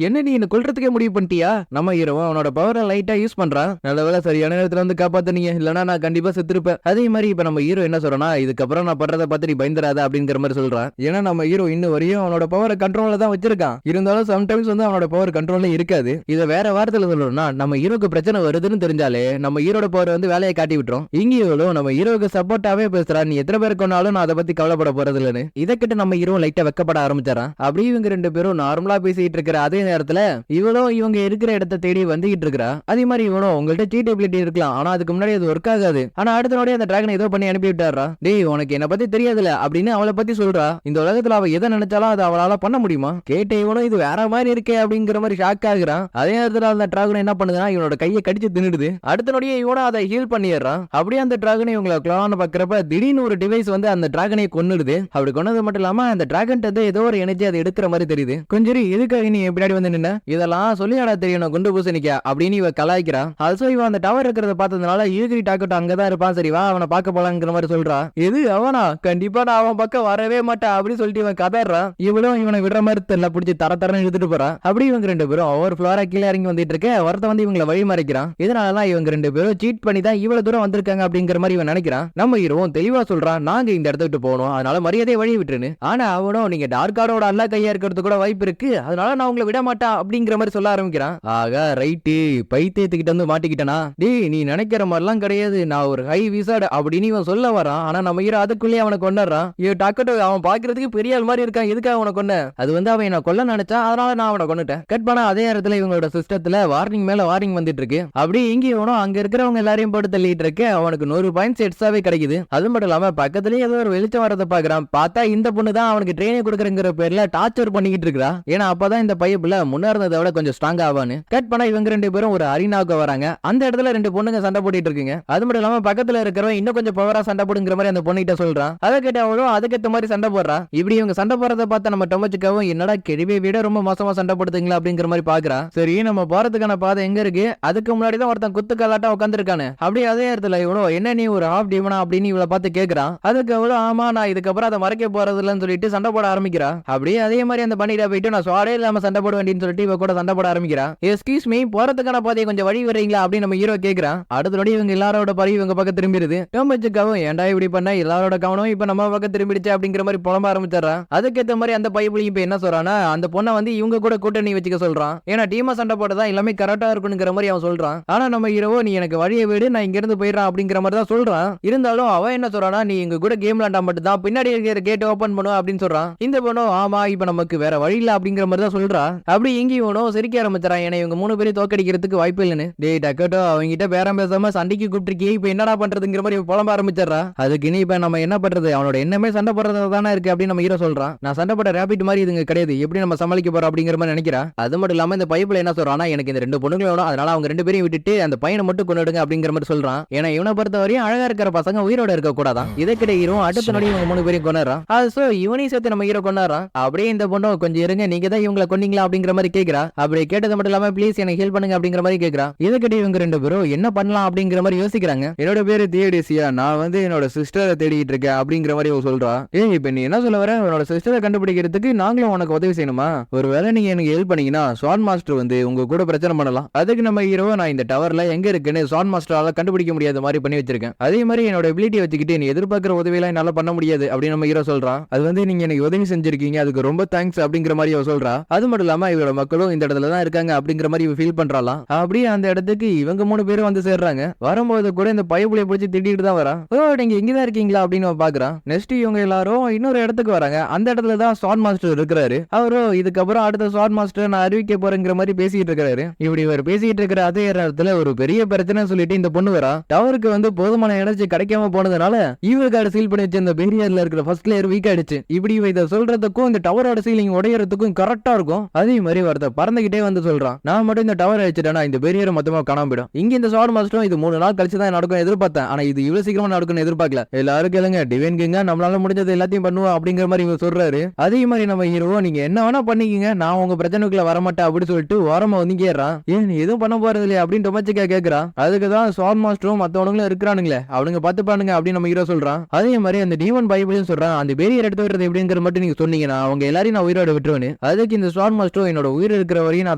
என்ன நீ என்ன கொல்றதுக்கே முடிவு பண்ணிட்டியா? நம்ம ஹீரோவும் அவனோட பவரை லைட்டா யூஸ் பண்றான். நல்ல வேலை சரியான நேரத்துல வந்து காப்பாத்துனீங்க, இல்லனா நான் கண்டிப்பா செத்துருப்பேன். அதே மாதிரி இப்ப நம்ம ஹீரோ என்ன சொல்றா, இதுக்கப்புறம் நான் பண்றத பார்த்து நீ பயந்துராத அப்படிங்கிற மாதிரி சொல்றான். ஏன்னா நம்ம ஹீரோ இன்னும் வரையும் அவனோட பவரை கண்ட்ரோல்ல தான் வச்சிருக்கான். இருந்தாலும் சம்டைம்ஸ் வந்து அவனோட பவர் கண்ட்ரோல்ல இருக்காது. இதை வேற வார்த்தையில சொல்லணும்னா நம்ம ஹீரோக்கு பிரச்சனை வருதுன்னு தெரிஞ்சாலே நம்ம ஹீரோட பவர் வந்து வேலையை காட்டி விட்டுரும். இங்க இவ்வளவு நம்ம ஹீரோக்கு சப்போர்ட்டாவே பேசுறா. நீ எத்தனை பேர் கொண்டாலும் நான் அதை பத்தி கவலைப்பட போறது இல்லன்னு. இதை கிட்ட நம்ம ஹீரோ லைட்டா வெக்கப்பட ஆரம்பிச்சாரான். அப்படி இவங்க ரெண்டு பேரும் நார்மலா பேசிட்டு இருக்கிற அதே நேரத்துல இவளும் இவங்க இருக்கிற இடத்த தேடி வந்துகிட்டு இருக்கா. அதே மாதிரி இவனும் உங்கள்ட்ட சீட் எபிலிட்டி இருக்கலாம், ஆனா அதுக்கு முன்னாடி அது ஒர்க் ஆகாது. ஆனா அடுத்த நோடி அந்த டிராகன் ஏதோ பண்ணி அனுப்பி விட்டாரா. டேய் உனக்கு என்ன பத்தி தெரியாதுல அப்படின்னு அவளை பத்தி சொல்றா. இந்த உலகத்துல அவ எதை நினைச்சாலும் அது அவளால பண்ண முடியுமா? கேட்ட இவனும் இது வேற மாதிரி இருக்கே அப்படிங்கிற மாதிரி ஷாக் ஆகுறான். அதே நேரத்துல அந்த டிராகன் என்ன பண்ணுதுன்னா இவனோட கையை கடிச்சு தின்னுடுது. அடுத்த நொடியே இவனும் அதை ஹீல் பண்ணிடுறான். அப்படியே அந்த டிராகனை இவங்களை கிளான பாக்குறப்ப திடீர்னு ஒரு டிவைஸ் வந்து அந்த டிராகனை கொன்னுடுது. அப்படி கொன்னது மட்டும் இல்லாம அந்த டிராகன் ஏதோ ஒரு எனர்ஜி அதை எடுக்கிற மாதிரி தெரியுது. கொஞ்சம் எதுக்காக நீ பின்னாடி வந்து நின்ன, இதெல்லாம் சொல்லியாடா தெரியணும் குண்டு பூசணிக்கா அப்படின்னு இவ கலாய்க்கிறான். ஆல்சோ இவன் அந்த டவர் இருக்கிறத பார்த்ததுனால ஈகிரி டாக்கெட் அங்கதான் இருப்பான், சரி வா அவனை பார்க்க போலாங்கிற மாதிரி சொல்றா. எது அவனா? கண்டிப்பா நான் அவன் பக்கம் வரவே மாட்டேன் அப்படின்னு சொல்லிட்டு இவன் கதறான். கொண்டுறா. இவளும் இவனை விடுற மாதிரி தெரியல, பிடிச்சி தரன்னு இழுத்துட்டு போறா. அப்படி இவங்க ரெண்டு பேரும் ஒவ்வொரு ஃப்ளோரா கீழே இறங்கி வந்துட்டு இருக்க ஒருத்த வந்து இவங்களை வழி மறைக்கிறான். இதனாலதான் இவங்க ரெண்டு பேரும் சீட் பண்ணி தான் இவ்வளவு தூரம் வந்திருக்காங்க அப்படிங்கிற மாதிரி இவன் நினைக்கிறான். நம்ம ஹீரோவும் தெளிவா சொல்றான், நாங்க இந்த இடத்துக்கு போகணும், அதனால மரியாதையை வழி விட்டுருன்னு. ஆனா அவனும் நீங்க டார்காடோட அல்லா கையா இருக்கிறது கூட வாய்ப்பு இருக்கு, அதனால நான் உங்களை விட மாட்டேன் அப்படிங்கிற மாதிரி சொல்ல ஆரம்பிக்கிறான். ஆகா ரைட்டு, பைத்தியத்துக்கிட்ட வந்து மாட்டிக்கிட்டனா, டேய் நீ நினைக்கிற மாதிரிலாம் கிடையாது, நான் ஒரு ஹை விசாட் அப்படின்னு இவன் சொல்ல வரான். ஆனா நம்ம ஹீரோ அதுக்குள்ளேயே அவனை கொண்டாடுறான். டாக்கட்டோ அவன் பாக்குறதுக்கு பெரிய ஆள் மாதிரி இருக்கான், எதுக்காக அவனை கொண்ட? அது வந்து அவன் என்ன கொல்ல நினைச்சான், அதனால நான் அவனை கொண்டுட்டேன். கட் பண்ணா அதே இடத்துல இவங்களோட சிஸ்டத்துல வார்னிங் மேல வார்னிங் வந்துட்டு இருக்கு. அப்படி இங்க இவனும் அங்க இருக்கிறவங்க எல்லாரையும் போட்டு தள்ளிட்டு இருக்கு. அவனுக்கு 100 பாயிண்ட்ஸ் எக்ஸ்ட்ராவே கிடைக்குது. அது மட்டும் இல்லாம பக்கத்துலயே ஏதோ ஒரு வெளிச்சம் வரத பாக்குறான். பார்த்தா இந்த பொண்ணு தான் அவனுக்கு ட்ரெயினிங் கொடுக்குறங்கிற பேர்ல டார்ச்சர் பண்ணிக்கிட்டு இருக்கா. ஏன்னா அப்பதான் இந்த பையப்புல முன்னேறதை விட கொஞ்சம் ஸ்ட்ராங் ஆவான்னு. கட் பண்ணா இவங்க ரெண்டு பேரும் ஒரு அரினாவுக்கு வராங்க. அந்த இடத்துல ரெண்டு பொண்ணுங்க சண்டை போட்டுட்டு இருக்குங்க. அது மட்டும் இல்லாம பக்கத்துல இருக்கிறவன் இன்னும் கொஞ்சம் பவரா சண்டை போடுங்கிற மாதிரி அந்த பொண்ணுகிட்ட சொல்றான். அதை கேட்ட அவளும் அதுக்கேற்ற மாதிரி சண்டை போடுறா. இப்படி இவங்க சண்டை போறதை பார்த்து நம்ம டொமச்சுக்காவும் என்னடா கெடிவை விட ரொம்ப மோசமா சண்டை போடுதுங்களா அப்படிங்கிற மாதிரி பாக்குறா. சரி நம்ம போறதுக்கான பாதை எங்க இருக்கு, அதுக்கு முன்னாடி தான் ஒருத்தன் குத்து கலாட்டா உட்காந்துருக்கானு. அப்படி அதே இடத்துல இவனோ என்ன நீ ஒரு ஹாஃப் டீமனா அப்படின்னு இவளை பார்த்து கேக்குறான். அதுக்கு அவளும் ஆமா நான் இதுக்கப்புறம் அதை மறைக்க போறது இல்லைன்னு சொல்லிட்டு சண்டை போட ஆரம்பிக்கிறா. அப்படியே அதே மாதிரி அந்த பண்ணிட்ட போயிட்டு நான் சுவாடே இல்லாம சண்டை போட வேண்டியன்னு சொல்லிட்டு இவ கூட சண்டை போட ஆரம்பிக்கிறா. எஸ்கியூஸ் மீ, போறதுக்கான பாதையை கொஞ்சம் வழி வரீங்களா அப்படின்னு நம்ம ஹீரோ கேக்குறான். அடுத்த நொடி இவங்க எல்லாரோட பறி இவங்க பக்கம் திரும்பிடுது. டொமச்சுக்காவும் ஏன்டா இப்படி பண்ண, எல்லாரோட கவனம் இப்ப நம்ம பக்கம் திரும்பிடுச்சு அப்படிங்கிற மாதிரி புலம்ப ஆரம்பிச்சிடறா. அதுக்கேற்ற மாதிரி அந்த பைப்புலையும் இப்ப என்ன சொல்றானா, அந்த பொண்ணை வந்து இவங்க கூட கூட்டணி வச்சுக்க சொல்றான். ஏன்னா டீமா சண்டை போட்டதா எல்லாமே கரெக்டா இருக்குங்கிற மாதிரி அவன் சொல்றான். ஆனா நம்ம ஹீரோவோ நீ எனக்கு வழியை விடு, நான் இங்க இருந்து போயிடுறான் அப்படிங்கிற மாதிரி தான் சொல்றான். இருந்தாலும் அவன் என்ன சொல்றானா, நீ இங்க கூட கேம் விளையாண்டா மட்டும் தான் பின்னாடி இருக்கிற கேட் ஓபன் பண்ணும் அப்படின்னு சொல்றான். இந்த பொண்ணும் ஆமா இப்ப நமக்கு வேற வழி இல்ல அப்படிங்கிற மாதிரி தான் சொல்றா. அப்படி இங்க இவனும் சிரிக்க ஆரம்பிச்சான். ஏன்னா இவங்க 3 பேரும் தோக்கடிக்கிறதுக்கு வாய்ப்பு இல்லைன்னு. டேய் டக்கட்டோ அவங்க கிட்ட பேரம் பேசாம சண்டைக்கு கூப்பிட்டுருக்கே, இப்ப என்னடா பண்றதுங்கிற மாதிரி புலம்ப ஆரம்பிச்சிடறா. அதுக்கு இனி இப்ப நம்ம என்ன பண்றது, அவனோட எண்ணமே சண்டை போடுறது தானே இருக்கு அப்படின்னு நம்ம ஹீரோ சொல்றான். நான் சண்டை போட ரேபிட் மாதிரி இதுங்க கிடையாது, எப்படி நம்ம சமாளிக்க போறோம் அப்படிங்கிற மாதிரி நினைக்கிறா. அது மட்டும் இல்லாம இந்த பைப்புல என்ன சொல்றானா, எனக்கு இந்த 2 பொண்ணுங்களும் வேணும், அதனால அவங்க 2 பேரையும் விட்டுட்டு அந்த பையனை மட்டும் கொண்டுடுங்க அப்படிங்கிற மாதிரி சொல்றான். ஏன்னா இவனை பொறுத்த வரையும் அழகா இருக்கிற பசங்க உயிரோட இருக்க கூடாதான். இதற்கிட்ட ஹீரோ அடுத்த நொடி இவங்க 3 பேரையும் கொண்டாடுறான். அது இவனையும் சேர்த்து நம்ம ஹீரோ கொண்டாடுறான். அப்படியே இந்த பொண்ணு கொஞ்சம் இருங்க, நீங்க தான் இவங்களை கொன்னீங்களா அப்படிங்கிற மாதிரி கேக்குறா. அப்படி கேட்டது மட்டும் இல்லாம ப்ளீஸ் எனக்கு ஹெல்ப் பண்ணுங்க அப்படிங்கிற மாதிரி கேக்குறா. இதற்கிட்ட இவங்க 2 பேரும் என்ன பண்ணலாம் அப்படிங்கிற மாதிரி யோசிக்கிறாங்க. என்னோட பேரு தியடிசியா, நான் வந்து என்னோட சிஸ்டரை தேடிட்டு இருக்கேன் அப்படிங்கிற மாதிரி அவ சொல்றா. ஏய் இப்ப நீ என்ன சொல்ல வர, உன்னோட சிஸ்டரை கண்டுபிடிக்கிறதுக்கு நாங்களும் உனக்கு உதவி செய்யணுமா? ஒருவேளை நீங்க எனக்கு ஹெல்ப் பண்ணீங்கன்னா ஸ்வான் மாஸ்டர் வந்து உங்க கூட பிரச்சனை பண்ணலாம். அதுக்கு நம்ம ஹீரோ நான் இந்த டவர்ல எங்க இருக்குன்னு ஸ்வான் மாஸ்டரால கண்டுபிடிக்க முடியாத மாதிரி பண்ணி வச்சிருக்கேன். அதே மாதிரி என்னோட எபிலிட்டி வச்சுக்கிட்டு நீ எதிர்பார்க்கிற உதவியெல்லாம் என்னால பண்ண முடியாது அப்படின்னு நம்ம ஹீரோ சொல்றான். அது வந்து நீங்க எனக்கு உதவி செஞ்சிருக்கீங்க, அதுக்கு ரொம்ப தேங்க்ஸ் அப்படிங்கிற மாதிரி அவ சொல்றா. அது மட்டும் இல்லாம இவரோட மக்களும் இந்த இடத்துல தான் இருக்காங்க அப்படிங்கிற மாதிரி இவ ஃபீல் பண்றாளாம். அப்படியே அந்த இடத்துக்கு இவங்க 3 பேரும் வந்து சேர்றாங்க. வரும்போது கூட இந்த பைப்புளைய பிடிச்சி திட்டிட்டு தான் வரா. ஓ நீங்க இங்கதான் இருக்கீங்களா அப்படின்னு பாக்குறான். நெக்ஸ்ட் இவங்க எல்லாரும் இன்னொரு இடத்துக்கு வராங்க. அந்த இடத்துல தான் ஸ்வான் மாஸ்டர் இருக்கிறாரு. அவரோ இதுக்கப்புறம் அடுத்த ஸ்வான் மாஸ்டர் நான் அறிவிக்க போறேங்கிற மாதிரி பேசிட்டு இருக்காரு. இப்படி இவர் பேசிட்டு இருக்கிற அதே இடத்துல ஒரு பெரிய பிரச்சனை சொல்லிட்டு இந்த பொண்ணு வரா. டவருக்கு வந்து போதுமான எனர்ஜி கிடைக்காம போனதுனால ஈவல் கார்டு சீல் பண்ணி வச்ச இந்த பேரியர்ல இருக்கிற ஃபர்ஸ்ட் லேயர் வீக் ஆயிடுச்சு. இப்படி இதை சொல்றதுக்கும் இந்த டவரோட சீலிங் உடையறதுக்கும் கரெக்டா இருக்கும். அதே மாதிரி ஒருத்த பறந்துகிட்டே வந்து சொல்றான், நான் மட்டும் இந்த டவர் அடிச்சிட்டேன்னா இந்த பேரியர் மொத்தமா காணாம போயிடும். இங்க இந்த ஸ்வான் மாஸ்டரும் இது 3 நாள் கழிச்சு தான் நடக்கும் எதிர்பார்த்தேன். ஆனா இது இவ்வளவு சீக்கிரமா நடக்கும்னு எதிர்பார்க்கல. எல்லாரும் கேளுங்க, டிவைன் கிங்கா நம்மளால முடிஞ்சது எல்லாத்தையும் பண்ணுவோம் அப்படிங்கிற மாதிரி இவங்க சொல்றாரு. அதே மாதிரி நம்ம ஹீரோ நீங்க என்ன வேணா பண்ணிக்கீங்க, நான் உங்க பிரச்சனைக்குள்ள வரமாட்டேன் அப்படின்னு சொல்லிட்டு ஓரமா ஒதுங்கிடுறான். ஏன் நீ எதுவும் பண்ண போறது இல்லையா அப்படின்னு டொமச்சிக்கா கேக்குறான். அதுக்குதான் ஸ்வான் மாஸ்டரும் மத்தவங்களும் இருக்கிறானுங்களே, அவனுங்க பாத்துப்பானுங்க அப்படின்னு நம்ம ஹீரோ சொல்றான். அதே மாதிரி அந்த டீமன் பைபிளையும் சொல்றான், அந்த பேரியர் எடுத்து விடுறது எப்படிங்கிற மட்டும் நீங்க சொன்னீங்கன்னா அவங்க எல்லாரையும் நான் உயிரோட விட்டுருவேன். அதுக்கு இந்த ஸ்வான் மாஸ்டரும் என்னோட உயிர் இருக்கிற வரையும் நான்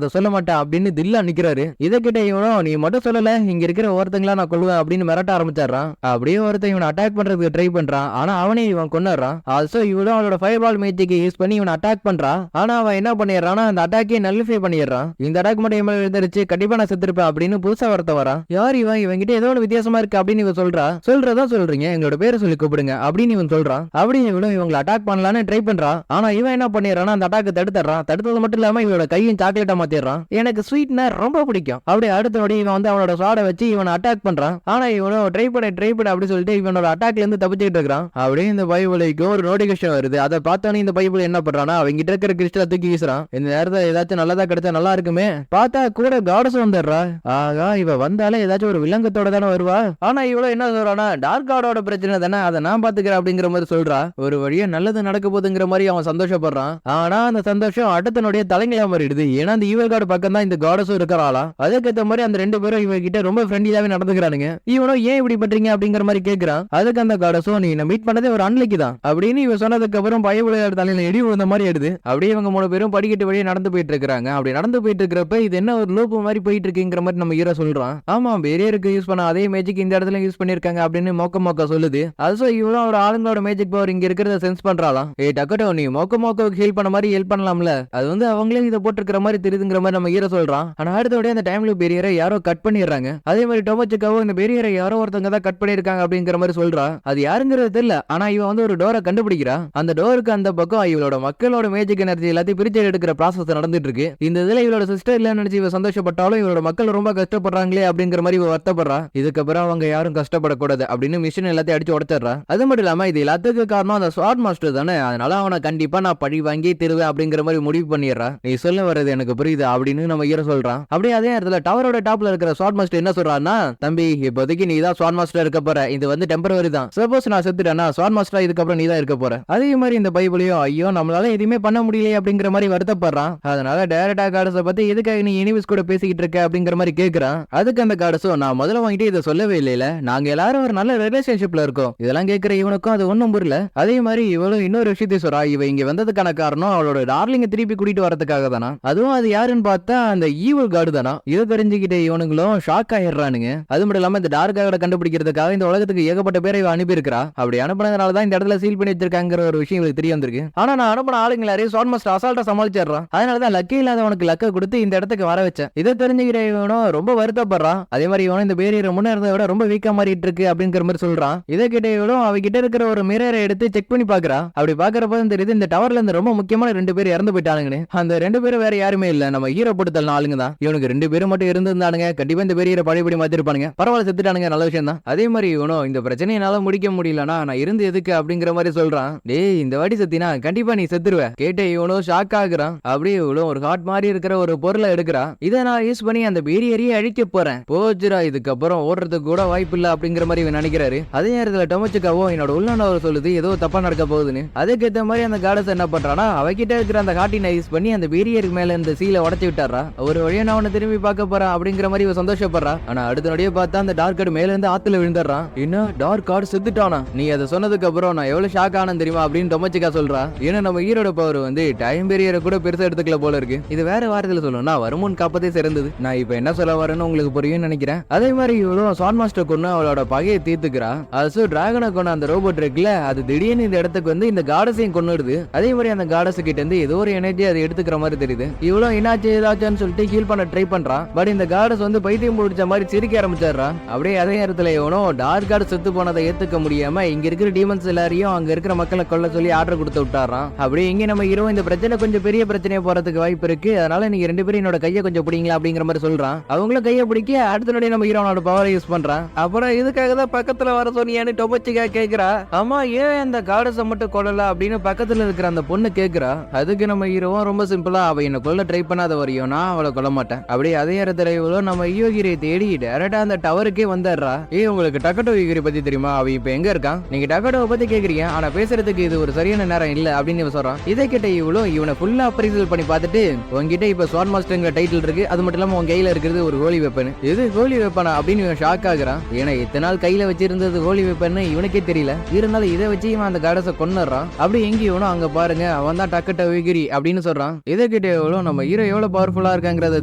அதை சொல்ல மாட்டேன் அப்படின்னு தில்லா நிக்கிறாரு. இதை கிட்ட இவனும் நீ மட்டும் சொல்லல, இங்க இருக்கிற ஒருத்தங்களா நான் கொள்வேன் அப்படின்னு மிரட்ட ஆரம்பிச்சாரான். அப்படியே ஒருத்தன் இவனை அட்டாக் பண்றதுக்கு ட்ரை பண்றான். ஆனா அவனே இவன் கொண்டாடுறான். ஆல்சோ இவனும் அவனோட ஃபயர்பால் மேஜிக்கை யூஸ் பண்ணி இவனை அட்டாக் பண்றான். ஆனா அவன் என்ன பண்ணிடுறான்னா அந்த அட்டாக்கே நல்லிஃபை பண்ணிடுறான். இந்த அட்டாக் மட்டும் எம்எல் எழுந்திருச்சு கண்டிப்பா நான் செத்துருப்பேன் அப்படின்னு புதுசா ஒருத்த வரான். யார் இவன், இவன்கிட்ட ஏதோ ஒரு வித்தியாசமா இருக்கு அப்படின்னு இவன் சொல்றா. சொல்றதா சொல்றீங்க, எங்களோட பேரை சொல்லி கூப்பிடுங்க அப்படின்னு இவன் சொல்றான். அப்படி இவனும் இவங்களை அட்டாக் பண்ணலான்னு ட்ரை பண்றான். ஆனா இவன் என்ன பண்ணிடுறான்னா அந்த அட்டாக் தடுத்துறான். தடுத்தது மட்டும் இல்லாம இவனோட கையும் சாக்லேட்டா மாத்திடுறான். எனக்கு ஸ்வீட்னா ரொம்ப பிடிக்கும். அப்படி அடுத்த நொடி இவன் வந்து அவனோட சாடை வச்சு இவனை அட்டாக் பண்றான். ஆனா இவனும் ட்ரை பண்ண அப்படி சொல்லிட்டு இவனோட அட்டாக்ல இருந்து தப்பிச்சுட்டு இருக்கான். அப்படியே இந்த பைபிளுக்கு ஒரு நோட்டிபிகேஷன் வருது. அதை பார்த்தானே இந்த பைபிள் என்ன பண்றானா அவங்க கிட்ட இருக்கிற கிறிஸ்டலை தூக்கி வீசுறான். இந்த நேரத்துல ஏதாச்சும் நல்லதா கிடைச்சா நல்லா இருக்குமே. பார்த்தா கூட காடஸ் வந்துடுறா. ஆகா இவ வந்தாலே ஏதாச்சும் ஒரு விலங்கத்தோட தானே வருவா. ஆனா இவ்வளவு என்ன சொல்றானா, டார்க் காடோட பிரச்சனை தானே, அதை நான் பாத்துக்கிறேன் அப்படிங்கிற மாதிரி சொல்றா. ஒரு வழியா நல்லது நடக்க போகுதுங்கிற மாதிரி அவன் சந்தோஷப்படுறான். ஆனா அந்த சந்தோஷம் அடுத்தனுடைய தலைங்களா மாறிடுது. ஏன்னா அந்த ஈவல் கார்டு பக்கம் தான் இந்த காடஸும் இருக்கிறாளா. அதுக்கேற்ற மாதிரி அந்த 2 பேரும் இவங்க கிட்ட ரொம்ப ஃப்ரெண்ட்லியாவே நடந்துக்கிறானுங்க. இவனும் ஏன் இப்படி பண்றீங்க அப்படிங்கிற மாதிரி கேட்கிறான். அதுக்கு அந்த காடஸும் நீ மீட் பண்ணதே ஒரு அன்லைக்கு தான் அப்படின்னு இவன் சொன்னதுக்கு அப்புறம் பயவுல பிள்ளையோட தலையில இடி விழுந்த மாதிரி ஆயிடுது. அப்படியே இவங்க 3 பேரும் படிக்கட்டு வழியா நடந்து போயிட்டு இருக்காங்க. அப்படி நடந்து போயிட்டு இருக்கிறப்ப இது என்ன ஒரு லூப் மாதிரி போயிட்டு இருக்குங்கிற மாதிரி நம்ம ஹீரோ சொல்றான். ஆமா பெரியருக்கு யூஸ் பண்ண அதே மேஜிக் இந்த இடத்துல யூஸ் பண்ணிருக்காங்க அப்படின்னு மோக்க சொல்லுது. அது இவளோட ஆளுங்களோட மேஜிக் பவர் இங்க இருக்கிறத சென்ஸ் பண்றாளாம். டக்கட்டோ நீ மோக்கோவுக்கு ஹெல்ப் பண்ண மாதிரி ஹெல்ப் பண்ணலாம்ல, அது அவங்களே இதை போட்டுருக்கிற மாதிரி தெரியுதுங்கிற மாதிரி நம்ம ஹீரோ சொல்றான். ஆனா அடுத்தபடியே அந்த டைம்ல பெரியரை யாரோ கட் பண்ணிடுறாங்க. அதே மாதிரி டொமோச்சிக்காவும் இந்த பெரியரை யாரோ ஒருத்தங்க தான் கட் பண்ணிருக்காங்க அப்படிங்கிற மாதிரி சொல்றா. அது யாருங்கிறது தெரியல. ஆனா இவன் ஒரு டோரை கண்டுபிடிக்கிறா. அந்த டோருக்கு அந்த பக்கம் இவளோட மக்களோட மேஜிக் எனர்ஜி எல்லாத்தையும் பிரிச்சு எடுக்கிற ப்ராசஸ் நடந்துட்டு இருக்கு. இந்த இதுல இவளோட சிஸ்டர் இல்ல நினைச்சு இவ சந்தோஷப்பட்டாலும் இவளோட மக்கள் ரொம்ப கஷ்டப்படுறாங்களே அப்படிங்கிற மாதிரி இவ வருத்தப்படுறா. இதுக்கப்புறம் அவங்க யாரும் கஷ்டப்படக்கூடாது அப்படின்னு மிஷின் எல்லாத்தையும் அடிச்சு உடச்சிடுறா. அது மட்டும் இல்லாம இது எல்லாத்துக்கும் காரணம் அந்த ஸ்வாட் மாஸ்டர் தானே, அதனால அவனை கண்டிப்பா நான் பழி வாங்கி திருவேன் அப்படிங்கிற மாதிரி முடிவு பண்ணிடுறா. நீ சொல்ல வர்றது எனக்கு புரியுது அப்படின்னு நம்ம ஹீரோ சொல்றான். அப்படியே அதே நேரத்துல டவரோட டாப்ல இருக்கிற ஸ்வாட் மாஸ்டர் என்ன சொல்றான்னா, தம்பி இப்போதைக்கு நீ தான் ஸ்வாட் மாஸ்டர் இருக்க போற, இது டெம்பரவரி தான். சப்போஸ் நான் செத்துட்டேன்னா ஸ்வாட் மாஸ்டர் இதுக்கப்புறம் நீ தான் இருக்க போற. அதே மாதிரி இந்த பைபிளையும் ஐயோ நம்மளால எதுவுமே பண்ண முடியலையே அப்படிங்கிற மாதிரி வருத்தப்படுறான். அதனால டைரக்டா காடஸை பத்தி எதுக்காக நீ எனிமிஸ் கூட பேசிக்கிட்டு இருக்க அப்படிங்கிற மாதிரி கேக்குறான். அதுக்கு அந்த காடஸும் நான் முதல்ல வாங்கிட்டு இதை சொல்லவே இல்லையில, நாங்க எல்லாரும் ஒரு நல்ல ரிலேஷன்ஷிப்ல இருக்கோம். இதெல்லாம் கேட்கிற இவனுக்கும் அது ஒண்ணும் புரியல. அதே மாதிரி இவளும் இன்னொரு விஷயத்தை சொல்றா. இவ இங்க வந்ததுக்கான காரணம் அவளோட டார்லிங்க திருப்பி கூட்டிட்டு வரதுக்காக தானா, அதுவும் அது யாருன்னு பார்த்தா அந்த ஈவில் கார்டு தானா. இதை தெரிஞ்சுக்கிட்ட இவனுங்களும் ஷாக் ஆயிடுறானுங்க. அது மட்டும் இல்லாம இந்த டார்க் கார்டை கண்டுபிடிக்கிறதுக்காக இந்த உலகத்துக்கு ஏகப்பட்ட பேரை இவ அனுப்பி இருக்கா. அப்படி அனுப்பினதுனாலதான் இந்த இடத்துல சீல் பண்ணி வச்சிருக்காங்கிற ஒரு விஷயம் இவருக்கு தெரிய வந்திருக்கு. ஆனா நான் அனுப்பின ஆளுங்களாரையும் ஸ்வாட் மாஸ்டர் அசால்ட்டா சமாளிச்சிடுறான். அதனாலதான் லக்கே இல்லாதவனுக்கு லக்க கொடுத்து இந்த இடத்துக்கு வர வச்சேன். இதை தெரிஞ்சுக்கிற இவனும் ரொம்ப வருத்தப்படுறான். அதே மாதிரி இவனும் இந்த பேரியர் முன்ன இருந்ததை விட ரொம்ப வீக்கா மாறிட்டு இருக்கு அப்படிங்கிற மாதிரி சொல்றான். இதை கிட்ட இவனும் அவகிட்ட இருக்கிற ஒரு மிரரை எடுத்து செக் பண்ணி பாக்குறா. அப்படி பாக்குறப்ப தெரியுது இந்த டவர்ல இருந்து ரொம்ப முக்கியமான 2 பேர் இறந்து போயிட்டானுங்க. அந்த 2 பேரும் வேற யாருமே இல்ல, நம்ம ஹீரோ போட்டுதல் ஆளுங்க தான். இவனுக்கு 2 பேரும் மட்டும் இருந்திருந்தானுங்க, கண்டிப்பா இந்த பேரியரை பழையபடி மாத்திருப்பானுங்க. பரவாயில்ல செத்துட்டானுங்க, நல்ல விஷயம் தான். அதே மாதிரி இவனும் இந்த பிரச்சனையை என்னால முடிக்க முடியலனா நான் இருந்து எதுக்கு அப்படிங்கிற மாதிரி சொல்றான். டேய் இந்த வாட்டி செத்தினா கண்டிப்பா நீ செத்துருவ. கேட்ட இவனும் ஷாக் ஆகுறான். அப்படியே இவளும் ஒரு ஹார்ட் மாதிரி இருக்கிற ஒரு பொருளை எடுக்கிறா. இதை நான் யூஸ் பண்ணி அந்த பேரியரையே அழிக்க போறேன். போச்சுரா, இதுக்கப்புறம் ஓடுறதுக்கு கூட வாய்ப்பு இல்ல அப்படிங்கிற மாதிரி இவன் நினைக்கிறாரு. அதே நேரத்துல டொமோச்சிக்காவோ என்னோட உள்ளானவர் சொல்லுது ஏதோ தப்பா நடக்க போகுதுன்னு. அதுக்கேற்ற மாதிரி அந்த காடஸ் என்ன பண்றானா, அவகிட்ட இருக்கிற அந்த ஹார்ட்டினை யூஸ் பண்ணி அந்த பேரியருக்கு மேல இந்த சீலை உடச்சு விட்டாரா. ஒரு வழியா நான் அவனை திரும்பி பார்க்க போறான் அப்படிங்கிற மாதிரி இவ சந்தோஷப்படுறா. ஆனா அடுத்த நொடியே பார்த்தா அந்த டார்க் கார்டு மேல இருந்து ஆத்துல விழுந்துடுறான். என்ன டார்க் கார்டு செத்துட்டானா? நீ அதை சொன்னதுக்கு அப்புறம் நான் எவ்வளவு ஷாக் ஆனேன் தெரியுமா அப்படின்னு டொமோச்சிக்கா சொல்றா. ஏன்னா நம்ம ஹீரோட பவர் டைம் பேரியரை கூட பெருசா எடுத்துக்கல போல இருக்கு. இது வேற வாரத்துல சொல்லணும்னா வருமுன் காப்பதே சிறந்தது. நான் இப்ப என்ன சொல்ல வரேன்னு உங்களுக்கு புரியும் நினைக்கிறேன். அதே மாதிரி இவளும் ஸ்வாட் மாஸ்டர் கொண்டு அவளோட பகையை தீர்த்துக்கிறா. அது டிராகனை கொண்டு அந்த ரோபோட் இருக்குல்ல, அது திடீர்னு இந்த இடத்துக்கு வந்து இந்த காடஸையும் கொண்டுடுது. அதே மாதிரி அந்த காடஸ் கிட்ட இருந்து ஏதோ ஒரு எனர்ஜி அதை எடுத்துக்கிற மாதிரி தெரியுது. இவ்வளவு என்னாச்சு ஏதாச்சுன்னு சொல்லிட்டு ஹீல் பண்ண ட்ரை பண்றான். பட் இந்த காடஸ் பைத்தியம் பிடிச்ச மாதிரி சிரிக்க ஆரம்பிச்சிடுறான். அப்படியே அதே நேரத்துல இவனும் டார்க் கார்டு செத்து போனதை ஏத்துக்க முடியாம இங்க இருக்கிற டீமன்ஸ் எல்லாரையும் அங்க இருக்கிற மக்களை கொல்ல சொல்லி ஆர்டர் கொடுத்து விட்டாரான். அப்படியே இங்க நம்ம ஹீரோ இந்த பிரச்சனை கொஞ்சம் பெரிய பிரச்சனையா போறதுக்கு வாய்ப்பு இருக்கு, அதனால நீங்க 2 பேரும் என்னோட கையை கொஞ்சம் பிடிங்களா அப்படிங்கிற மாதிரி சொல்றான். அவங்களும் கையை பிடிக்க அடுத்த நொடி நம்ம ஹீரோனோட பவரை யூஸ் பண்றான். அப்புறம் இதுக்காக தான் பக்கத்துல வர சொன்னியான்னு டொமோச்சிக்கா கேக்குறா. ஆமா ஏன் அந்த காடஸை மட்டும் கொல்லல அப்படின்னு பக்கத்துல இருக்கிற அந்த பொண்ணு கேக்குறா. அதுக்கு நம்ம ஹீரோவும் ரொம்ப சிம்பிளா அவ என்ன கொல்ல ட்ரை பண்ணாத வரையும் நான் அவளை கொல்ல மாட்டேன். அப்படியே அதே இடத்துல இவ்வளவு நம்ம யோகிரியை தேடி டைரக்டா அந்த டவருக்கே வந்துடுறா. உங்களுக்கு டக்கட்டோ யோகிரி பத்தி தெரியுமா? அவ இப்ப எங்க இருக்கான்? நீங்க டக்கட்டோவை பத்தி கேக்குறீங்க, ஆனா பேசுறதுக்கு இது ஒரு சரியான நேரம் இல்ல அப்படின்னு இவன் சொல்றான். இதை கிட்ட இவ்வளவு இவனை ஃபுல்லா அப்ரைசல் பண்ணி பார்த்துட்டு உங்ககிட்ட இப்ப ஸ்வாட் மாஸ்டர்ங்கிற டைட்டில் இருக்கு, அது மட்டும் இல்லாம உன் கையில இருக்கிறது ஒரு ஹோலி வெப்பன். இது ஹோலி வெப்பனா அப்படின்னு இவன் ஷாக் ஆகுறான். ஏன்னா இத்தனை நாள் கையில வச்சிருந்தது ஹோலி வெப்பன் இவனுக்கே தெரியல. இருந்தாலும் இதை வச்சு இவன் அந்த காடஸை கொன்னுறான். அப்படி எங்க இவனும் அங்க பாருங்க அவன் தான் டக்கட்டோ யோகிரி அப்படின்னு சொல்றான். இதை கிட்ட எவ்வளவு நம்ம ஹீரோ எவ்வளவு பவர்ஃபுல்லா இருக்காங்கிறத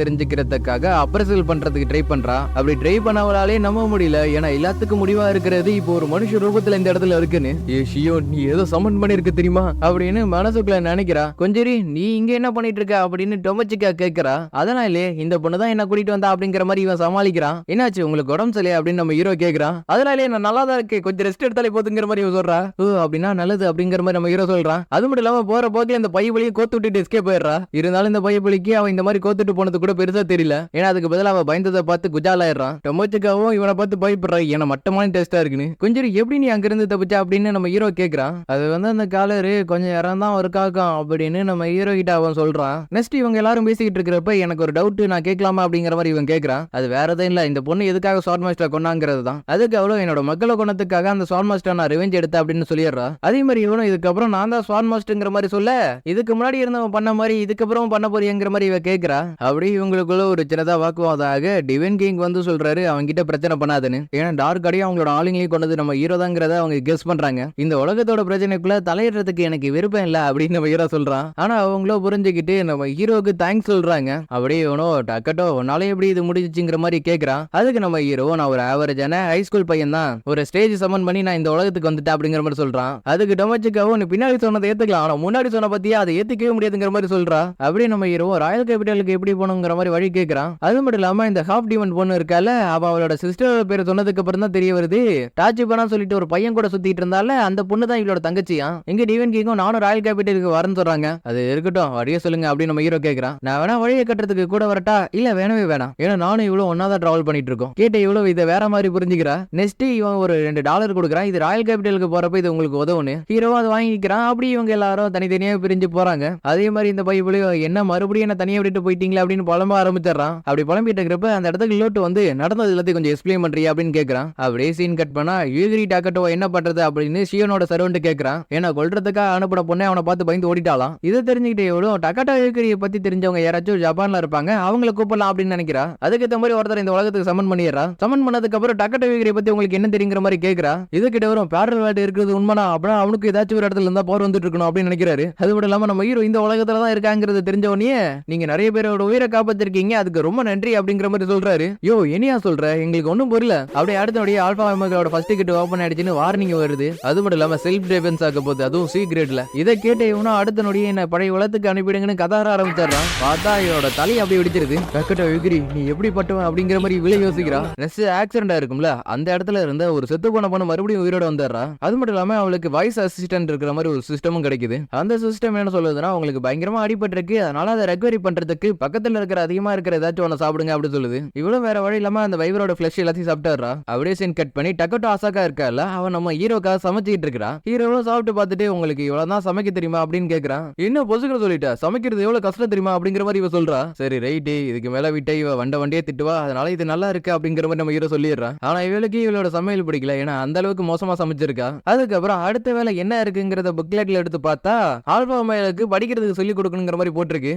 தெரிஞ்சுக்கிறதுக்காக அப்ரைசல் பண்றதுக்கு ட்ரை பண்றான். அப்படி ட்ரை பண்ணவளாலே நம்ப முடியல. ஏன்னா எல்லாத்துக்கும் முடிவா இருக்கிறது இப்போ ஒரு மனுஷ ரூபத்துல இந்த இடத்துல இருக்குன்னு. ஷியோ நீ ஏதோ சமன் பண்ணிருக்க தெரியுமா அப்படின்னு மனசுக்குள்ள நினைக்கிறா. கொஞ்சரி நீ இங்க என்ன பண்ணிட்டு இருக்க அப்படின்னு டொமோச்சிக்கா கேக்குறா. அதனாலே இந்த பொண்ணு தான் என்ன கூட்டிட்டு வந்தா அப்படிங்கிற மாதிரி இவன் சமாளிக்கிறான். என்னாச்சு உங்களுக்கு உடம்பு சரியா அப்படின்னு நம்ம ஹீரோ கேக்குறான். அதனாலே நான் நல்லா தான் இருக்கேன், கொஞ்சம் ரெஸ்ட் எடுத்தாலே போதுங்கிற மாதிரி இவன் சொல்றா. ஓ அப்படின்னா நல்லது அப்படிங்கிற மாதிரி நம்ம ஹீரோ சொல்றான். அது மட்டும் இல்லாம போற போக்கே அந்த பையபலியை கோத்து விட்டுட்டு எஸ்கேப் போயிடுறா. இருந்தாலும் இந்த பையபலிக்கு அவன் இந்த மாதிரி கோத்துட்டு போனது கூட பெருசா தெரியல. ஏன்னா அதுக்கு பதிலா அவன் பயந்ததை பார்த்து குஜாலாயிடுறான். டொமோச்சிக்காவும் இவனை பார்த்து பயப்படுறா. ஏன்னா மட்டமான டெஸ்டா இருக்குன்னு. கொஞ்சம் எப்படி நீ அங்க இருந்து தப்பிச்சா அப்படின்னு நம்ம ஹீரோ கேக்குறான். அது அந்த காலரு கொஞ்சம் இறந்தான் ஒரு காக்கம் அப்படின்னு நம்ம ஹீரோ கிட்ட அவன் சொல்றான். நெக்ஸ்ட் இவங்க எல்லாரும் பேசிக்கிட்டு இருக்கிறப்ப எனக்கு ஒரு டவுட், நான் கேட்கலாமா அப்படிங்கிற மாதிரி இவன் கேட்கறான். அது வேற எதுவும் இல்ல, இந்த பொண்ணு எதுக்காக ஸ்வாட் மாஸ்டர் கொண்டாங்கிறது தான். அதுக்கு அவ்வளவு என்னோட மக்களை கொண்டதுக்காக அந்த ஸ்வாட் மாஸ்டர் நான் ரிவெஞ்ச் எடுத்தேன் அப்படின்னு சொல்லிடுறா. அதே மாதிரி இவனும் இதுக்கப்புறம் நான் தான் ஸ்வாட் மாஸ்டர்ங்கிற மாதிரி சொல்ல, இதுக்கு முன்னாடி இருந்தவன் பண்ண மாதிரி இதுக்கப்புறம் பண்ண போறியங்கிற மாதிரி இவ கேட்கறா. அப்படி இவங்களுக்குள்ள ஒரு சின்னதா வாக்குவாதாக டிவைன் கிங் சொல்றாரு அவங்க கிட்ட பிரச்சனை பண்ணாதுன்னு. ஏன்னா டார்க் கார்டையும் அவங்களோட ஆளுங்களையும் கொண்டது நம்ம ஹீரோ தாங்கிறத அவங்க கெஸ் பண்றாங்க. இந்த உலகத்தோட பிரச்சனைக்குள்ள தலையிடுறதுக்கு போறதுக்கு எனக்கு விருப்பம் இல்ல அப்படின்னு நம்ம ஹீரோ சொல்றான். ஆனா அவங்களோ புரிஞ்சுக்கிட்டு நம்ம ஹீரோக்கு தேங்க்ஸ் சொல்றாங்க. அப்படியே இவனோ டக்கட்டோ உன்னால எப்படி இது முடிஞ்சுங்கிற மாதிரி கேக்குறான். அதுக்கு நம்ம ஹீரோ நான் ஒரு ஆவரேஜான ஹை ஸ்கூல் பையன் தான், ஒரு ஸ்டேஜ் சமன் பண்ணி நான் இந்த உலகத்துக்கு வந்துட்டேன் அப்படிங்கிற மாதிரி சொல்றான். அதுக்கு டொமச்சிக்காவும் நீ பின்னாடி சொன்னதை ஏத்துக்கலாம், ஆனா முன்னாடி சொன்ன பத்தியா அதை ஏத்துக்கவே முடியாதுங்கிற மாதிரி சொல்றா. அப்படியே நம்ம ஹீரோ ராயல் கேபிட்டலுக்கு எப்படி போகணுங்கிற மாதிரி வழி கேட்கறான். அது மட்டும் இல்லாம இந்த ஹாஃப் டிமன் பொண்ணு இருக்கால, அவளோட சிஸ்டர் பேர் சொன்னதுக்கு அப்புறம் தான் தெரிய வருது டாச்சிபனா சொல்லிட்டு ஒரு பையன் கூட சுத்திட்டு இருந்தால அந்த பொண்ணு தான் இவளோட தங்கச்சியா. எங்க டிவன் கிங்கும் நானும் ராயல் கேபிட்டலுக்கு வரேன்னு சொல்றாங்க. அது இருக்கட்டும் வழிய சொல்லுங்க அப்படின்னு நம்ம ஹீரோ கேட்கறான். நான் வேணா வழியை கட்டுறதுக்கு கூட வரட்டா? இல்ல வேணவே வேணாம், ஏன்னா நானும் இவ்வளவு ஒன்னாதான் டிராவல் பண்ணிட்டு இருக்கோம். கேட்ட இவ்வளவு இதை வேற மாதிரி புரிஞ்சுக்கிறா. நெக்ஸ்ட் இவன் ஒரு $2 கொடுக்குறான், இது ராயல் கேபிட்டலுக்கு போறப்ப இது உங்களுக்கு உதவுன்னு. ஹீரோவா அதை வாங்கிக்கிறான். அப்படி இவங்க எல்லாரும் தனித்தனியா பிரிஞ்சு போறாங்க. அதே மாதிரி இந்த பைபிளையும் என்ன மறுபடியும் என்ன தனியா விட்டுட்டு போயிட்டீங்களா அப்படின்னு புலம்ப ஆரம்பிச்சிடறான். அப்படி புலம்பிட்டு இருக்கிறப்ப அந்த இடத்துக்கு லோட்டு வந்து நடந்தது எல்லாத்தையும் கொஞ்சம் எக்ஸ்பிளைன் பண்றியா அப்படின்னு கேட்கறான். அப்படியே சீன் கட் பண்ணா யூகிரி டாக்கட்டோ என்ன பண்றது அப்படின்னு ஷியோனோட சர்வன்ட் கேட்கறான். ஏன்னா கொல்றதுக்காக அனுப்பின பொண்ணே அவனை பார்த்து பயந்து ஓடிட்டாலாம். இதை தெரிஞ்சுக்கிட்டே எவ்வளோ டக்கட்டோ யூகிரியை பத்தி தெரிஞ்சவங்க யாராச்சும் ஜப்பான்ல இருப்பாங்க, அவங்களை கூப்பிடலாம் அப்படின்னு நினைக்கிறா. அதுக்கு மாதிரி ஒருத்தர் இந்த உலகத்துக்கு சமன் பண்ணிடுறா. சமன் பண்ணதுக்கு அப்புறம் டக்கட்டோ யூகிரியை பத்தி உங்களுக்கு என்ன தெரியுங்கிற மாதிரி கேட்கறா. இது கிட்ட வரும் பேரல் வேர்ல்ட் இருக்கிறது உண்மைனா அப்படின்னா அவனுக்கு ஏதாச்சும் ஒரு இடத்துல இருந்தா போர் வந்துட்டு இருக்கணும் அப்படின்னு நினைக்கிறாரு. அது மட்டும் இல்லாம நம்ம ஹீரோ இந்த உலகத்துல தான் இருக்காங்கிறது தெரிஞ்சவனே நீங்க நிறைய பேரோட உயிரை காப்பாத்திருக்கீங்க, அதுக்கு ரொம்ப நன்றி அப்படிங்கிற மாதிரி சொல்றாரு. யோ என்னையா சொல்ற, எங்களுக்கு ஒண்ணும் புரியல. அப்படியே அடுத்தபடியே ஆல்பா ஒமேகாவோட ஃபர்ஸ்ட் கிட் ஓபன் ஆயிடுச்சுன்னு வார்னிங் வருது. அது மட்டும் இல்லாம செல்ஃப் டிஃபென்ஸ் ஆக போகுது, அதுவும் சீக்ரெட்ல. இதை கேட்ட இவனா அடுத்த நொடியே என்ன பழைய உலகத்துக்கு அனுப்பிடுங்கன்னு கதார ஆரம்பிச்சிடறான். பார்த்தா இவனோட தலை அப்படி வெடிச்சிருது. டக்கட்டோ யுகிரி நீ எப்படி பட்டுவன் அப்படிங்கிற மாதிரி விலை யோசிக்கிறா. நெக்ஸ்ட் ஆக்சிடென்ட் இருக்கும்ல, அந்த இடத்துல இருந்த ஒரு செத்து போன பொண்ணு மறுபடியும் உயிரோட வந்துடுறா. அது மட்டும் இல்லாம அவளுக்கு வாய்ஸ் அசிஸ்டன்ட் இருக்கிற மாதிரி ஒரு சிஸ்டமும் கிடைக்குது. அந்த சிஸ்டம் என்ன சொல்லுதுன்னா உங்களுக்கு பயங்கரமா அடிபட்டு இருக்கு, அதனால அதை ரெக்கவரி பண்றதுக்கு பக்கத்துல இருக்கிற அதிகமா இருக்கிற ஏதாச்சும் ஒன்று சாப்பிடுங்க அப்படி சொல்லுது. இவ்வளவு வேற வழி இல்லாம அந்த வைவரோட ஃபிளஷ் எல்லாத்தையும் சாப்பிட்டாரா. அப்படியே சீன் கட் பண்ணி டக்கட்டோ ஆசாக்கா இருக்கல, அவன் நம்ம ஹீரோக்காக சமைச்சிட்டு இருக்கா. ஹீரோவும் சாப்பிட்டு பார்த்துட்டு உங்களுக்கு இவ்வளவுதான் சமைக்க தெரியுமா அப்படின்னு கேட்கறான். இன்னும் பொசுக்கிற சொல்லிட்டா, சமைக்கிறது எவ்வளவு கஷ்டம் தெரியுமா அப்படிங்கிற மாதிரி இவ சொல்றா. சரி ரைட்டு, இதுக்கு மேல விட்ட இவ வண்டியே திட்டுவா, அதனால இது நல்லா இருக்கு அப்படிங்கிற மாதிரி நம்ம ஹீரோ சொல்லிடுறான். ஆனா இவளுக்கு இவளோட சமையல் பிடிக்கல, ஏன்னா அந்த அளவுக்கு மோசமா சமைச்சிருக்கா. அதுக்கப்புறம் அடுத்த வேலை என்ன இருக்குங்கிறத புக்லெட்ல எடுத்து பார்த்தா ஆல்பா ஒமேகாக்கு படிக்கிறதுக்கு சொல்லி கொடுக்கணுங்கிற மாதிரி போட்டிருக்கு.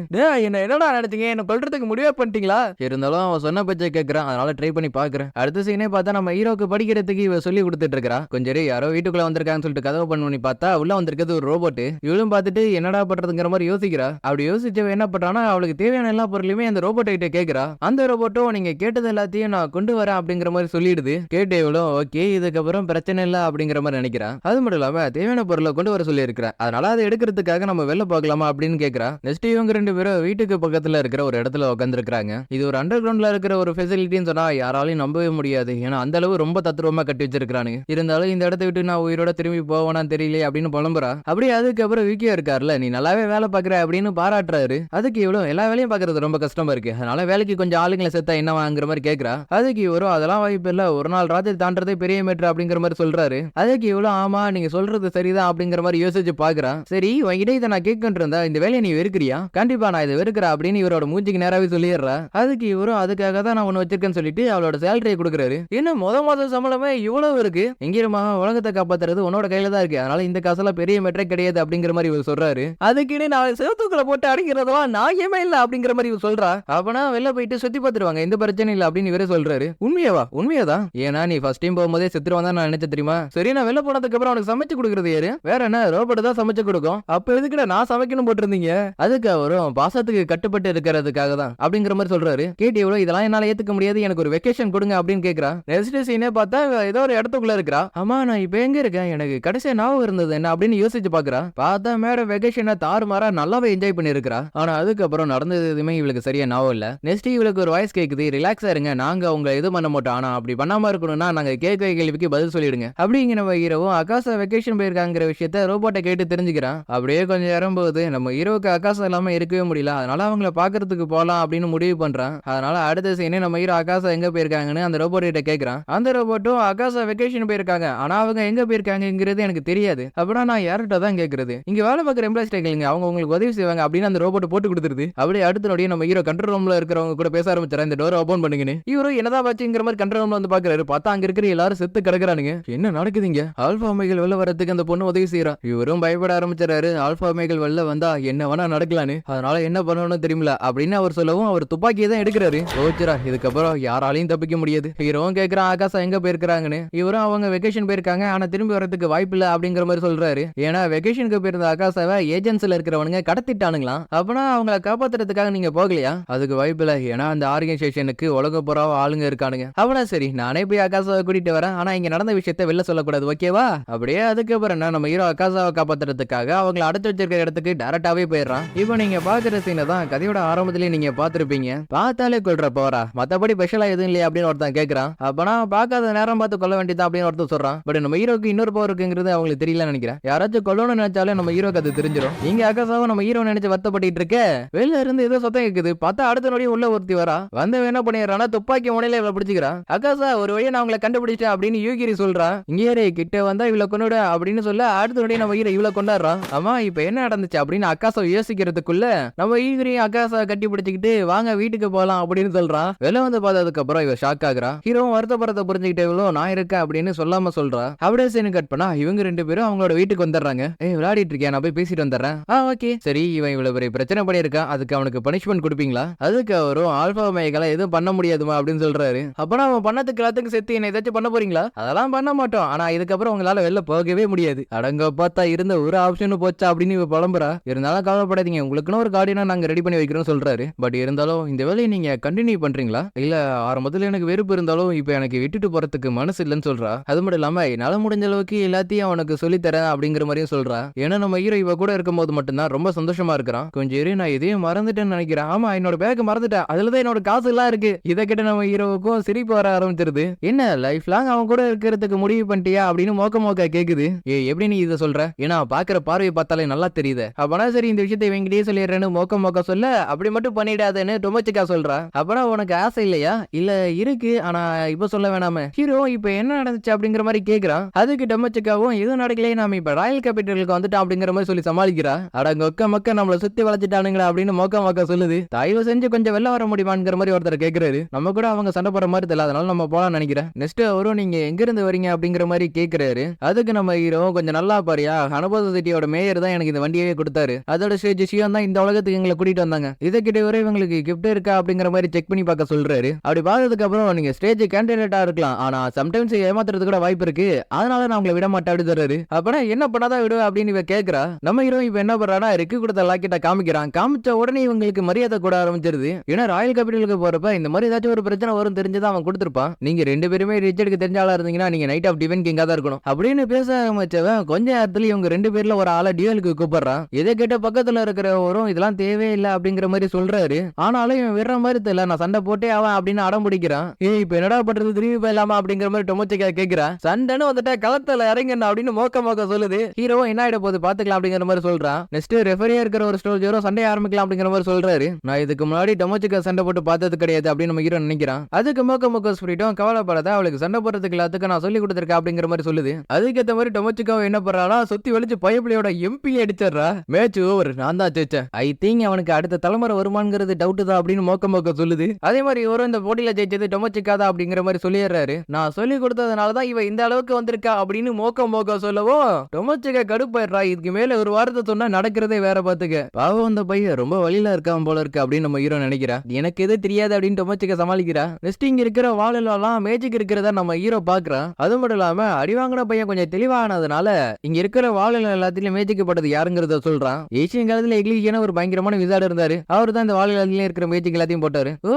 என்னடா நினைச்சீங்க, என்ன கொல்றதுக்கு முடிவே பண்ணிட்டீங்களா? இருந்தாலும் அவன் சொன்ன பச்சை கேட்கறான், அதனால ட்ரை பண்ணி பாக்குறேன். அடுத்த சீனே பார்த்தா நம்ம ஹீரோக்கு படிக்கிறதுக்கு இவ சொல்லி கொடுத்துட்டு இருக்கா. கொஞ்சம் யாரோ வீட்டுக்குள்ள வந்திருக்காங்கன்னு சொல்லிட்டு கதவை பண்ணி பார்த்தா உள்ள வந்திருக்கிறது ஒரு ரோபோட். இவளும் பார்த்துட்டு என்னடா பண்றதுங்கிற மாதிரி யோசிக்கிறா. அப்படி யோசிச்சவ என்ன பண்றானா அவளுக்கு தேவையான எல்லா பொருளையுமே அந்த ரோபோட் கிட்ட கேட்கறா. அந்த ரோபோட்டும் நீங்க கேட்டது எல்லாத்தையும் நான் கொண்டு வரேன் அப்படிங்கிற மாதிரி சொல்லிடுது. கேட்டு இவளும் ஓகே இதுக்கப்புறம் பிரச்சனை இல்ல அப்படிங்கிற மாதிரி நினைக்கிறா. அது மட்டும் இல்லாம தேவையான பொருளை கொண்டு வர சொல்லி இருக்கிறேன், அதனால அதை எடுக்கிறதுக்காக நம்ம வெளில பார்க்கலாமா அப்படின்னு கேட்கறா. நெக்ஸ்ட் இவங்க 2 பேரும் வீட்டுக்கு பக்கத்துல இருக்கிற ஒரு இடத்துல உட்காந்துருக்காங்க. இது ஒரு அண்டர் கிரவுண்ட்ல இருக்கிற ஒரு ஃபெசிலிட்டின்னு சொன்னா யாராலையும் நம்பவே முடியாது, ஏன்னா அந்த அளவு ரொம்ப தத்ரூபமா கட்டி வச்சிருக்கானு. இருந்தாலும் இந்த இடத்த விட்டு நான் உயிரோட திரும்பி போவானான்னு தெரியல அப்படின்னு புலம்புறா. அப்படியே அதுக்கப்புறம் விக்கியா இருக்காருல, நீ நல்லாவே வேலை பாக்குற அப்படின்னு பாராட்டுறாரு. அதுக்கு இவ்வளவு எல்லா வேலையும் பாக்குறது ரொம்ப கஷ்டமா இருக்கு, அதனால வேலைக்கு கொஞ்சம் ஆளுங்களை செத்தா என்ன வாங்குற மாதிரி கேட்கறா. அதுக்கு இவரும் அதெல்லாம் வாய்ப்பு இல்ல, ஒரு நாள் ராத்திரி தாண்டதே பெரிய மேட்ரு அப்படிங்கிற மாதிரி சொல்றாரு. அதுக்கு இவ்வளவு ஆமா நீங்க சொல்றது சரிதான் அப்படிங்கிற மாதிரி யோசிச்சு பாக்குறா. சரி உங்ககிட்ட இதை நான் கேட்கிட்டு இருந்தா இந்த வேலையை நீ வெறுக்கிறியா? கண்டிப்பா நான் இதை வெறுக்கிறேன் அப்படின்னு இவரோட மூஞ்சிக்கு நேராவே சொல்லிடுறா. அதுக்கு இவரும் அதுக்காக தான் நான் ஒண்ணு வச்சிருக்கேன்னு சொல்லிட்டு அவளோட சேலரியை கொடுக்குறாரு. இன்னும் மாதம் சம்பளமே இவ்வளவு இருக்கு, எங்கிருமா உலகத்தை காப்பாத்துறது உன்னோட கையில தான் இருக்கு, அதனால இந்த காசெல்லாம் பெரிய மேட்டரே கிடையாது அப்படிங்கிற மாதிரி இவர் சொல்றாரு. அதுக்கு நான் செவத்துக்குள்ள போட்டு அடிக்கிறதெல்லாம் நாயமே இல்ல அப்படிங்கிற மாதிரி இவர் சொல்றா. அப்பனா வெளில போயிட்டு சுத்தி பார்த்துருவாங்க, எந்த பிரச்சனை இல்ல அப்படின்னு இவரே சொல்றாரு. உண்மையாவா? உண்மையாதான், ஏன்னா நீ ஃபர்ஸ்ட் டைம் போகும்போதே செத்துருவான் தான் நான் நினைச்ச தெரியுமா. சரி நான் வெளில போனதுக்கு அப்புறம் அவனுக்கு சமைச்சு கொடுக்கறது யாரு? வேற என்ன ரோபோட் தான் சமைச்சு கொடுக்கும், அப்ப எதுக்குடா நான் சமைக்கணும் போட்டிருந்தீங்க? அதுக்கு அவரும் பாசத்துக்கு கட்டுப்பட்டு இருக்கிறதுக்காக தான் அப்படிங்கிற மாதிரி சொல்றாரு. கேட்டு எவ்வளவு இதெல்லாம் என்னால ஏத்துக்க முடியாது, எனக்கு ஒரு வெக்கேஷன் கொடுங்க அப்படின்னு கேக்குறா. நெக்ஸ்ட் சீனே பார்த்தா ஏதோ ஒரு இடத்துக்குள்ள இருக்கிறா. ஆமா நான் இப்ப எங்க இருக்கேன், எனக்கு கடைசியா ஞாபகம் இருந்தது என்ன அப்படின்னு யோசிச்சு பாக்குறா. பார்த்தா மேட வெக்கேஷனை தாறுமாறா நல்லாவே என்ஜாய் பண்ணி இருக்கிறா. ஆனா அதுக்கப்புறம் நடந்தது எதுவுமே இவளுக்கு சரியா ஞாபகம் இல்ல. நெக்ஸ்ட் இவளுக்கு ஒரு வாய்ஸ் கேக்குது, ரிலாக்ஸா இருங்க, நாங்க உங்க இது பண்ண மாட்டோம், ஆனா அப்படி பண்ணாம இருக்கணும்னா நாங்க கேட்க கேள்விக்கு பதில் சொல்லிடுங்க அப்படிங்கிற ஹீரோவும் ஆகாசா வெக்கேஷன் போயிருக்காங்கிற விஷயத்த ரோபோட்டை கேட்டு தெரிஞ்சுக்கிறான். அப்படியே கொஞ்சம் இறங்கும்போது நம்ம ஹீரோக்கு ஆகாசம் இல்லாம இருக்கவே முடியல, அதனால அவங்கள பாக்குறதுக்கு போலாம் அப்படின்னு முடிவு பண்றான். அதனால அடுத்த சீனே நம்ம ஹீரோ ஆகாசா எங்க போயிருக்காங்கன்னு அந்த ரோபோட் கிட்ட கேட்கறான். அந்த ரோபோட்டும் ஆகாசா வெக்கேஷன் போயிருக்காங்க, ஆனா அவங்க எங்க போயிருக்காங்கிறது எனக்கு தெரியாது, அப்படின்னா நான் யார்கிட்ட தான் கேட்கறது, இங்க வேலை பார்க்குற எம்ப்ளாய்ஸ் கேளுங்க, அவங்க உங்களுக்கு உதவி செய்வாங்க அப்படின்னு அந்த ரோபோட் போட்டு கொடுத்துருது. அப்படியே அடுத்த நொடியே நம்ம ஹீரோ கண்ட்ரோல் ரூம்ல இருக்கிறவங்க கூட பேச ஆரம்பிச்சாரு, இந்த டோரை ஓபன் பண்ணுங்கன்னு. இவரும் என்னதான் பாச்சுங்கிற மாதிரி கண்ட்ரோல் ரூம்ல வந்து பாக்குறாரு. பார்த்தா அங்க இருக்கிற எல்லாரும் செத்து கிடக்குறானுங்க. என்ன நடக்குதுங்க? ஆல்பா ஒமேகா வெளில வரதுக்கு அந்த பொண்ணு உதவி செய்யறா. இவரும் பயப்பட ஆரம்பிச்சாரு. ஆல்பா ஒமேகா வெளில வந்தா என்ன வேணா நடக்கலான்னு, அதனால என்ன பண்ணணும்னு தெரியல அப்படின்னு அவர் சொல்லவும் அவர் துப்பாக்கியை தான் எடுக்கிறாரு. ஓச்சரா இதுக்கப்புறம் யாராலையும் தப்பிக்க முடியாது. ஹீரோவும் கேட்கறான் ஆகாசா எங்க போயிருக்காங்கன்னு. இவரும் அவங்க வெக்கேஷன் போயிருக்காங்க, ஆனா திரும்பி வரதுக்கு வாய்ப்பு இல்ல அப்படிங்கிற மாதிரி சொல்றாரு. ஏன்னா வெக்கேஷனுக்கு போயிருந்த ஆகாசாவை ஏஜென்சில இருக்கிறவனுங்க கடத்திட்டானுங்களாம். அப்பனா அவங்கள காப்பாத்துறதுக்காக நீங்க போகலையா? அதுக்கு வாய்ப்பு இல்ல. ஏன்னா அந்த ஆர்கனைசேஷனுக்கு உலக பூரா ஆளுங்க இருக்கானுங்க. அவனா சரி நானே போய் ஆகாசாவை கூட்டிட்டு வரேன். ஆனா இங்க நடந்த விஷயத்த வெளில சொல்லக்கூடாது, ஓகேவா? அப்படியே அதுக்கப்புறம் என்ன நம்ம ஹீரோ ஆகாசாவை காப்பாத்துறதுக்காக அவங்கள அடைச்சு வச்சிருக்கிற இடத்துக்கு டைரக்டாவே போயிடுறான். இப்போ நீங்க பாக்குற சீனை தான் கதையோட ஆரம்பத்திலேயே நீங்க பாத்திருப்பீங்க. பார்த்தாலே கொல்ற போறா, மத்தபடி ஸ்பெஷலா எதுவும் இல்லையா அப்படின்னு ஒருத்தன் கேக்குறான். அப்பனா பார்க்காத நேரம் பார்த்து கொல்ல வேண்டியதா அப்படின்னு ஒருத்தர் சொல்றான். பட் நம்ம ஹீரோக்கு இன்னொரு பவர் இருக்குங்கிறது அவங்களுக்கு தெரியலன்னு நினைக்கிறேன். யாராச்சும் கொல்லணும்னு நினைச்சாலே நம்ம ஹீரோக்கு அது தெரிஞ்சிடும். இங்க ஆகாசாவை நம்ம ஹீரோ நினைச்சு வருத்தப்பட்டு இருக்க வெளில இருந்து ஏதோ சத்தம் கேக்குது. பார்த்தா அடுத்த நொடி உள்ள ஒருத்தி வரா. வந்து என்ன பண்ணிடுறானா துப்பாக்கி முனையில இவளை பிடிச்சிக்கிறான். ஆகாசா ஒரு வழியை நான் உங்களை கண்டுபிடிச்சேன் அப்படின்னு யூகிரி சொல்றான். இங்கே கிட்ட வந்தா இவளை கொண்டுட அப்படின்னு சொல்ல அடுத்த நொடி நம்ம ஹீரோ இவளை கொண்டாடுறான். ஆமா இப்ப என்ன நடந்துச்சு அப்படின்னு ஆகாசா யோசிக்கிறதுக்குள்ள நம்ம யூகிரி ஆகாசா கட்டி பிடிச்சிக்கிட்டு வாங்க வீட்டுக்கு போலாம் அப்படின்னு சொல்றான். வெளில வந்து பார்த்ததுக்கு அப்புறம் இவ ஷாக் ஆகுறா. ஹீரோவும் வருத்தப்படுறத புரிஞ்சுக்கிட்டே இவ்வளோ நான் இருக்கேன் அப்படின்னு சொல்லாம சொல்றா. அப்படியே சீன் கட் பண்ணா இவங்க ரெண்டு பேரும் அவங்களோட வீட்டுக்கு வந்துடுறாங்க. விளையாடிட்டு இருக்கேன், நான் போய் பேசிட்டு வந்துடுறேன். ஓகே சரி, இவன் இவ்வளவு பெரிய பிரச்சனை பண்ணியிருக்கான், அதுக்கு அவனுக்கு பனிஷ்மெண்ட் கொடுப்பீங்களா? அதுக்கு அவரும் ஆல்பா மேகலா எதுவும் பண்ண முடியாதுமா அப்படின்னு சொல்றாரு. அப்பனா அவன் பண்ணதுக்கு எல்லாத்துக்கும் சேர்த்து என்ன ஏதாச்சும் பண்ண போறீங்களா? அதெல்லாம் பண்ண மாட்டோம், ஆனா இதுக்கப்புறம் உங்களால வெளில போகவே முடியாது. அடங்க பார்த்தா இருந்த ஒரு ஆப்ஷன் போச்சா அப்படின்னு இவ புலம்புறா. இருந்தாலும் கவலைப்படாதீங்க, உங்களுக்குன்னு ஒரு கார்டினா நாங்க ரெடி பண்ணி வைக்கிறோம் சொல்றாரு. பட் இருந்தாலும் இந்த வேலையை நீங்க கண்டினியூ பண்றீங்களா? இல்ல ஆரம்பத்துல எனக்கு வெறுப்பு இருந்தாலும் இப்ப எனக்கு விட்டுட்டு போறதுக்கு மனசு இல்லைன்னு சொல்றா. அது மட்டும் இல்லாம என்னால முடிஞ்ச அளவுக்கு எல்லாத்தையும் அவனுக்கு சொல்லி தரேன் அப்படிங்கிற மாதிரியும் சொல்றா. ஏன்னா நம்ம ஹீரோ இவ கூட இருக்கும்போது மட்டும்தான் ரொம்ப சந்தோஷமா இருக்கிறான். கொஞ்சம் இரு, நான் இதையும் மறந்துட்டேன்னு நினைக்கிறேன். ஆமா என்னோட பேக் மறந்துட்டேன், அதுலதான் என்னோட காசு எல்லாம் இருக்கு. இதை கிட்ட நம்ம ஹீரோவுக்கும் சிரிப்பு வர ஆரம்பிச்சிருது. என்ன லைஃப் லாங் அவன் கூட இருக்கிறதுக்கு முடிவு பண்ணிட்டியா அப்படின்னு மோக்க கேக்குது. எப்படி நீ இதை சொல்ற? ஏன்னா பாக்குற பார்வையை பார்த்தாலே நல்லா தெரியுது. அப்பனா சரி இந்த விஷயத்தை இவங்கிட்டே சொல்லிடுறேன்னு மோக்க சொல்ல அப்படி மட்டும் பண்ணிடாதேன்னு டொமச்சிக்கா சொல்றா. அப்பனா உனக்கு ஆசை இல்லையா? இல்ல இருக்கு, ஆனா இப்ப சொல்ல வேணாமே. ஹீரோ இப்ப என்ன நடந்துச்சு அப்படிங்கிற மாதிரி கேக்குறான். அதுக்கு டொமச்சிக்காவும் எதுவும் நடக்கலையே, நாம இப்ப ராயல் கேபிட்டலுக்கு வந்துட்டோம் அப்படிங்கிற மாதிரி சொல்லி சமாளிக்கிறா. அடங்க மொக்க நம்மள சுத்தி வளைச்சிட்டானுங்களா அப்படின்னு மொக்க சொல்லுது. தயவு செஞ்சு கொஞ்சம் வெளில வர முடியுமாங்கிற மாதிரி ஒருத்தர் கேக்குறாரு. நம்ம கூட அவங்க சண்டை போற மாதிரி தெரியல, அதனால நம்ம போலாம் நினைக்கிறேன். நெக்ஸ்ட் அவரும் நீங்க எங்க இருந்து வரீங்க அப்படிங்கிற மாதிரி கேக்குறாரு. அதுக்கு நம்ம ஹீரோ கொஞ்சம் நல்லா பாரியா, அனுபவ சிட்டியோட மேயர் தான் எனக்கு இந்த வண்டியவே கொடுத்தாரு. அதோட ஸ்டேஜ் ஷியோன் தான் இந்த உலகத்துக்கு எங்களை கூட்டிட்டு வந்தாங்க. இதை கிட்ட வரை இவங்களுக்கு கிஃப்ட் இருக்கா அப்படிங்கிற மாதிரி செக் பண்ணி பார்க்க சொல்றாரு. அப்படி பார்த்ததுக்கு அப்புறம் நீங்க ஸ்டேஜ் கேண்டிடேட்டா இருக்கலாம், ஆனா சம்டைம்ஸ் ஏமாத்துறது கூட வாய்ப்பு இருக்கு, அதனால நான் உங்களை விட மாட்டேன் அப்படி தர்றாரு. அப்பனா என்ன பண்ணாதான் விடுவ அப்படின்னு இவ கேக்குறா. நம்ம ஹீரோ இப்ப என்ன பண்றானா ரிக்கு கொடுத்த லாக்கெட்ட காமிக்கிறான். காமிச்ச உடனே இவங்களுக்கு மரியாதை கூட ஆரம்பிச்சிருது. ஏன்னா ராயல் கேபிட்டலுக்கு போறப்ப இந்த மாதிரி ஏதாச்சும் ஒரு பிரச்சனை வரும் தெரிஞ்சுதான் அவன் கொடுத்திருப்பான். நீங்க ரெண்டு பேருமே ரிச்சர்டுக்கு தெரிஞ்ச ஆளா இருந்தீங்கன்னா நீங்க நைட் ஆஃப் டிஃபன் கிங்கா தான் இருக்கணும் அப்படின்னு பேச ஆரம்பிச்சவன் கொஞ்ச நேரத்துல இவங்க ரெண்டு பேர்ல ஒரு ஆளை டியூலுக்கு கூப்பிடுறான். இதை கேட்ட பக்கத்துல இருக்கிறவரும் இதெல்லாம் தேவையில்லை அப்படிங்கிற மாதிரி சொல்றாரு. ஆனாலும் இவன் விடுற மாதிரி தெரியல, நான் சண்டை போட்டே அவன் அப்படின்னு அடம் பிடிக்கிறான். இப்ப என்னடா பண்றது, திரும்பி போயிடலாமா அப்படிங்கிற மாதிரி டொமச்சிக்கா கேக்குறான். சண்டைன்னு வந்துட்டா களத்துல இறங்கணும் அப்படின்னு மோக்க சொல்லுது. ஹீரோ என்ன ஆயிட போது பாத்துக்கலாம் அப்படிங்கிற மாதிரி சொல்றான். நெக்ஸ்ட் ரெஃபரியா இருக்கிற ஒரு ஸ்டோஜரோ சண்டை ஆரம்பிக்கலாம் அப்படிங்கிற மாதிரி சொல்றாரு. நான் இதுக்கு முன்னாடி டொமச்சிக்கா சண்டை போட்டு பார்த்தது கிடையாது அப்படின்னு நம்ம ஹீரோ நினைக்கிறான். அதுக்கு மோக்க ஸ்பிரிட்டும் கவலைப்படாத, அவளுக்கு சண்டை போடுறதுக்கு எல்லாத்துக்கும் நான் சொல்லி கொடுத்துருக்கேன் அப்படிங்கிற மாதிரி சொல்லுது. அதுக்கேற்ற மாதிரி டொமச்சிக்காவை என்ன பண்றானா சுத்தி வலிச்சு பயப்பிள்ளையோட எம்பி அடிச்சிடறா. மேட்ச் ஓவர், நான் தான் ஜெயிச்சேன். ஐ திங்க் அவனுக்கு அடுத்த தலைமுறை வருமானங்கிறது டவுட் தான் அப்படின்னு மோக்க சொல்லுது. அதே மாதிரி இவரும் இந்த போட்டியில ஜெயிச்சது டொமச்சிக்கா தான் அப்படிங்கிற மாதிரி சொல்லிடுறாரு. நான் சொல்லி கொடுத்ததுனாலதான் இவ இந்த அளவுக்கு வந்திருக்கா அப்படின்னு மோக்க சொல்லவும் டொமச்சிக்கா கடுப்பாயிடுறா. இதுக்கு மேல ஒரு வாரத்தை சொன்னா நடக்கிறதே வேற பாத்துக்க. பாவம் அந்த பையன் ரொம்ப வழியில இருக்கான் போல இருக்கு அப்படின்னு நம்ம ஹீரோ நினைக்கிறா. எனக்கு எது தெரியாது அப்படின்னு டொமச்சிக்கா சமாளிக்கிறா. நெக்ஸ்ட் இங்க இருக்கிற வாழலாம் மேஜிக் இருக்கிறதா நம்ம ஹீரோ பாக்குறான். அது மட்டும் இல்லாம அடிவாங்கின பையன் கொஞ்சம் தெளிவானதுனால இங்க இருக்கிற வாழலாம் எல்லாத்திலும் மேஜிக் பட்டது யாருங்கிறத சொல்றான். ஏசியன் காலத்துல எக்லிஷியான ஒரு பயங்கரமான விசாடு இருந்தாரு, அவர் தான் இந்த வாழலாம் இருக்கிற மேஜிக் எல்லாத்தையும் போட்டாரு. ஓ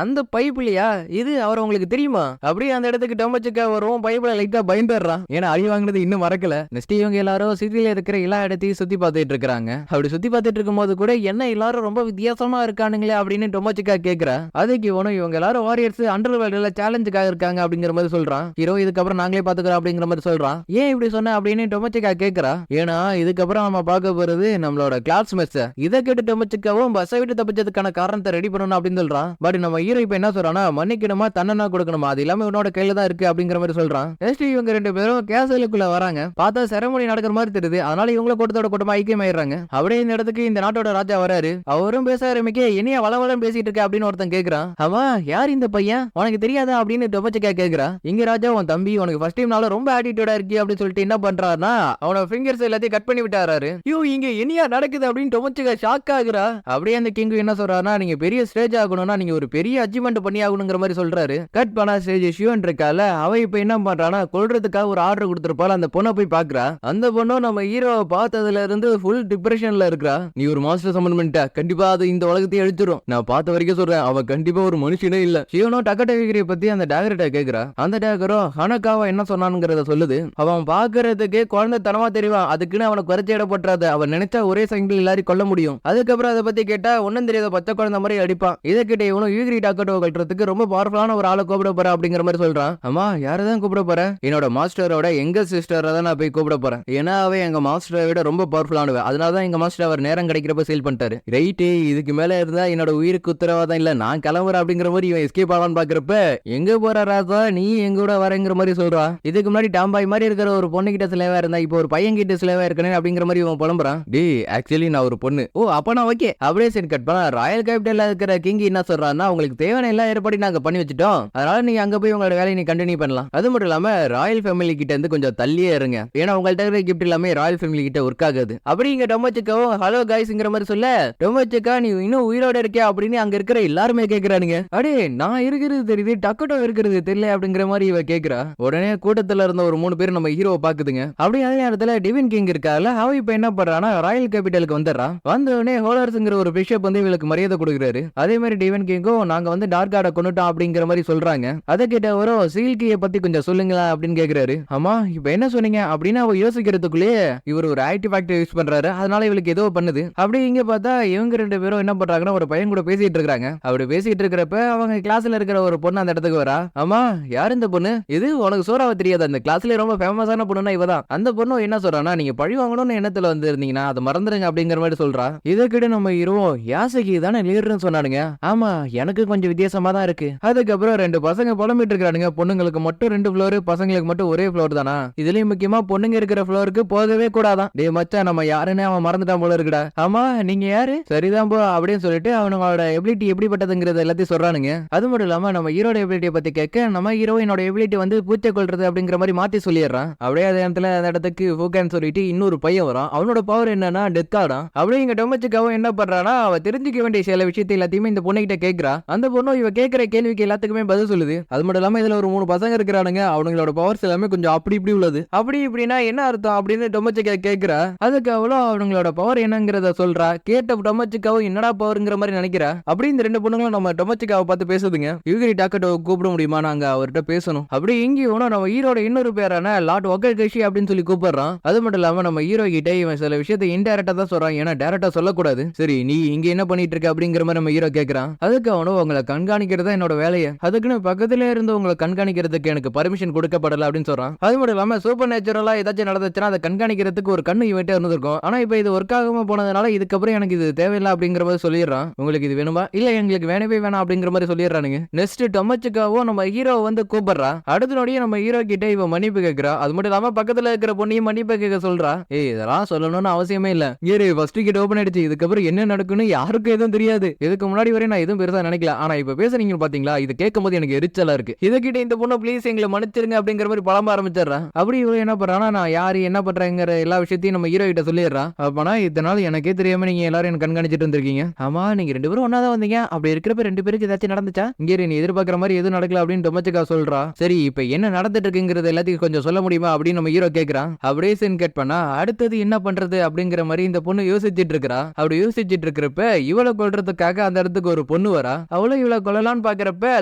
அந்த பைப்புலையா இது, அவர் உங்களுக்கு தெரியுமா? அப்படியே அந்த இடத்துக்கு டொமச்சிக்கா வரும். பைப்புல லைட்டா பயந்துடுறான், ஏன்னா அடி வாங்கினது இன்னும் மறக்கல. நெக்ஸ்ட் இவங்க எல்லாரும் சிட்டில இருக்கிற எல்லா இடத்தையும் சுத்தி பார்த்துட்டு இருக்காங்க. அப்படி சுத்தி பார்த்துட்டு இருக்கும் போது கூட என்ன எல்லாரும் ரொம்ப வித்தியாசமா இருக்கானுங்களே அப்படின்னு டொமச்சிக்கா கேக்குறா. அதுக்கு இவங்க எல்லாரும் வாரியர்ஸ் அண்டர் வேர்ல்ட்ல சேலஞ்சுக்காக இருக்காங்க அப்படிங்கிற மாதிரி சொல்றான். ஹீரோ இதுக்கப்புறம் நாங்களே பாத்துக்கிறோம் அப்படிங்கிற மாதிரி சொல்றான். ஏன் இப்படி சொன்ன அப்படின்னு டொமச்சிக்கா கேக்குறா. ஏன்னா இதுக்கப்புறம் நம்ம பார்க்க போறது நம்மளோட கிளாஸ் மெஸ். இதை கேட்டு டொமச்சிக்காவும் பஸ்ஸை விட்டு தப்பிச்சதுக்கான காரணத்தை ரெடி பண்ணணும் அப்படின்னு சொல்றான். பட் நம்ம ஹீரோ இப்ப என்ன சொல்றானா மன்னிக்கணுமா தன்னனா கொடுக்கணுமா அது எல்லாமே உன்னோட கையில தான் இருக்கு அப்படிங்கிற மாதிரி சொல்றான். நெக்ஸ்ட் இவங்க ரெண்டு பேரும் கேசலுக்குள்ள வராங்க. பார்த்தா செரமோனி நடக்கிற மாதிரி தெரியுது, அதனால இவங்கள கூட்டத்தோட கூட்டமா ஐக்கியமாயிடுறாங்க. அப்படியே இந்த இடத்துக்கு இந்த நாட்டோட ராஜா வராரு. அவரும் பேச ஆரம்பிக்க என்னைய வளவளன்னு பேசிட்டு இருக்க அப்படின்னு ஒருத்தன் கேக்குறான். அவன் யார் இந்த பையன் உனக்கு தெரியாதா அப்படின்னு டொமச்சிக்கா கேக்குறா. இங்க ராஜா உன் தம்பி உனக்கு ஃபர்ஸ்ட் டைம்னால ரொம்ப ஆட்டிடியூடா இருக்கு அப்படின்னு சொல்லிட்டு என்ன பண்றாருன்னா அவனோட ஃபிங்கர்ஸ் எல்லாத்தையும் கட் பண்ணி விட்டாரு. ஐயோ இங்க என்னையா நடக்குது அப்படின்னு டொமச்சிக்கா ஷாக் ஆகுறா. அப்படியே அந்த கிங் என்ன சொல்றாருன்னா நீங்க பெரிய ஸ்டேஜ் ஆகணும்னா நீங்க ஒரு பெரிய அச்சீவ்மெண்ட் பண்ணி ஆகணுங்கிற மாதிரி சொல்றாரு. கட் பண்ணா ஸ்டேஜ் ஷியோன் இருக்கால, அவ இப்ப என்ன பண்றானா கொல்றதுக்காக ஒரு ஆர்டர் கொடுத்திருப்பாள். அந்த பொண்ணை போய் பாக்குறா. அந்த பொண்ணும் நம்ம ஹீரோவை பார்த்ததுல இருந்து ஃபுல் டிப்ரெஷன்ல இருக்கா. நீ ஒரு மாஸ்டர் சம்மன் பண்ணிட்ட, கண்டிப்பா அது இந்த உலகத்தையே அழிச்சிரும். நான் பார்த்த வரைக்கும் சொல்றேன், அவன் கண்டிப்பா ஒரு மனுஷனே இல்ல. சிவனோ டக்கடகிரியை பத்தி அந்த டேகர்ட்ட கேக்குறா. அந்த டேகரோ ஹனகாவா என்ன சொன்னானுங்கிறத சொல்லுது. அவன் பாக்குறதுக்கு குழந்தைத்தனமா தெரிவான், அதுக்குன்னு அவனை குறைச்சி இடப்பட்டுறாது. அவன் நினைச்சா ஒரே செகண்ட்ல எல்லாரும் கொல்ல முடியும். அதுக்கப்புறம் அதை பத்தி கேட்டா ஒன்னும் தெரியாத பச்சை குழந்தை மாதிரி அடிப்பான். இதை கிட்ட இவனும் யூகிரி டாக்கட்டோ கட்டுறதுக்கு ரொம்ப பவர்ஃபுல்லான ஒரு ஆளை கூப்பிட போற அப்படிங்கிற மாதிரி சொல்றான். அம்மா யாரதான் கூப்பிட போற? என்னோட மாஸ்டரோட எங்க சிஸ்டரை தான் நான் போய் கூப்பிட போறேன். ஏன்னா அவன் எங்க மாஸ்டரை விட ரொம்ப பவர்ஃபுல்லானவ. அதனாலதான் எங்க மாஸ்டர் அவர் நேரம் கிடைக்கிறப்ப சேல் பண்ணிட்டாரு. ரைட்டு, இதுக்கு மேல இருந்தா என்னோட உயிருக்கு உத்தரவாதம் இல்ல, நான் கிளம்புறேன் அப்படிங்கிற மாதிரி இவன் எஸ்கேப் ஆகலான்னு பாக்குறப்ப எங்க போற ராசா, நீ எங்க கூட வரங்கிற மாதிரி சொல்றா. இதுக்கு முன்னாடி டாம்பாய் மாதிரி இருக்கிற ஒரு பொண்ணு கிட்ட சிலைவா இருந்தா இப்போ ஒரு பையன் கிட்ட சிலைவா இருக்கணும் அப்படிங்கிற மாதிரி இவன் புலம்புறான். டே ஆக்சுவலி நான் ஒரு பொண்ணு. ஓ அப்ப நான் ஓகே. அப்படியே சரி கட் பண்ண. ராயல் கேபிட்டல்ல இருக்கிற கிங் என்ன சொல்றான்னா, உங்களுக்கு தேவையான எல்லா ஏற்பாடி நாங்க பண்ணி வச்சுட்டோம், அதனால நீங்க அங்க போய் உங்களோட வேலையை நீ கண்டினியூ பண்ணலாம். அது மட்டும் இல்லாம ராயல் ஃபேமிலி கிட்ட இருந்து கொஞ்சம் தள்ளியே இருங்க, ஏன்னா உங்கள்ட்ட இருக்கிற கிஃப்ட் எல்லாமே ராயல் ஃபேமிலி கிட்ட ஒர்க் ஆகுது. அப்படி இங்க டொமச்சிக்காவும் ஹலோ காய்ஸ்ங்கிற மாதிரி சொல்ல, டொமச்சிக்கா நீ இன்னும் உயிரோட இருக்கியா அப்படின்னு அங்க இருக்கிற எல்லாருமே கேக்குறானுங்க. அடே நான் இருக்கிறது தெரியுது, டக்கட்டோ இருக்கிறது தெரியல அப்படிங்கிற மாதிரி இவ கேக்குறா. உடனே கூட்டத்துல இருந்த ஒரு 3 பேர் நம்ம ஹீரோவை பாக்குதுங்க. அப்படியே அதே நேரத்துல டிவின் கிங் இருக்கால, அவ இப்ப என்ன பண்றானா ராயல் கேபிட்டலுக்கு வந்துடுறான். வந்த உடனே ஹோலர்ஸ்ங்கிற ஒரு பிஷப் வந்து இவளுக்கு மரியாதை கொடுக்குறாரு. அதே மாதிரி டிவின் கிங்கும் நாங்க வந்து டார்க் கார்டை கொண்டுட்டோம் அப்படிங்கிற மாதிரி சொல்றாங்க. அதை கேட்ட ஒரு சீல்கியை பத்தி கொஞ்சம் சொல்லுங்களா அப்படின்னு கேக்குறாரு. ஆமா இப்ப என்ன சொன்னீங்க அப்படின்னு அவ யோசிக்கிறதுக்குள்ளேயே இவர் ஒரு ஆக்டிவ் யூஸ் பண்றாரு, அதனால இவளுக்கு ஏதோ பண்ணுது. அப்படி இங்க பார்த்தா இவங்க 2 பேரும் என்ன பண்றாங்கன்னா ஒரு பையன் கூட பேசிட்டு இருக்காங்க. அப்படி பேசிட்டு இருக்கிறப்ப அவங்க கிளாஸ்ல இருக்கிற ஒரு பொண்ணு அந்த இடத்துக்கு வரா. ஆமா யார் இந்த பொண்ணு? இது உனக்கு சோறாவ தெரியாது, அந்த கிளாஸ்ல ரொம்ப ஃபேமஸான பொண்ணுனா இவதான். அந்த பொண்ணு என்ன சொல்றானா, நீங்க பழி வாங்கணும்னு எண்ணத்துல வந்து இருந்தீங்கன்னா அதை மறந்துடுங்க அப்படிங்கிற மாதிரி சொல்றா. இதற்கிட்ட நம்ம ஹீரோவும் யாசகி தானே லீடர்னு சொன்னானுங்க. ஆமா எனக்கு கொஞ்சம் வித்தியாசமா தான் இருக்கு. அதுக்கப்புறம் 2 பசங்க புலம்பிட்டு இருக்கானுங்க, பொண்ணுங்களுக்கு மட்டும் 2 ஃப்ளோர், பசங்களுக்கு மட்டும் ஒரே ஃப்ளோர் தானா? இதுலயும் முக்கியமா பொண்ணுங்க இருக்கிற ஃப்ளோருக்கு போகவே கூடாதான். டே மச்சான் நம்ம யாருன்னு அவன் மறந்துட்டான் போல இருக்குடா. ஆமா நீங்க யாரு? சரிதான் போ அப்படின்னு சொல்லிட்டு அவனோட எபிலிட்டி எப்படிப்பட்டதுங்கிறது எல்லாத்தையும் சொல்றானுங்க. அது மட்டும் இல்லாம நம்ம ஹீரோட எபிலிட்டியை பத்தி கேட்க, நம்ம ஹீரோயினோட எபிலிட்டி வந்து பூச்சை கொள்றது அப்படிங்கிற மாதிரி மாத்தி சொல்லிடுறான். அப்படியே அதே இடத்துல அந்த இடத்துக்கு ஃபோகான்னு சொல்லிட்டு இன்னொரு பையன் வரான். அவனோட பவர் என்னன்னா டெத் ஆடான். அப்படியே இங்க டொமச்சிக்காவும் என்ன பண்றானா, அவ தெரிஞ்சுக்க வேண்டிய சில விஷயத்தை எல்லாத்தையுமே இந்த பொண்ணு கிட்ட கேட்கறா. அந்த பொண்ணு இவ கேட்கிற கேள்விக்கு எல்லாத்துக்குமே பதில் சொல்லுது. அது மட்டும் இல்லாம இதுல ஒரு 3 பசங்க இருக்கிறானுங்க, அவங்களோட பவர்ஸ் எல்லாமே கொஞ்சம் அப்படி இப்படி உள்ளது. அப்படி இப்படின்னா என்ன அர்த்தம் அப்படின்னு டொமச்சிக்கா கேட்கிறா. அதுக்கு அவ்வளோ அவங்களோட பவர் என்னங்கிறத சொல்றா. கேட்ட டொமச்சிக்காவும் என்னடா பவர்ங்கிற மாதிரி நினைக்கிறா. அப்படி இந்த 2 பொண்ணுங்களும் நம்ம டொமச்சிக்காவை பார்த்து பேசுதுங்க. யூகிரி டாக்கட்டோ கூப்பிட முடியுமா, நாங்க அவர்கிட்ட பேசணும். அப்படி இங்கேயும் நம்ம ஹீரோட இன்னொரு பேரான லார்ட் ஒகல்கஷி அப்படின்னு சொல்லி கூப்பிடுறான். அது மட்டும் இல்லாம நம்ம ஹீரோ கிட்ட இவன் சில விஷயத்தை இன்டைரக்டா தான் சொல்றான், ஏன்னா டைரக்டா சொல்லக்கூடாது. சரி நீ இங்க என்ன பண்ணிட்டு இருக்க அப்படிங்கிற மாதிரி நம்ம ஹீரோ கேட்கறான். அதுக்கு அவனும் உங்களை கண்காணிக்கிறதா என்னோட வேலையை, அதுக்குன்னு பக்கத்துல இருந்து உங்களை கண்காணிக்கிறதுக்கு எனக்கு பர்மிஷன் கொடுக்கப்படல அப்படின்னு சொல்றான். அது மட்டும் இல்லாம சூப்பர் நேச்சுரலா ஏதாச்சும் நடந்துச்சுன்னா அதை கண்காணிக்கிறதுக்கு ஒரு கண்ணு இவன்ட்டே இருந்திருக்கும். ஆனா இப்ப இது ஒர்க் ஆகாம போனதுனால இதுக்கப்புறம் எனக்கு இது தேவையில்லை அப்படிங்கிற மாதிரி சொல்லிடுறான். உங்களுக்கு இது வேணுமா? இல்ல எங்களுக்கு வேணவே வேணாம் அப்படிங்கிற மாதிரி சொல்லிடுறானுங்க. நெக்ஸ்ட் டொமச்சிக்காவும் நம்ம ஹீரோ வந்து கூப்பிடுறா. அடுத்த நொடியே நம்ம ஹீரோ கிட்ட இவ மன்னிப்பு கேட்கிறா. அது மட்டும் இல்லாம பக்கத்துல இருக்கிற பொண்ணையும் மன்னிப்பு கேட்க சொல்றா. ஏய் இதெல்லாம் சொல்லணும்னு அவசியமே இல்ல, ஏறு ஃபர்ஸ்ட் கிட்ட ஓபன் ஆயிடுச்சு, இதுக்கப்புறம் என்ன நடக்குன்னு யாருக்கும் எதுவும் தெரியாது. இதுக்கு முன்னாடி வரை நான் எதுவும் பெருசா நினைக்கல, ஆனா இப்ப பேசுறீங்க பாத்தீங்களா, இது கேட்கும் போது எனக்கு எரிச்சலா இருக்கு. இதுகிட்ட இந்த பொண்ணு ப்ளீஸ் எங்களை மன்னிச்சிருங்க அப்படிங்கிற மாதிரி புலம்ப ஆரம்பிச்சிடுறா. அப்படி இவ என்ன பண்றானா, நான் யாரு என்ன பண்றேங்கிற எல்லா விஷயத்தையும் நம்ம ஹீரோ கிட்ட சொல்லிடுறா. அப்பனா இதனால எனக்கே தெரியாம நீங்க எல்லாரும் என்ன கண்காணிச்சிட்டு இருந்திருக்கீங்க. ஆமா நீங்க 2 பேரும் ஒன்னாதான் வந்தீங்க, அப்படி இருக்கிறப்ப 2 பேருக்கு ஏதாச்சும் நடந்துச்சா? இங்கே நீ எதிர்பார்க்கிற மாதிரி எதுவும் நடக்கல அப்படின்னு டொமச்சிக்கா சொல்றா. சரி இப்ப என்ன நடந்துட்டு இருக்குங்கிறது எல்லாத்தையும் கொஞ்சம் சொல்ல முடியுமா அப்படின்னு நம்ம ஹீரோ கேட்கறான். அப்படியே சீன் கட் பண்ணா அடுத்தது என்ன பண்றது அப்படிங்கிற மாதிரி இந்த பொண்ணு யோசிச்சுட்டு இருக்கா. அப்படி யோசிச்சுட்டு இருக்கிறப்ப இவளை கொல்றதுக்காக அந்த இடத்துக்கு ஒரு பொண்ணு வரா. அவளை இவளை கொல்லலான்னு பாக்குறப்ப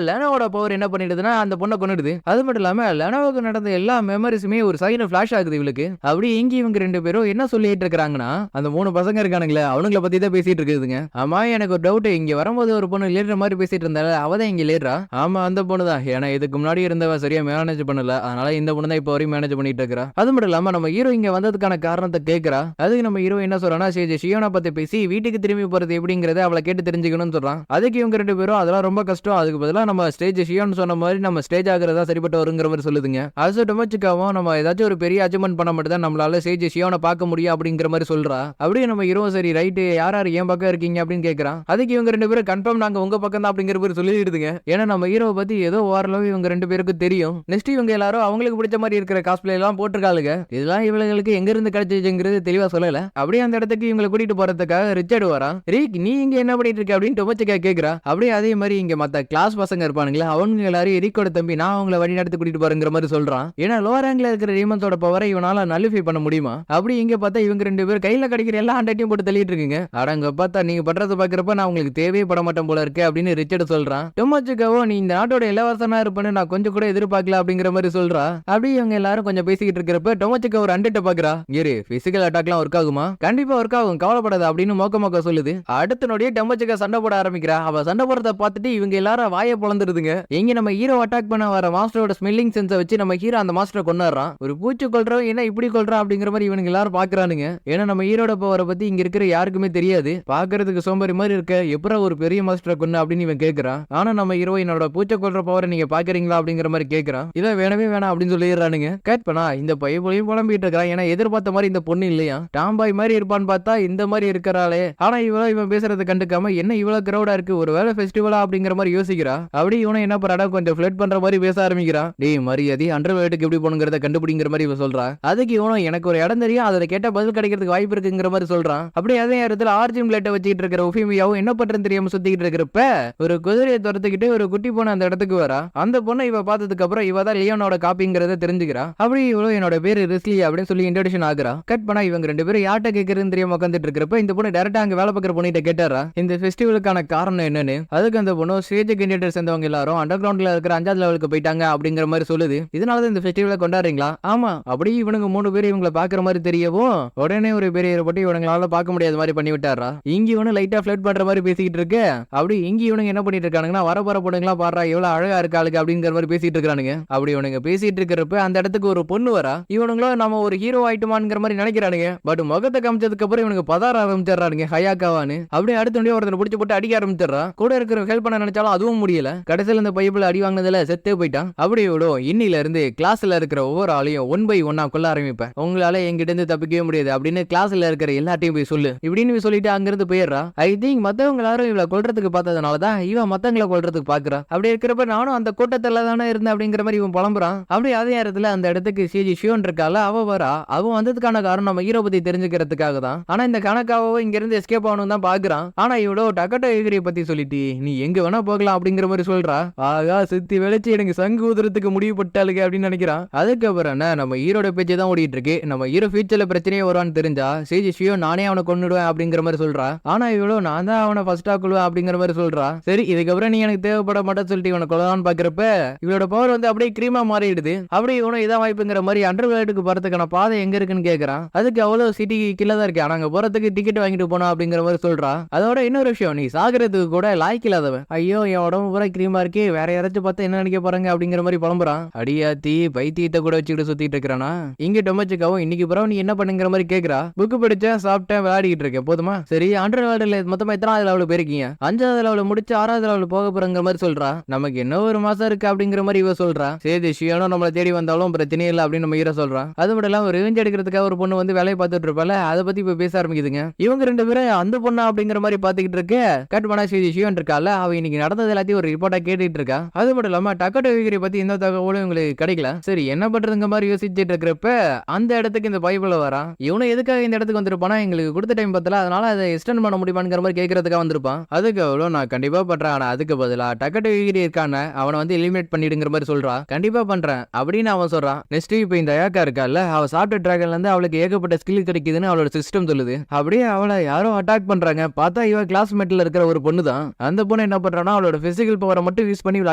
லெனோட பவர் என்ன பண்ணிடுதுன்னா அந்த பொண்ணை கொன்னுடுது. அது மட்டும் இல்லாம லெனோவுக்கு நடந்த எல்லா மெமரிஸுமே ஒரு சைன ஃபிளாஷ் ஆகுது இவளுக்கு. அப்படி இங்க இவங்க 2 பேரும் என்ன சொல்லிட்டு இருக்காங்கன்னா, அந்த 3 பசங்க இருக்கானுங்களே அவனுங்களை பத்தி தான் பேசிட்டு இருக்குதுங்க. ஆமா எனக்கு ஒரு டவுட், இங்க வரும்போது ஒரு பொண்ணு லீடர் மாதிரி பேசிட்டு இருந்தால அவதான் இங்க லீடரா? ஆமா அந்த பொண்ணு தான், ஏன்னா இதுக்கு முன்னாடி இருந்தவ சரியா மேனேஜ் பண்ணல, அதனால இந்த பொண்ணு தான் இப்ப வரையும் மேனேஜ் பண்ணிட்டு இருக்கா. அது மட்டும் இல்லாம நம்ம ஹீரோ இங்க வந்ததுக்கான காரணத்தை கேட்கறா. அதுக்கு நம்ம ஹீரோ என்ன சொல்றானா, சரி ஷியோனா பத்தி பேசி வீட்டுக்கு திரும்பி போறது எப்படிங்கறத அவளை கேட்டு தெரிஞ்சுக்கணும்னு சொல்றான். அதுக்கு இவங்க 2 பேரும் அதெல்லாம் ரொம்ப கஷ்டம், அதுக்கு பதிலா நம்ம ஸ்டேஜ் ஷியோன்னு சொன்ன மாதிரி நம்ம ஸ்டேஜ் ஆகிறதா சரிப்பட்டு வருங்கிற மாதிரி சொல்லுதுங்க. அது டொமச்சிக்காவும் நம்ம ஏதாச்சும் ஒரு பெரிய அச்சீவ்மெண்ட் பண்ண மட்டும் தான் நம்மளால ஸ்டேஜ் ஷியோனை பார்க்க முடியும் அப்படிங்கிற மாதிரி சொல்றா. அப்படியே நம்ம ஹீரோ சரி ரைட்டு யார் யார் ஏன் பக்கம் இருக்கீங்க அப்படின்னு கேட்கறான். அதுக்கு இவங்க 2 பேரும் கன்ஃபார்ம் நாங்க உங்க பக்கம் தான் அப்படிங்கிற மாதிரி சொல்லிடுதுங்க. ஏன்னா நம்ம ஹீரோவை பத்தி ஏதோ ஓரளவு இவங்க 2 பேருக்கும் தெரியும். நெக்ஸ்ட் இவங்க எல்லாரும் அவங்களுக்கு பிடிச்ச மாதிரி இருக்கிற காஸ்பிளே எல்லாம் போட்டிருக்காளுங்க. இதெல்லாம் இவங்களுக்கு எங்க இருந்து கிடைச்சிச்சுங்கிறது தெளிவா சொல்லல. அப்படியே அந்த இடத்துக்கு இவங்களை கூட்டிட்டு போறதுக்காக ரிச்சர்ட் வரான். ரீக் நீ இங்க என்ன பண்ணிட்டு இருக்க அப்படின்னு டொமச்சிக்கா கேக்குறா. அப்படியே அதே மாதிரி இங்க மத்த கிளாஸ் பசங்க இருப்பானுங்களா அவங்க எல்லாரும் எரிக்கோட தம்பி நான் அவங்களை வழி நடத்தி கூட்டிட்டு போறேங்கிற மாதிரி சொல்றான். ஏன்னா லோவர் ரேங்க்ல இருக்கிற ரீமன்ஸோட பவரை இவனால நலிஃபை பண்ண முடியுமா? அப்படி இங்க பார்த்தா இவங்க 2 பேர் கையில கிடைக்கிற எல்லா ஹண்ட்ரட்டையும் போட்டு தள்ளிட்டு இருக்குங்க. அடங்க பார்த்தா நீங்க பண்றத பாக்குறப்ப நான் உங்களுக்கு தேவையே பட மாட்டேன் போல இருக்கு அப்படின்னு ரிச்சர்ட் சொல்றான். டொமச்சுக்காவோ நீ இந்த நாட்டோட இளவரசனா இருப்பேன்னு நான் கொஞ்சம் கூட எதிர்பார்க்கல அப்படிங்கிற மாதிரி சொல்றா. அப்படி இவங்க எல்லாரும் கொஞ்சம் பேசிக்கிட்டு இருக்கிறப்ப டொமச்சுக்கா ஒரு ஹண்ட்ரட்ட பாக்குறா. இரு பிசிக்கல் அட்டாக்லாம் ஒர்க் ஆகுமா? கண்டிப்பா ஒர்க் ஆகும், கவலைப்படாத அப்படின்னு மோக்க சொல்லுது. அடுத்த நொடியே டொமச்சுக்கா சண்டை போட ஆரம்பிக்கிறா. அவ சண்டை போறத பார்த்துட்டு இவங்க எல்லாரும் வாயை பொளந்துருதுங்க. எங்க நம்ம ஹீரோ அட்டாக் பண்ண வர மாஸ்டரோட ஸ்மெல்லிங் சென்ஸை வச்சு நம்ம ஹீரோ அந்த மாஸ்டரை கொண்டாடுறான். ஒரு பூச்சி கொல்றோம் என்ன இப்படி கொல்றான் அப்படிங்கிற மாதிரி இவனுங்க எல்லாரும் பாக்குறானுங்க. ஏன்னா நம்ம ஹீரோட பவரை பத்தி இங்க இருக்கிற யாருக்குமே தெரியாது. பாக்குறதுக்கு சோம்பேறி மாதிரி இருக்க எப்பற ஒரு பெரிய மாஸ்டரை கொண்டு அப்படின்னு இவன் கேக்குறான். ஆனா நம்ம ஹீரோ என்னோட பூச்சை கொல்ற பவரை நீங்க பாக்குறீங்களா அப்படிங்கிற மாதிரி கேக்குறான். இதை வேணவே வேணாம் அப்படின்னு சொல்லிடுறானுங்க. கட் பண்ணா இந்த பையன் புலம்பிட்டு இருக்கான். ஏன்னா எதிர்பார்த்த மாதிரி இந்த பொண்ணு இல்லையா, டாம்பாய் மாதிரி இருப்பான்னு பார்த்தா இந்த மாதிரி இருக்கிறாளே. ஆனா இவன் பேசுறதை கண்டுக்காம என்ன இவ்வளவு கிரௌடா இருக்கு, ஒரு வேலை ஃபெஸ்டிவலா அப்படிங்கிற மாதிரி யோசிக்கிறா. அப்படி இவனை என்ன பண்றா, கொஞ்சம் ஃபிளட் பண்ற மாதிரி பேச ஆரம்பிக்கிறான். டேய் மரியாதை அண்டர்வேர்டுக்கு எப்படி போனுங்கிறத கண்டுபிடிங்கிற மாதிரி இவன் சொல்றா. அதுக்கு இவனும் எனக்கு ஒரு இடம் தெரியும், அதை கேட்டா பதில் கிடைக்கிறதுக்கு வாய்ப்பு இருக்குங்கிற மாதிரி சொல்றான். அப்படி அதே நேரத்தில் ஆர்ஜின் பிளேட்டை வச்சுட்டு இருக்கிற உஃபிமியாவும் என்ன பண்றதுன்னு தெரியாம சுத்திக்கிட்டு இருக்கிறப்ப ஒரு குதிரையை துரத்துக்கிட்டு ஒரு குட்டி பொண்ணு அந்த இடத்துக்கு வரா. அந்த பொண்ணை இவ பார்த்ததுக்கு அப்புறம் இவ தான் லியோனோட காப்பிங்கிறத தெரிஞ்சுக்கிறா. அப்படி இவ்வளவு என்னோட பேரு ரிஸ்லி அப்படின்னு சொல்லி இன்ட்ரோடக்ஷன் ஆகுறா. கட் பண்ணா இவங்க 2 பேரும் யார்ட்ட கேட்கறதுன்னு தெரியாம உட்காந்துட்டு இருக்கிறப்ப இந்த பொண்ணு டைரக்டா அங்க வேலை பார்க்குற பொண்ணிட்ட கேட்டாரா இந்த ஃபெஸ்டிவலுக்கான காரணம் என்னன்னு. அதுக்கு அந்த பொண்ணு ஸ்டேஜ் கேண்டிடேட் சேர்ந்தவங்க எல்லாரும் அண்டர் கிரவுண்ட்ல இருக்கிற 5வது லெவலுக்கு போயிட்டாங்க அப்படிங்கிற மாதிரி சொல்லுது. இதனாலதான் இந்த ஃபெஸ்டிவலை கொண்டாடுறீங்களா? ஆமா. அப்படி இவனுங்க 3 பேர் இவங்களை பாக்குற மாதிரி தெரியவும் உடனே ஒரு பெரிய போட்டு இவங்களால பார்க்க முடியாத மாதிரி பண்ணி விட்டாரா. இங்க இவனு லைட்டா ஃபிளட் பண்ற மாதிரி பேசிக்கிட்டு இருக்கு. அப்படி இங்க இவனுங்க என்ன பண்ணிட்டு இருக்கானுங்கன்னா வர பொண்ணுங்களா பாடுறா எவ்வளவு அழகா இருக்காளுக்கு அப்படிங்கிற மாதிரி பேசிட்டு இருக்கானுங்க. அப்படி இவனுங்க பேசிட்டு இருக்கிறப்ப அந்த இடத்துக்கு ஒரு பொண்ணு வரா. இவனுங்களும் நம்ம ஒரு ஹீரோ ஆயிட்டுமான்ங்கிற மாதிரி நினைக்கிறானுங்க. பட் முகத்தை காமிச்சதுக்கு அப்புறம் இவனுக்கு பதார ஆரம்பிச்சிடறானுங்க ஹயாக்காவான்னு. அப்படியே அடுத்த ஒருத்தனை பிடிச்சி போட்டு அடிக்க ஆரம்பிச்சிடறா. கூட இருக்கிற ஹெல்ப் பண்ண நினைச்சாலும் அதுவும் முடியல. கடைசியில் இந்த பைபிள் அடி வாங்கினதுல செத்தே போயிட்டான். அப்படி விடும் இன்னில இருந்து கிளாஸ்ல இருக்கிற ஒவ்வொரு ஆளையும் 1 by 1 கொல்ல ஆரம்பிப்பேன், உங்களால எங்கிட்ட இருந்து தப்பிக்கவே முடியாது அப்படின்னு கிளாஸ்ல இருக்கிற எல்லாத்தையும் போய் சொல்லு இப்படின்னு சொல்லிட்டு அங்கிருந்து போயிடுறா. ஐ திங்க் மத்தவங்க எல்லாரும் இவளை கொல்றதுக்கு பார்த்ததுனாலதான் இவன் மத்தவங்களை கொல்றதுக்கு பாக்குறா. அப்படி இருக்கிறப்ப நானும் அந்த கூட்டத்துல தானே இருந்தேன் அப்படிங்கிற மாதிரி இவன் புலம்புறான். அப்படி அதே நேரத்துல அந்த இடத்துக்கு சிஜி ஷியோன் இருக்கால அவ வரா. அவன் வந்ததுக்கான காரணம் நம்ம ஹீரோ பத்தி தெரிஞ்சுக்கிறதுக்காக தான். ஆனா இந்த கணக்காவோ இங்க இருந்து எஸ்கேப் ஆகணும் தான் பாக்குறான். ஆனா இவ்வளோ டக்கட்டோ எகிரியை பத்தி சொல்லிட்டு நீ எங்க வேணா போகலாம் அப்படிங்கிற மாதிரி சொல்றா. ஆகா சுத்தி வெளிச்சு எனக்கு சங்கு ஊதுறதுக்கு முடிவு பட்டாளுங்க அப்படின்னு நினைக்கிறான். அதுக்கப்புறம் என்ன நம்ம ஹீரோட பேச்சு தான் ஓடிட்டு இருக்கு. நம்ம ஹீரோ ஃபியூச்சர்ல பிரச்சனையே வருவான்னு தெரிஞ்சா சிஜி ஷியோ நானே அவனை கொன்னுடுவேன் அப்படிங்கிற மாதிரி சொல்றா. ஆனா இவ்வளோ நான் தான் அவனை ஃபர்ஸ்டா கொள்வேன் அப்படிங்கிற மாதிரி சொல்றா. சரி இதுக்கப்புறம் நீ எனக்கு தேவைப்பட மாட்டேன்னு சொல்லிட்டு இவனை கொள்ளலான்னு பாக்குறப்ப இவளோட பவர் வந்து அப்படியே கிரீமா மாறிடுது. அப்படி இவனும் இதான் வாய்ப்புங்கிற மாதிரி அண்டர்வேர்ல்டுக்கு போறதுக்கான பாதை எங்க இருக்குன்னு கேக்குறான். அதுக்கு அவ்வளவு சிட்டி கீழே தான் இருக்கு, நாங்க போறதுக்கு டிக்கெட் வாங்கிட்டு போனோம் அப்படிங்கிற மாதிரி சொல்றா. அதோட இன்னொரு விஷயம், நீ சாகிறதுக்கு கூட லாய்க்கு இல்லாதவன். ஐயோ என் உடம்பு பூரா கிரீமா இருக்கே, வேற யாராச்சும் பார்த்தா என்ன நினைக்க போறாங்க அப்படிங்கிற மாதிரி புலம்புறான். அடியாத்தி பைத்தியத்தை கூட வச்சுக்கிட்டு சுத்திட்டு இருக்கிறானா. இங்க டொமச்சுக்காவும் இன்னைக்கு பிறகு நீ என்ன பண்ணுங்கிற மாதிரி கேக்குறா. புக்கு படிச்சேன், சாப்பிட்டேன், விளையாடிட்டு இருக்கேன் போதுமா. சரி அண்டர்வேர்ல்டுல மொத்தமா எத்தனாவது லெவல் போயிருக்கீங்க? 5வது லெவல் முடிச்சு 6வது லெவல் போக போறங்கிற மாதிரி சொல்றா. நமக்கு என்ன ஒரு மாசம் இருக்கு அப்படிங்கிற மாதிரி இவ சொல்றா. சரி ஷியானோ நம்மளை தேடி வந்தாலும் பிரச்சனை இல்லை அப்படின்னு நம்ம ஹீரோ சொல்றான். அது மட்டும் இல்லாம ரிவெஞ்ச் எடுக்கிறதுக்காக ஒரு பொண்ணு வந்து வேலையை பார்த்துட்டு இருப்பால, அதை பத்தி இப்ப பேச ஆரம்பிக்குதுங்க. இவங்க 2 பேரும் அந்த பொண்ணா அப்படிங்கிற மாதிரி பாத்துக்கிட்டு இருக்கு. கட் பண்ணா ஷியோன் இருக்கால, அவ இன்னைக்கு நடந்தது எல்லாத்தையும் ஒரு ரிப்போர்ட்டா கேட்டுட்டு இருக்கா. அது மட்டும் இல்லாம டக்கட்டோ விகிரி பத்தி எந்த தகவலும் உங்களுக்கு கிடைக்கல. சரி என்ன பண்றதுங்க மாதிரி யோசிச்சுட்டு இருக்கிறப்ப அந்த இடத்துக்கு இந்த பைபிள் வரா. இவனும் எதுக்காக இந்த இடத்துக்கு வந்திருப்பானா, எங்களுக்கு கொடுத்த டைம் பத்தல அதனால அதை எக்ஸ்டெண்ட் பண்ண முடியுமாங்கிற மாதிரி கேட்கறதுக்காக வந்திருப்பான். அதுக்கு அவ்வளோ நான் கண்டிப்பா பண்றேன், ஆனா அதுக்கு பதிலா டக்கட்டோ விகிரி இருக்கான அவனை வந்து எலிமினேட் பண்ணிடுங்கிற மாதிரி சொல்றா. கண்டிப்பா பண்றேன் அப்படின்னு அவன் சொல்றான். நெக்ஸ்ட் இப்போ இந்த அயாக்கா இருக்கால, அவ சாப்பிட்ட டிராகன்ல இருந்து அவளுக்கு ஏகப்பட்ட ஸ்கில் கிடைக்குதுன்னு அவளோட சிஸ்டம் சொல்லுது. அப்படியே அவளை யாரோ அட்டாக் பண்றாங்க. பார்த்தா இவ கிளாஸ்மேட்ல இருக்கிற ஒரு பொண்ணு தான். அந்த பொண்ணு என்ன பண்றானா அவளோட பிசிக்கல் பவரை மட்டும் யூஸ் பண்ணி இவளை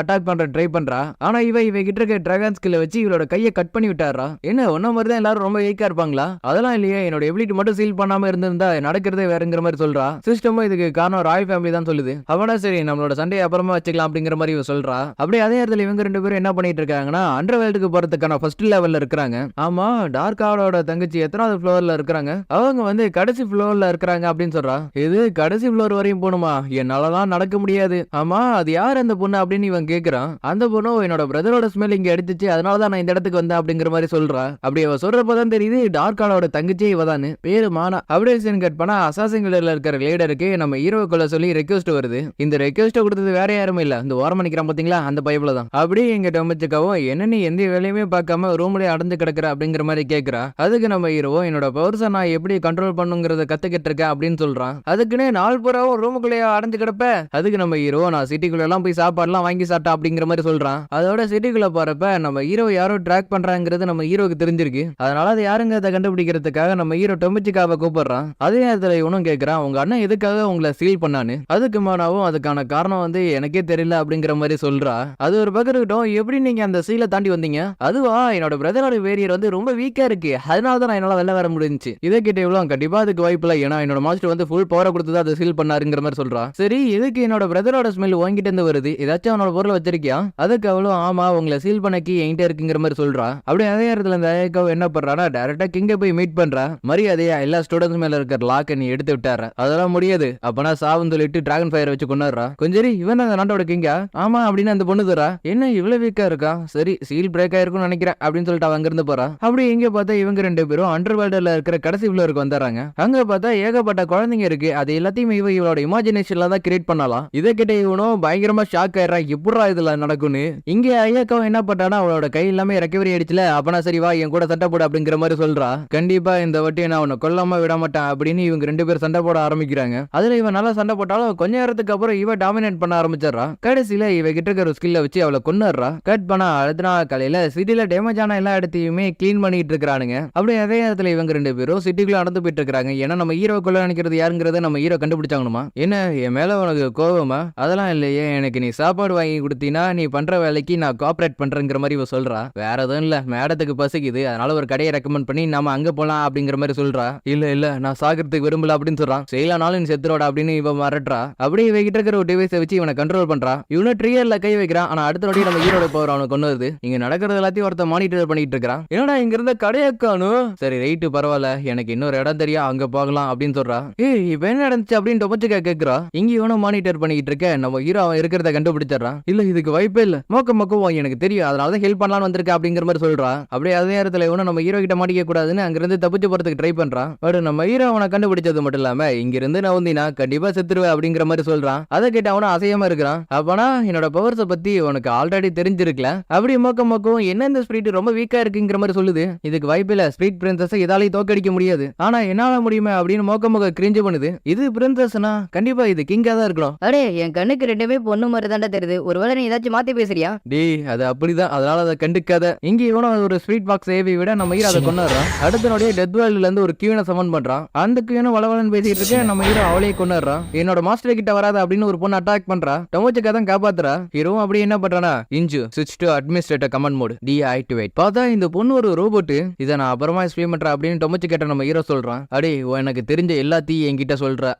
அட்டாக் பண்ற ட்ரை பண்றா. ஆனா இவ கிட்ட இருக்க டிராகன் ஸ்கில்ல வச்சு இவளோட கையை கட் பண்ணி விட்டாரா. என்ன ஒன்ன மாதிரி தான் எல்லாரும் ரொம்ப வீக்கா இருப்பாங்களா? அதெல்லாம் இல்லையே, என்னோட எபிலிட்டி மட்டும் சீல் பண்ணாம இருந்திருந்தா நடக்கிறதே வேறங்கிற மாதிரி சொல்றா. சிஸ்டமும் இதுக்கு காரணம் ராய் ஃபேமிலி தான் சொல்லுது. அவனா சரி நம்மளோட சண்டையை அப்புறமா வச்சுக்கலாம் அப்படிங்கிற மாதிரி இவ சொல்றா. அப்படியே அதே இடத்துல இவங்க 2 பேரும் என்ன பண்ணிட்டு இருக்காங்கன்னா அண்டர்வேர்ல்டுக்கு போறதுக்கான ஃபர்ஸ்ட் லெவல்ல இருக்காங்க. ஆமா டார்க் ஆவோட தங்கச்சி எத்தனாவது ஃப்ளோர்ல இருக்காங்க? அவங்க வந்து கடைசி ஃப்ளோர்ல இருக்காங்க அப்படின்னு சொல்றா. இது கடைசி ஃப்ளோர் வரையும் போணுமா? என்னாலதான் நடக்க முடியாது. ஆமா அது யார் அந்த பொண்ணு அப்படின்னு இவன் கேக்குறான். அந்த பொண்ணு என்னோட பிரதரோட ஸ்மெல் இங்க எடுத்துச்சு, அதனாலதான் நான் இந்த இடத்துக்கு வந்தேன் அப்படிங்கிற மாதிரி சொல்றா. அப்படி அவ சொல்றப்பதான் தெரியுது டார்க் ஆவோட தங்கச்சி இவதான்னு. பேரு மானா. அப்படியே சீன் கட் பண்ணா அசாசின்ல இருக்கிற லீடருக்கு நம்ம ஹீரோக்குள்ள சொல்லி ரெக்வெஸ்ட் வருது. இந்த ரெக்வெஸ்ட் கொடுத்தது வேற யாருமே இல்ல, இந்த ஓரமா நிக்கிறான் பாத்தீங்களா அந்த பைபிள் தான். அப்படியே எங்க டொமச்சுக்காவும் என்ன நீ எந்த வேலையுமே பார்க்காம ரூம்லயே அடைஞ்சு கிடக்குற அப்படிங்கிற மாதிரி கேக்குறா. அதுக்கு நம்ம ஹீரோ என்னோட பவர்ஸை நான் எப்படி கண்ட்ரோல் பண்ணுங்கிறத கத்துக்கிட்டு இருக்கேன் அப்படின்னு சொல்றான். அதுக்குன்னு நாள் பூராவும் ரூமுக்குள்ளேயே அடைஞ்சு கிடப்ப. அதுக்கு நம்ம ஹீரோ நான் சிட்டிக்குள்ள எல்லாம் போய் சாப்பாடுலாம் வாங்கி சாப்பிட்டா அப்படிங்கிற மாதிரி சொல்றான். அதோட சிட்டிக்குள்ள போறப்ப நம்ம ஹீரோ யாரோ ட்ராக் பண்றாங்கிறது நம்ம ஹீரோக்கு தெரிஞ்சிருக்கு. அதனால அது யாருங்கிறத கண்டுபிடிக்கிறதுக்காக நம்ம ஹீரோ டொமிச்சிக்காவை கூப்பிடுறான். அதே நேரத்துல இவனும் கேக்குறான் உங்க அண்ணன் எதுக்காக உங்களை சீல் பண்ணான்னு. அதுக்கு மானாவும் அதுக்கான காரணம் வந்து எனக்கே தெரியல அப்படிங்கிற மாதிரி சொல்றா. அது ஒரு பக்கம் இருக்கட்டும், எப்படி நீங்க அந்த சீலை தாண்டி வந்தீங்க? அதுவா என்னோட பிரதரோட வேரியர் வந்து ரொம்ப வீக்கா இருக்கு, அதனாலதான் நான் என்னால வெளில வர முடிஞ்சுச்சு. இதை கிட்ட இவ்வளவு கண்டிப்பா அதுக்கு வாய்ப்பு இல்லை, ஏன்னா என்னோட மாஸ்டர் வந்து ஃபுல் பவரை கொடுத்து அதை சீல் பண்ணாருங்கிற மாதிரி சொல்றா. சரி எதுக்கு என்னோட பிரதரோட ஸ்மெல் வாங்கிட்டு இருந்து வருது, ஏதாச்சும் அவனோட பொருளை வச்சிருக்கியா? அதுக்கு அவளும் ஆமா உங்களை சீல் பண்ணக்கி என்கிட்ட இருக்குங்கிற மாதிரி சொல்றா. அப்படியே அதே இடத்துல இந்த ஐயக்காவை என்ன பண்றானா டைரக்டா கிங்க போய் மீட் பண்றா. மரியாதையா எல்லா ஸ்டூடெண்ட்ஸ் மேல இருக்கிற லாக்க நீ எடுத்து விட்டார, அதெல்லாம் முடியாது அப்பனா சாவுன்னு சொல்லிட்டு டிராகன் ஃபயர் வச்சு கொண்டாடுறா. கொஞ்சம் இவன் அந்த நாட்டோட கிங்கா? ஆமா அப்படின்னு அந்த பொண்ணு தரா. என்ன இவ்வளவு வீக்கா இருக்கா, சரி சீல் பிரேக் ஆயிருக்கும்னு நினைக்கிறேன் அப்படின்னு சொல்லிட்டு அவங்க இருந்து போறா. அப்படி இங்க பார்த்தா இவங்க ரெண்டு பேரும் அண்டர் வேர்ல்டுல இருக்கிற கடைசி ஃப்ளோருக்கு வந்துடுறாங்க. அங்க பார்த்தா ஏகப்பட்ட குழந்தைங்க இருக்கு, அது எல்லாத்தையும் இவளோட இமேஜினேஷன்ல தான் கிரியேட் பண்ணலாம். இதை கிட்ட இவனும் பயங்கரமா ஷாக் ஆயிடுறான், எப்படா இதுல நடக்கும்னு. இங்க ஐயாக்காவும் என்ன பண்றானா அவளோட கை எல்லாமே ரெக்கவரி ஆயிடுச்சுல, அப்பனா சரி வா என் கூட சண்டை போட அப்படிங்கிற மாதிரி சொல்றா. கண்டிப்பா இந்த வாட்டி நான் அவனை கொல்லாம விட மாட்டேன் அப்படின்னு இவங்க ரெண்டு பேரும் சண்டை போட ஆரம்பிக்கிறாங்க. அதுல இவன் நல்லா சண்டை போட்டாலும் கொஞ்ச நேரத்துக்கு அப்புறம் இவ டாமினேட் பண்ண ஆரம்பிச்சிடறா. கடைசியில இவ கிட்ட இருக்கிற ஸ்கில்ல வச்சு அவளை கொன்னுடுறா. கட் பண்ணா அடுத்த நாள் காலையில சிட்டில டேமேஜ் ஆன எல்லா இடத்தையுமே கிளீன் பண்ணிட்டு இருக்கானுங்க. அப்படியே அதே நேரத்துல இவங்க ரெண்டு பேரும் சிட்டிக்குள்ள நடந்து போயிட்டு இருக்காங்க. ஏன்னா நம்ம ஹீரோ கொள்ள நினைக்கிறது யாருங்கிறத நம்ம ஹீரோ கண்டுபிடிச்சாங்கணுமா. என்ன என் மேல உனக்கு கோவமா? அதெல்லாம் இல்லையே, எனக்கு நீ சாப்பாடு வாங்கி கொடுத்தீனா நீ பண்ற வேலைக்கு நான் கோஆபரேட் பண்றேங்கிற மாதிரி இவ சொல்றா. வேற எதுவும் இல்ல, மேடத்துக்கு பசிக்குது அதனால ஒரு கடையை ரெக்கமெண்ட் பண்ணி நம்ம அங்க போலாம் அப்படிங்கிற மாதிரி சொல்றா. இல்ல நான் சாகிறதுக்கு விரும்பல அப்படின்னு சொல்றான். செய்யலானாலும் நீ செத்துரோட அப்படின்னு இவ மிரட்டுறா. அப்படியே இவ கிட்ட இருக்கிற ஒரு டிவைஸை வச்சு இவனை கண்ட்ரோல் பண்றா. இவனை ட்ரியர்ல கை வைக்கிறான். ஆனா அடுத்த நொடி நம்ம ஹீரோட பவர் அவனுக்கு கொண்டு வருது. இங்க நடக்கிறது எல்லாத்தையும் ஒருத்த மானிட்டர் பண்ணிட்டு இருக்கான். என்னடா இங்க இருந்த கடையை காணும். சரி ரைட்டு பரவாயில்ல, எனக்கு இன்னொரு இடம் தெரியும் அங்க போகலாம் அப்படின்னு சொல்றா. ஏய் இப்ப என்ன நடந்துச்சு அப்படின்னு டொமச்சுக்கா கேக்குறா. இங்க இவனும் மானிட்டர் பண்ணிட்டு இருக்க நம்ம ஹீரோ அவன் இருக்கிறத கண்டுபிடிச்சிடறான். இல்ல இதுக்கு வாய்ப்பே இல்ல, மோக்கம் எனக்கு தெரியும் அதனாலதான் ஹெல்ப் பண்ணலாம்னு வந்திருக்க அப்படிங்கிற மாதிரி சொல்றா. அப்படியே அதே நேரத்துல இவனும் நம்ம ஹீரோ கிட்ட மாட்டிக்க கூடாதுன்னு அங்கிருந்து தப்பிச்சு போறதுக்கு ட்ரை பண்றான். பட் நம்ம ஹீரோ அவனை கண்டுபிடிச்சது மட்டும் இல்லாம இங்க இருந்து நான் வந்தீனா கண்டிப்பா செத்துருவேன் அப்படிங்கிற மாதிரி சொல்றான். அதை கேட்டு அவனும் அசையாம இருக்கிறான். அப்பனா என்னோட பவர்ஸை பத்தி உனக்கு ஆல்ரெடி தெரிஞ்சிருக்கல. அப்படி மோக்கம் என்ன இந்த ஸ்பிரிட் ரொம்ப வீக்கா இருக்குங்கிற மாதிரி சொல்லுது. இதுக்கு வாய்ப்பில்ல, ஸ்பிரிட் பிரின்சஸ் இதாலையும் தோக்கடிக்க முடியாது, ஆனா என்னால முடியுமே அப்படின்னு மோக்கம் கிரிஞ்சு பண்ணுது. இது பிரின்சஸ்னா கண்டிப்பா இது கிங்கா தான் இருக்கணும். அடே என் கண்ணுக்கு ரெண்டுமே பொண்ணு மாதிரி தாண்டா தெரியுது, ஒருவேளை நீ ஏதாச்சும் மாத்தி பேசுறியா? டேய் அது அப்படிதான், அதனால அதை கண்டுக்காத. இங்க இவனும் ஒரு ஸ்பிரிட் பாக்ஸ் ஏவி விட நம்ம ஹீரோ அதை கொண்டாடுறான். அடுத்த நோடியே டெத் வேர்ல்ட்ல இருந்து ஒரு கியூனை சமன் பண்றான். அந்த கியூனை வளவலன்னு பேசிட்டு இருக்க நம்ம ஹீரோ அவளையே கொண்டாடுறான். என்னோட மாஸ்டர் கிட்ட வராத அப்படின்னு ஒரு பொண்ணு அட்டாக் பண்றா. டொமோச்சுக்கா தான் காப்பாத்துறா. ஹீரோவும் அப்படி என்ன பண்றானா இன்ஜு ஸ்விட்ச் to administrator command mode deactivate. பார்த்தா இந்த பொண்ணு ஒரு ரோபோட். இதை நான் அப்புறமா எக்ஸ்பிளைன் பண்றேன் அப்படின்னு டொமோச்சுக்கிட்ட நம்ம ஹீரோ சொல்றான். அடே எனக்கு தெரிஞ்ச எல்லாத்தையும் என்கிட்ட சொல்ற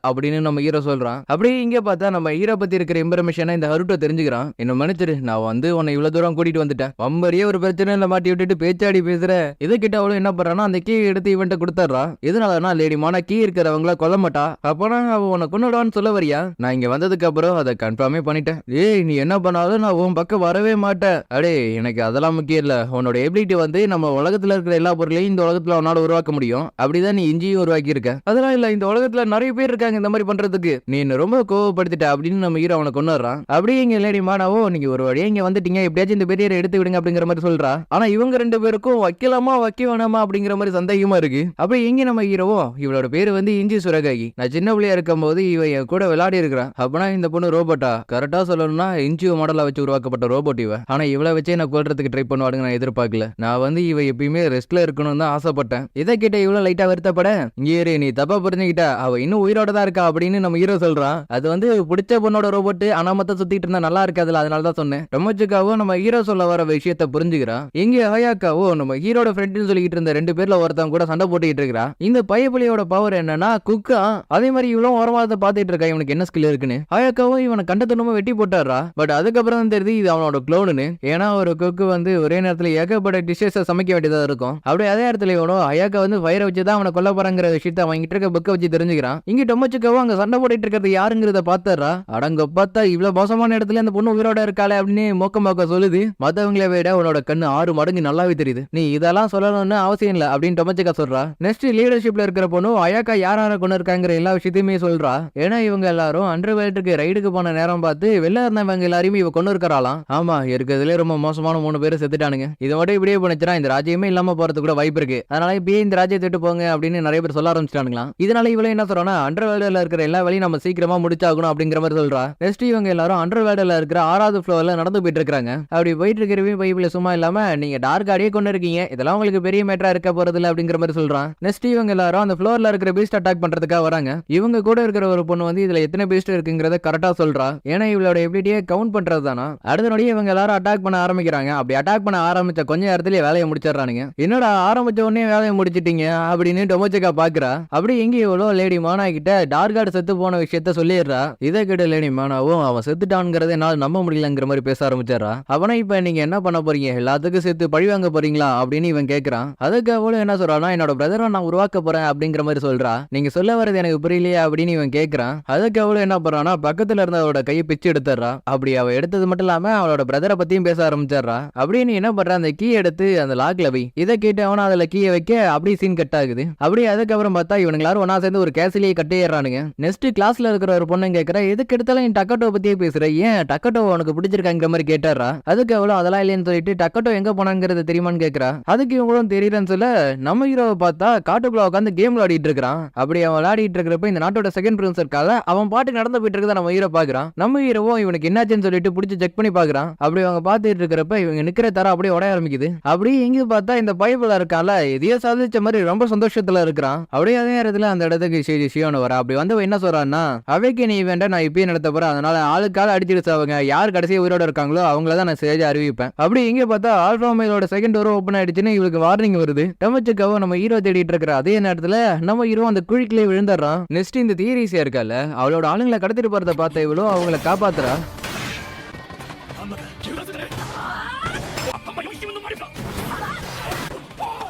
அப்படின்னு நம்ம ஹீரோ சொல்றான். அப்படியே இங்க பார்த்தா நம்ம ஹீரோ பத்தி இருக்கிற இன்ஃபர்மேஷனை இந்த ஹருட்டோ தெரிஞ்சுக்கிறான். என்ன மன்னிச்சிரு, நான் வந்து உன்னை இவ்வளவு தூரம் கூட்டிட்டு வந்துட்டேன், வம்பரியே ஒரு பிரச்சனையில மாட்டி விட்டுட்டு பேச்சாடி பேசுற. இதை கிட்ட அவளும் என்ன பண்றானா அந்த கீ எடுத்து இவன்ட்ட கொடுத்துறா. எதனாலனா லேடி மான கீ இருக்கிறவங்கள கொல்ல மாட்டா, அப்பனா அவ உன்னை கொன்னுடான்னு சொல்ல வரியா? நான் இங்க வந்ததுக்கு அப்புறம் அதை கன்ஃபார்மே பண்ணிட்டேன். ஏய் நீ என்ன பண்ணாலும் நான் உன் பக்கம் வரவே மாட்டேன். அடே எனக்கு அதெல்லாம் முக்கியம் இல்ல, உன்னோட எபிலிட்டி வந்து நம்ம உலகத்துல இருக்கிற எல்லா பொருளையும் இந்த உலகத்துல உன்னால உருவாக்க முடியும், அப்படிதான் நீ இஞ்சியும் உருவாக்கி இருக்க. அதெல்லாம் இல்ல, இந்த உலகத்துல நிறைய பேர் இருக்காங்க இந்த மாதிரி பண்றதுக்கு, நீ என்ன ரொம்ப கோவப்படுத்திட்ட அப்படின்னு நம்ம ஹீரோ அவனை கொண்டுறான். அப்படியே இங்க லேடி மானாவோ நீங்க ஒரு வழியா இங்க வந்துட்டீங்க, எப்படியாச்சும் இந்த பெரிய எடுத்து விடுங்க அப்படிங்கிற மாதிரி சொல்றா. ஆனா இவங்க ரெண்டு பேருக்கும் வைக்கலாமா வைக்க வேணாமா அப்படிங்கிற மாதிரி சந்தேகமா இருக்கு. அப்படியே இங்க நம்ம ஹீரோவோ இவளோட பேரு வந்து இஞ்சி சுரகாகி, நான் சின்ன பிள்ளையா இருக்கும் போது இவ என் கூட விளையாடி இருக்கிறான். அப்பனா இந்த பொண்ணு ரோபோட்டா? கரெக்டா சொல்லணும்னா இன்ஜியோ மாடலா வச்சு உருவாக்கப்பட்ட ரோபோட் இவ. ஆனா இவளை வச்சே நான் கொல்றதுக்கு ட்ரை பண்ணுவாடுங்க நான் எதிர்பார்க்கல. நான் வந்து இவ எப்பயுமே ரெஸ்ட்ல இருக்கணும்னு தான் ஆசைப்பட்டேன். இதை கிட்ட இவ்வளவு லைட்டா வருத்தப்பட இங்கே நீ தப்பா புரிஞ்சுக்கிட்ட, அவ இன்னும் உயிரோட தான் இருக்கா அப்படின்னு நம்ம ஹீரோ சொல்றான். அது வந்து பிடிச்ச பொண்ணோட ரோபோட் அனாமத்த சுத்திட்டு இருந்தா நல்லா இருக்காதுல, அதனால தான் சொன்னேன். டொமோச்சுக்காவோ நம்ம ஹீரோ சொல்ல வர விஷயத்த புரிஞ்சுக்கிறான். இங்க ஹயாக்காவோ நம்ம ஹீரோட ஃப்ரெண்ட்னு சொல்லிட்டு இருந்த ரெண்டு பேர்ல ஒருத்தவங்க கூட சண்டை போட்டுக்கிட்டு இருக்கா. இந்த பையப்புலியோட பவர் என்னன்னா குக்கா, அதே மாதிரி இவ்வளவு ஓரமாத பாத்துட்டு இருக்கா இவனுக்கு என்ன ஸ்கில் இருக்குன்னு. ஹயாக்காவும் இவனை கண்டத்தனமா வெட்டி போட்டாரா. பட் அதுக்கப்புறம் தான் தெரியுது இது அவனோட க்ளோனு. ஏன்னா ஒரு குக்கு வந்து ஒரே நேரத்துல ஏகப்பட்ட டிஷஸ் சமைக்க வேண்டியதா இருக்கும். அப்படியே அதே இடத்துல இவனும் ஹயாக்கா வந்து ஃபயரை வச்சுதான் அவனை கொல்ல போறாங்கிற விஷயத்த அவங்கிட்ட இருக்க புக்கை வச்சு தெரிஞ்சுக்கிறான். இங்க டொமோச்சுக்காவும் அங்க சண்டை போட்டுட்டு இருக்கிறது யாருங்கிறத பாத்துறா. அடங்க பார்த்தா இவ்வளவு மோசமான இடத்துல அந்த பொண்ணு உயிரோட இருக்காளே அப்படின்னு மோக்க சொல்லுது. மத்தவங்களை விட உன்னோட கண்ணு 6 மடங்கு நல்லாவே தெரியுது, நீ இதெல்லாம் சொல்லணும்னு அவசியம் இல்ல அப்படின்னு டொமோச்சுக்கா சொல்றா. நெக்ஸ்ட் லீடர்ஷிப்ல இருக்கிற பொண்ணு அயாக்கா யார கொண்டு இருக்காங்கிற எல்லா விஷயத்தையுமே சொல்றா. ஏன்னா இவங்க எல்லாரும் அண்டர் வேர்ல்டுக்கு ரைடுக்கு போன நேரம் பார்த்து வெளில இருந்தவங்க எல்லாரையுமே இவ கொண்டு இருக்கிறாளாம். ஆமா இருக்கிறதுலே ரொம்ப மோசமான 3 பேர் செத்துட்டானுங்க. இதோட இப்படியே போனச்சுனா இந்த ராஜ்யமே இல்லாம போறது கூட வாய்ப்பு இருக்கு, அதனால இப்பயே இந்த ராஜ்யத்தை விட்டு போங்க அப்படின்னு நிறைய பேர் சொல்ல ஆரம்பிச்சிட்டானுங்களாம். இதனால இவளே என்ன சொல்றானா அண்டர் வேர்ல்டுல இருக்கிற எல்லா வேலையும் நம்ம சீக்கிரமா முடிச்சாகணும் அப்படிங்கிற மாதிரி சொல்றா. நெக்ஸ்ட் இவங்க எல்லாரும் அண்டர் வேர்ல்டுல இருக்கிற 6வது ஃப்ளோர்ல நடந்து போயிட்டு இருக்காங்க. அப்படி போயிட்டு இருக்கிறவே பைபிள் சும்மா இல்லாம நீங்க டார்க் ஆடியே கொண்டு இருக்கீங்க, இதெல்லாம் அவங்களுக்கு பெரிய மேட்டரா இருக்க போறது இல்ல அப்படிங்கிற மாதிரி சொல்றான். நெக்ஸ்ட் இவங்க எல்லாரும் அந்த ஃப்ளோர்ல இருக்கிற பீஸ்ட் அட்டாக் பண்றதுக்காக வராங்க. இவங்க கூட இருக்கிற ஒரு பொண்ணு வந்து இதுல எத்தனை பீஸ்ட் இருக்குங்கிறத கரெக்டா சொல்றா. ஏன்னா இவளோட எபிலிட்டியை கவுண்ட் பண்றது தானா. அடுத்த நொடியே இவங்க எல்லாரும் அட்டாக் பண்ண ஆரம்பிக்கிறாங்க. அப்படி அட்டாக் பண்ண ஆரம்பிச்ச கொஞ்ச நேரத்திலேயே வேலையை முடிச்சிடறானுங்க. என்னடா ஆரம்பிச்ச உடனே வேலையை முடிச்சிட்டீங்க அப்படின்னு டொமோச்சிக்கா பாக்குறா. அப்படி இங்க இவ்வளோ லேடி மானா கிட்ட டார்கார்டு செத்து போன விஷயத்த சொல்லிடுறா. இதை கிட்ட லேடி மானாவும் அவன் செத்துட்டான்ங்கிறத என்னால நம்ப முடியலங்கிற மாதிரி பேச ஆரம்பிச்சிடறா. அவனா இப்ப நீங்க என்ன பண்ண போறீங்க, எல்லாத்துக்கும் சேர்த்து பழி வாங்க போறீங்களா அப்படின்னு இவன் கேட்கறான். அதுக்கு அவளும் என்ன சொல்றானா, என்னோட பிரதரை நான் உருவாக்க போறேன் அப்படிங்கிற மாதிரி சொல்றா. நீங்க சொல்ல வரது எனக்கு புரியலையா அப்படின்னு இவன் கேட்கறான். அதுக்கு அவளும் என்ன பண்றானா, பக்கத்துல இருந்த அவளோட கையை பிச்சு எடுத்துறா. அப்படி அவ எடுத்தது மட்டும் இல்லாம அவளோட பிரதரை பத்தியும் பேச ஆரம்பிச்சிடறா. அப்படி நீ என்ன பண்ற, அந்த கீ எடுத்து அந்த லாக்ல வை. இதை கேட்டு அவனா அதுல கீயை வைக்க அப்படி சீன் கட் ஆகுது. அப்படி அதுக்கப்புறம் பார்த்தா இவனுங்க எல்லாரும் ஒன்னா சேர்ந்து ஒரு கேசிலேயே கட்டிடுறானுங்க. நெக்ஸ்ட் கிளாஸ்ல இருக்கிற ஒரு பொண்ணு கேட்கற, எதுக்கு எடுத்தாலும் நீ டக்கட்டோ பத்தியே பேசுற, ஏன் டக்கட்டோ உனக்கு பிடிச்சிருக்காங்கிற மாதிரி கேட்டாரா. அதுக்கு அவளும் அதெல்லாம் இல்லைன்னு சொல்லிட்டு டக்கட்டோ எங்க போனாங்கிறது தெரியுமான்னு கேட்கறா. அதுக்கு இவங்களும் தெரியலன்னு சொல்ல நம்ம ஹீரோவை பார்த்தா காட்டுக்குள்ள உட்காந்து கேம் விளையாடிட்டு இருக்கான். அப்படி அவன் விளையாடிட்டு இருக்கிறப்ப இந்த நாட்டோட செகண்ட் பிரின்ஸ் இருக்கால, அவன் பாட்டு நடந்து போயிட்டு இருக்கா நம்ம ஹீரோ பாக்குறான். நம்ம ஹீரோவும் இவனுக்கு என்னாச்சுன்னு சொல்லிட்டு பிடிச்சி செக் பண்ணி பாக்குறான். அப்படி அவங்க பாத்துட்டு இருக்கிறப்ப இவங்க நிக்கிற தர அப்படியே உடைய ஆரம்பிக்குது. அப்படி இங்க பார்த்தா இந்த பைபிள் இருக்கால, எதையோ சாதிச்ச மாதிரி ரொம்ப சந்தோஷத்துல இருக்கிறான். அப்படியே அதே நேரத்துல அந்த இடத்துக்கு ஷியோனு வர. அப்படி வந்து என்ன சொல்றான்னா, அவைக்கு நீ வேண்டாம், நான் இப்பயே நடத்த போறேன், அதனால ஆளுக்கால அடிச்சிட்டு சாவுங்க, யார் கடைசியா உயிரோட இருக்காங்களோ அவங்களதான் நான் சேஜ் அறிவிப்பேன். அப்படி இங்க பார்த்தா ஆல்பா மேலோட செகண்ட் டோர் ஓபன் ஆயிடுச்சுன்னு இவளுக்கு வார்னிங் வருது. டமச்சுக்காவோ நம்ம ஹீரோ தேடிட்டு இருக்கிற அதே நேரத்துல நம்ம ஹீரோ அந்த குழிக்குள்ளே விழுந்துடுறான். நெக்ஸ்ட் இந்த தியரிசியா இருக்கால, அவளோட ஆளுங்களை கடத்திட்டு போறத பார்த்த இவளோ அவங்களை காப்பாத்துறா.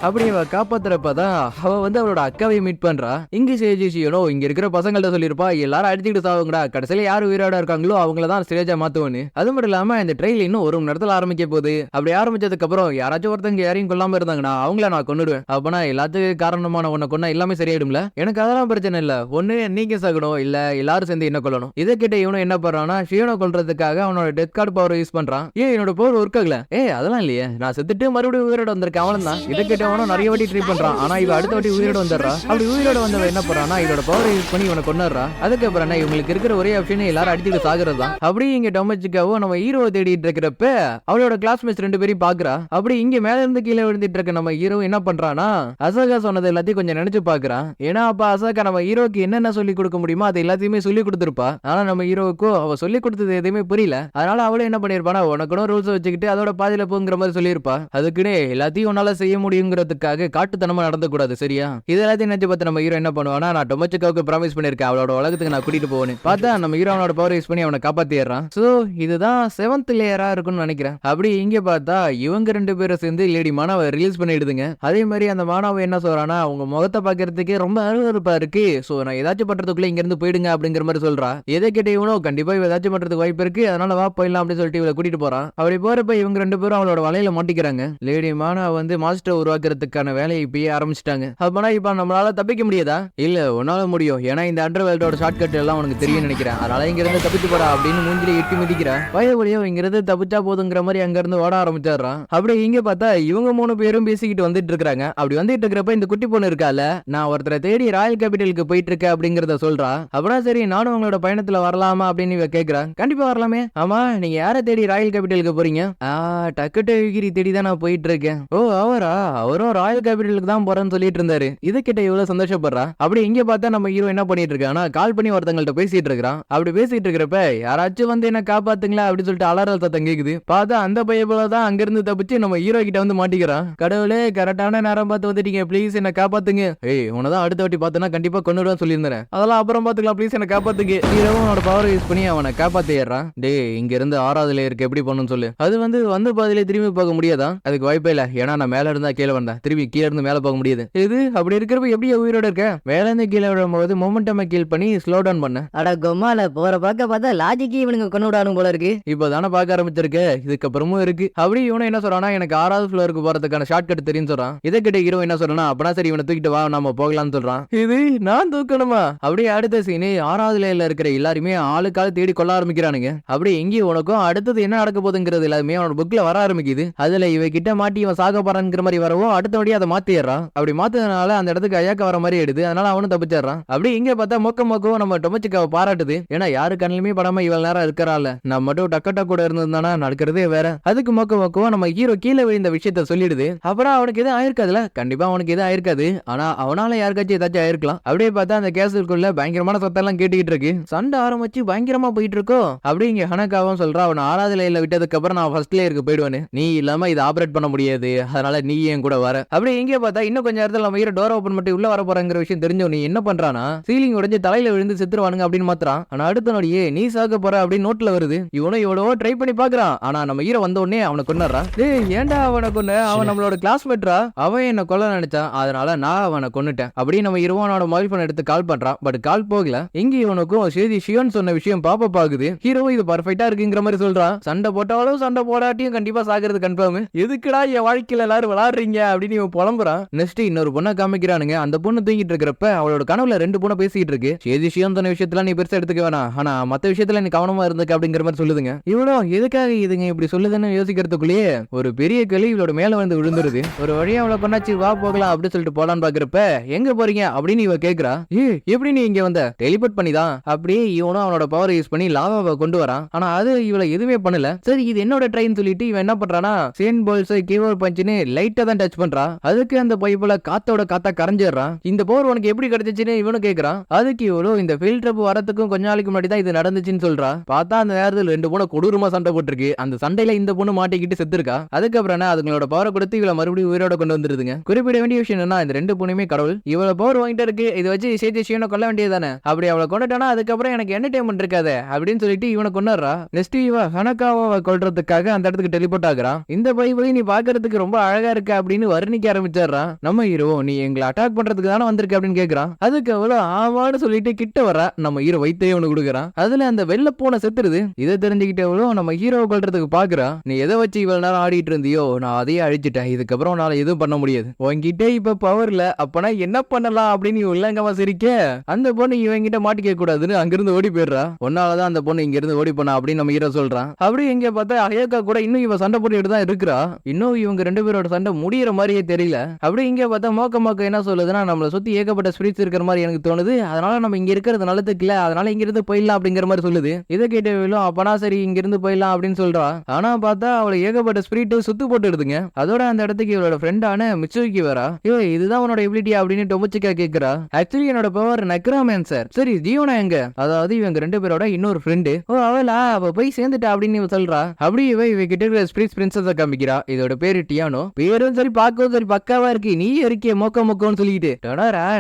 அப்படி அவ காப்பாத்துறப்பதான் அவ வந்து அவளோட அக்காவை மீட் பண்றா. இங்க சேஜிஷியனோ இங்க இருக்கிற பசங்கள்ட்ட சொல்லிருப்பா, எல்லாரும் அடிச்சுட்டு சாவுங்கடா, கடைசியில யாரு உயிரோட இருக்காங்களோ அவங்களதான் ஸ்டேஜா மாத்துவோன்னு. அது மட்டும் இல்லாம இந்த ட்ரெயில் இன்னும் ஒரு மணி நேரத்துல ஆரம்பிக்க போகுது. அப்படி ஆரம்பிச்சதுக்கு அப்புறம் யாராச்சும் ஒருத்தங்க யாரையும் கொல்லாம இருந்தாங்கன்னா அவங்கள நான் கொன்னுடுவேன். அப்பனா எல்லாத்துக்கும் காரணமான உன்னை கொன்னா எல்லாமே சரியாயிடும்ல, எனக்கு அதெல்லாம் பிரச்சனை இல்ல, ஒண்ணு நீங்க சாகணும் இல்ல எல்லாரும் சேர்ந்து என்ன கொல்லணும். இதை கிட்ட இவனும் என்ன பண்றான்னா, ஷியோனை கொல்றதுக்காக அவனோட டெத் கார்டு பவர் யூஸ் பண்றான். ஏன் என்னோட பவர் ஒர்க் ஆகல, அதெல்லாம் இல்லையே, நான் செத்துட்டு மறுபடியும் உயிரோட வந்திருக்கேன் அவன் தான். இதை கிட்ட நிறைய வாட்டி ட்ரை பண்றான். ஆனா இவ அடுத்த வாட்டி உயிரோட வந்துடுறா. அப்படி உயிரோட வந்தவ என்ன பண்றானா, இதோட பவரை யூஸ் பண்ணி இவனை கொன்னுறா. அதுக்கப்புறம் இவங்களுக்கு இருக்கிற ஒரே ஆப்ஷன் எல்லாரும் அடிச்சுட்டு சாகுறது தான். அப்படி இங்க டொமச்சிக்காவோ நம்ம ஹீரோவை தேடிட்டு இருக்கிறப்ப அவளோட கிளாஸ்மேட்ஸ் 2 பேரையும் பாக்குறா. அப்படி இங்க மேல இருந்து கீழே விழுந்துட்டு இருக்க நம்ம ஹீரோ என்ன பண்றானா, அசாகா சொன்னது எல்லாத்தையும் கொஞ்சம் நினைச்சு பாக்குறான். ஏன்னா அப்ப அசாகா நம்ம ஹீரோக்கு என்னென்ன சொல்லி கொடுக்க முடியுமோ அது எல்லாத்தையுமே சொல்லி கொடுத்துருப்பா. ஆனா நம்ம ஹீரோவுக்கும் அவ சொல்லி கொடுத்தது எதுவுமே புரியல. அதனால அவளும் என்ன பண்ணிருப்பானா, உனக்கு ரூல்ஸ் வச்சுக்கிட்டு அதோட பாதியில போங்கிற மாதிரி சொல்லியிருப்பா. அதுக்குன்னு எல்லாத்தையும் உன்னால செய்ய முடியுங்கிறதுக்காக காட்டுத்தனமா நடந்து கூடாது, சரியா. இது எல்லாத்தையும் நினைச்சு பார்த்து நம்ம ஹீரோ என்ன பண்ணுவானா, நான் டொமச்சிக்காவுக்கு ப்ராமிஸ் பண்ணிருக்கேன் அவளோட உலகத்துக்கு நான் கூட்டிட்டு போவேன். பார்த்தா நம்ம ஹீரோ அவனோட பவர் யூஸ் பண்ணி அவனை காப்பாத்திடுறான். சோ இதுதான் 7th லேயரா இருக்கும்னு நினைக்கிறேன். அப்படி இங்க பார்த்தா இவங்க 2 பேரும் சேர்ந்து லேடி மானாவை ரிலீஸ் பண்ணிடுதுங்க. அதே மாதிரி அந்த மானாவை என்ன சொல்றானா, அவங்க முகத்தை பாக்குறதுக்கே ரொம்ப அருவருப்பா இருக்கு, சோ நான் ஏதாச்சும் பண்றதுக்குள்ள இங்க இருந்து போயிடுங்க அப்படிங்கிற மாதிரி சொல்றா. எதை கேட்ட இவனோ கண்டிப்பா ஏதாச்சும் பண்றதுக்கு வாய்ப்பு இருக்கு, அதனால வா போயிடலாம் அப்படின்னு சொல்லிட்டு இவளை கூட்டிட்டு போறான். அப்படி போறப்ப இவங்க 2 பேரும் அவளோட வலையில மாட்டிக்கிறாங்க. லேடி மானா வந்து மாஸ்டர் உருவாக்குறதுக்கான வேலையை இப்பயே ஆரம்பிச்சிட்டாங்க. அப்பனா இப்ப நம்மளால தப்பிக்க முடியாதா? இல்ல, உன்னால முடியும், ஏன்னா இந்த அண்டர்வேல்டோட ஷார்ட்கட் எல்லாம் உனக்கு தெரியும் நினைக்கிறேன், அதனால இங்க இருந்து தப்பிச்சு போடா அப்படின்னு மூஞ்சில இட்டு மிதிக்கிறா. வயவழியோ இங்க இருந்து தப்பிச்சா போதுங்கிற மாதிரி அங்க இருந்து ஓட ஆரம்பிச்சிடுறான். அப்படி இங்க பார்த்தா இவங்க 3 பேரும் பேசிக்கிட்டு வந்துட்டு இருக்காங்க. அப்படி வந்துட்டு இருக்கிறப்ப இந்த குட்டி பொண்ணு இருக்கால, நான் ஒருத்தரை தேடி ராயல் கேபிட்டலுக்கு போயிட்டு இருக்கேன் அப்படிங்கறத சொல்றா. அப்படின்னா சரி நானும் உங்களோட பயணத்துல வரலாமா அப்படின்னு இவ கேக்குறா. கண்டிப்பா வரலாமே. ஆமா, நீங்க யாரை தேடி ராயல் கேபிட்டலுக்கு போறீங்க? டக்கட்டோ யுகிரி தேடி தான் நான் போயிட்டு இருக்கேன். ஓ அவரா, அவரும் ராயல் கேபிட்டலுக்கு தான் போறேன்னு சொல்லிட்டு இருந்தாரு. இது கிட்ட இவ்வளவு சந்தோஷப்படுறா. அப்படி இங்க பார்த்தா நம்ம ஹீரோ என்ன பண்ணிட்டு இருக்கானா, கால் பண்ணி ஒருத்தங்கள்ட்ட பேசிட்டு இருக்கான். அப்படி பேசிட்டு இருக்கிறப்ப யாராச்சும் வந்து என்ன காப்பாத்துங்களா அப்படின்னு சொல்லிட்டு அலறல் சத்தம் கேக்குது. பார்த்தா அந்த பையன் தான் அங்க இருந்து தப்பிச்சு நம்ம ஹீரோ கிட்ட வந்து மாட்டிக்கிறான். கடவுளே, கரெக்டான நேரம் பார்த்து வந்துட்டீங்க, ப்ளீஸ் என்ன காப்பாத்துங்க. உனதான் அடுத்த வாட்டி பார்த்தனா கண்டிப்பா கொன்னுடுவேன் சொல்லியிருந்தேன், அதெல்லாம் அப்புறம் பாத்துக்கலாம், ப்ளீஸ் என்ன காப்பாத்துங்க. ஹீரோவும் அவனோட பவர் யூஸ் பண்ணி அவனை காப்பாத்திடுறான். இங்க இருந்து 6வது லேயருக்கு எப்படி பண்ணணும்னு சொல்லு. அது வந்து பாதியிலே திரும்பி போக முடியாதா? அதுக்கு வாய்ப்பே இல்ல, ஏன்னா நான் மேல இருந்தா கீழே வந்தேன், திரும்பி கீழே இருந்து மேல போக முடியாது. இது அப்படி இருக்கிறப்ப எப்படி உயிரோட இருக்க? மேல இருந்து கீழே விழும்போது மொமெண்டம் கீல் பண்ணி ஸ்லோ டவுன் பண்ண. அட கொம்மால, போற பார்க்க பார்த்தா லாஜிக்கு இவனுங்க கொண்டு விடானும் போல இருக்கு. இப்பதானே பார்க்க ஆரம்பிச்சிருக்கு, இதுக்கப்புறமும் இருக்கு. அப்படி இவனை என்ன சொல்றானா, எனக்கு 6வது ஃப்ளோருக்கு போறதுக்கான ஷார்ட்கட் தெரியும் சொல்றான். இதை கிட்ட ஹீரோ என்ன சொல்றானா, அப்பனா சரி இவனை தூக்கிட்டு வா நம்ம போகலாம்னு சொல்றான். இது நான் தூக்கணுமா? அப்படியே அடுத்த சீனு 6வது லேயர்ல இருக்கிற எல்லாருமே ஆளுக்கால தேடி கொள்ள ஆரம்பிக்கிறானுங்க. அப்படி எங்கே உனக்கும் அடுத்தது என்ன நடக்க போகுதுங்கிறது எல்லாமே அவனோட புக்ல வர ஆரம்பிக்குது. அதுல இவ கிட்ட மாட்டி இவன் சாக போறான்ங்கிற மாதிரி வரவும் அடுத்தபடியே அதை மாத்திடுறான். அப்படி மாத்ததுனால அந்த இடத்துக்கு அயாக்கா வர மாதிரி எடுது. அதனால அவனும் தப்பிச்சிடறான். அப்படி இங்க பார்த்தா மோக்கமோக்கும் நம்ம டொமச்சிக்காவை பாராட்டுது. ஏன்னா யாரு கண்ணிலுமே படாம இவ்வளவு நேரம் இருக்கிறாள், நான் மட்டும் டக்கட்டா கூட இருந்திருந்தானா நடக்கிறதே வேற. அதுக்கு மோக்கமோக்கோ நம்ம ஹீரோ கீழே விழுந்த விஷயத்த சொல்லிடுது. அப்புறம் அவனுக்கு எதுவும் ஆயிருக்காதுல, கண்டிப்பா அவனுக்கு எதுவும் ஆயிருக்காது. ஆனா அவனால யாருக்காச்சும் ஏதாச்சும் ஆயிருக்கலாம். அப்படியே பார்த்தா அந்த கேஸுக்குள்ள பயங்கரமான சத்தெல்லாம் கேட்டுக்கிட்டு இருக்கு. சண்டை ஆரம்பிச்சு பயங்கரமா போயிட்டு இருக்கோ. அப்படி இங்க ஹனக்காவும் சொல்றா, அவன் 6வது லேயர்ல விட்டதுக்கு அப்புறம் நான் ஃபர்ஸ்ட் லேயருக்கு போயிடுவேன்னு. நீ இல்லாம இதை ஆபரேட் பண்ண முடியாது, அதனால நீ என் கூட வர. அப்படி இங்கே பார்த்தா இன்னும் கொஞ்ச நேரத்தில் நம்ம ஹீரோ டோர் ஓபன் பண்ணி உள்ள வர போறாங்கிற விஷயம் தெரிஞ்சவன் நீ என்ன பண்றானா, சீலிங் உடைஞ்சு தலையில விழுந்து செத்துருவானுங்க அப்படின்னு மாத்திரான். ஆனா அடுத்த நொடியே நீ சாக போற அப்படின்னு நோட்ல வருது. இவனும் எவ்வளவோ ட்ரை பண்ணி பாக்குறான். ஆனா நம்ம ஹீரோ வந்த உடனே அவனை கொன்னுறான். டேய் ஏன்டா அவனை கொன்ன, அவன் நம்மளோட கிளாஸ்மேட்ரா, அவன் என்ன கொல்ல நினைச்சான், அதனால நான் அவனை கொன்னுட்டேன். அப்படி நம்ம ஹீரோனோட மொபைல் போன் எடுத்து கால் பண்றான். பட் கால் போகல. இங்க இவனுக்கும் சேதி ஷியோன் சொன்ன விஷயம் பாப்ப பாக்குது. ஹீரோ இது பர்ஃபெக்ட்டா இருக்குங்கிற மாதிரி சொல்றான். சண்டை போட்டாலும் சண்டை போடாட்டியும் கண்டிப்பா சாகிறது கன்ஃபார்ம். எதுக்குடா என் வாழ்க்கையில எல்லாரும் விளையாடுறீங்க அப்படின்னு இவன் புலம்புறான். நெக்ஸ்ட் இன்னொரு பொண்ணை காமிக்கிறானுங்க. அந்த பொண்ணு தூங்கிட்டு இருக்கிறப்ப அவளோட கனவுல 2 பொண்ணை பேசிட்டு இருக்கு. சேதி ஷியோன் சொன்ன விஷயத்துல நீ பெருசா எடுத்துக்க வேணாம், ஆனா மத்த விஷயத்துல நீ கவனமா இருந்துக்க அப்படிங்கிற மாதிரி சொல்லுதுங்க. இவ்வளோ எதுக்காக இதுங்க இப்படி சொல்லுதுன்னு யோசிக்கிறதுக்குள்ளேயே ஒரு பெரிய கலி இவளோட மேல வந்து விழுந்துருது. ஒரு வழியா அவளை கொண்டாச்சு வா போகலாம் அப்படின்னு சொல்லிட்டு போலான்னு பாக்குறப்ப எங்க போறீங்க அப்படின்னு இவ கேக்குறா. எப்படி நீ இங்க வந்த, டெலிபோர்ட் பண்ணிதான். அப்படியே இவனும் அவனோட பவர் யூஸ் பண்ணி லாவாவை கொண்டு வரான். ஆனா அது இவளை எதுவுமே பண்ணல. சரி இது என்னோட ட்ரெயின் சொல்லிட்டு இவன் என்ன பண்றானா, சேன் பால்ஸ் கீவோர்ட் பஞ்சுன்னு லைட்டா தான் டச் பண்றா. அதுக்கு அந்த பைப்புல காத்தோட காத்தா கரைஞ்சிடுறான். இந்த பவர் உனக்கு எப்படி கிடைச்சிச்சுன்னு இவனு கேக்குறான். அதுக்கு இவ்வளோ இந்த ஃபீல்ட் ட்ரிப் வரதுக்கும் கொஞ்ச நாளைக்கு முன்னாடி தான் இது நடந்துச்சுன்னு சொல்றா. பார்த்தா அந்த நேரத்தில் 2 பொண்ணு கொடூரமா சண்டை போட்டுருக்கு. அந்த சண்டையில இந்த பொண்ணு மாட்டிக்கிட்டு செத்துருக்கா. அதுக்கப்புறம் அதுங்களோட பவரை கொடுத்து இவளை மறுபடியும் உயிரோட கொண்டு வந்துருதுங்க. குறிப்பிட வேண்டிய விஷயம் என்னன்னா, இந்த 2 பொண்ணுமே கடவுள். இவளை பவர் வாங்கிட்டு இருக்கு, இதை வச்சு சேதி ஷியோனை கொல்ல வேண்டியதானே. அப்படி அவளை கொண்டுட்டானா அதுக்கப்புறம் எனக்கு என்டர்டைன்மெண்ட் இருக்காது அப்படின்னு சொல்லிட்டு இவனை கொண்டுறா. நெக்ஸ்ட் இவ ஹனகாவை கொல்றதுக்காக அந்த இடத்துக்கு டெலிபோர்ட் ஆகுறான். இந்த பைபிளை நீ பாக்குறதுக்கு ரொம்ப அழகா இருக்க அப்படின்னு வர்ணிக்க ஆரம்பிச்சிடுறான். நம்ம ஹீரோ நீ எங்களை அட்டாக் பண்றதுக்கு தானே வந்திருக்க அப்படின்னு கேக்குறான். அதுக்கு அவ்வளவு ஆவான்னு சொல்லிட்டு கிட்ட வர நம்ம ஹீரோ வைத்தே ஒண்ணு கொடுக்குறான். அதுல அந்த வெள்ள பூனை செத்துருது. இதை தெரிஞ்சுக்கிட்டே நம்ம ஹீரோ கொல்றதுக்கு பாக்குறா. நீ எதை வச்சு இவ்வளவு நேரம் ஆடிட்டு இருந்தியோ நான் அதையே அழிச்சிட்டேன், இதுக்கப்புறம் உன்னால எதுவும் பண்ண முடியாது, உன்கிட்ட இப்ப பவர் இல்ல, அப்பனா என்ன பண்ணலாம் அப்படின்னு உள்ளங்கமா சிரிக்க அந்த பொண்ணு இவங்கிட்ட மாட்டிக்க கூடாதுன்னு அங்கிருந்து ஓடி போயிடுறா. ஒன்னாலதான் அந்த பொண்ணு இங்க இருந்து ஓடி போனா அப்படின்னு நம்ம ஹீரோ சொல்றான். அப்படி இங்க பார்த்தா அயோக்கா கூட இன்னும் இவ சண்டை போட்டுட்டு தான் இருக்கிறா. இன்னும் இவங்க 2 பேரோட சண்டை முடியற மாதிரியே தெரியல. அப்படி இங்க பார்த்தா மோக்க என்ன சொல்லுதுன்னா, நம்மளை சுத்தி ஏகப்பட்ட ஸ்பிரிட்ஸ் இருக்கிற மாதிரி எனக்கு தோணுது, அதனால நம்ம இங்க இருக்கிறது நல்லதுக்கு இல்ல, அதனால இங்க இருந்து போயிடலாம் அப்படிங்கிற மாதிரி சொல்லுது. இதை கேட்டவளும் அப்பனா சரி இங்க இருந்து போயிடலாம் அப்படின்னு சொல்றா. ஆனா பார்த்தா அவளை ஏகப்பட்ட ஸ்பிரிட் சுத்து போட்டுடுதுங்க. அதோட அந்த இடத்துக்கு இவளோட ஃப்ரெண்டான மிச்சுக்கி வரா. இதுதான் உன்னோட எபிலிட்டி அப்படின்னு டொமச்சிக்கா கேக்குறா. ஆக்சுவலி என்னோட பவர் நெக்ரோமான்சர். சரி ஜியோனா எங்க, அதாவது இவங்க 2 பேரோட இன்னொரு ஃப்ரெண்டு. அவளா அவ போய் சேர்ந்துட்டா அப்படின்னு இவ சொல்றா. அப்படி இவ கிட்ட இருக்கிற ஸ்பிரிட் பிரின்சஸ காமிக்கிறா. இதோட பேரு டியானோ. பேரும் சரி பார்க்கவும் சரி பக்காவா இருக்கு, நீ இருக்கே மோக்கன்னு சொல்லிட்டு.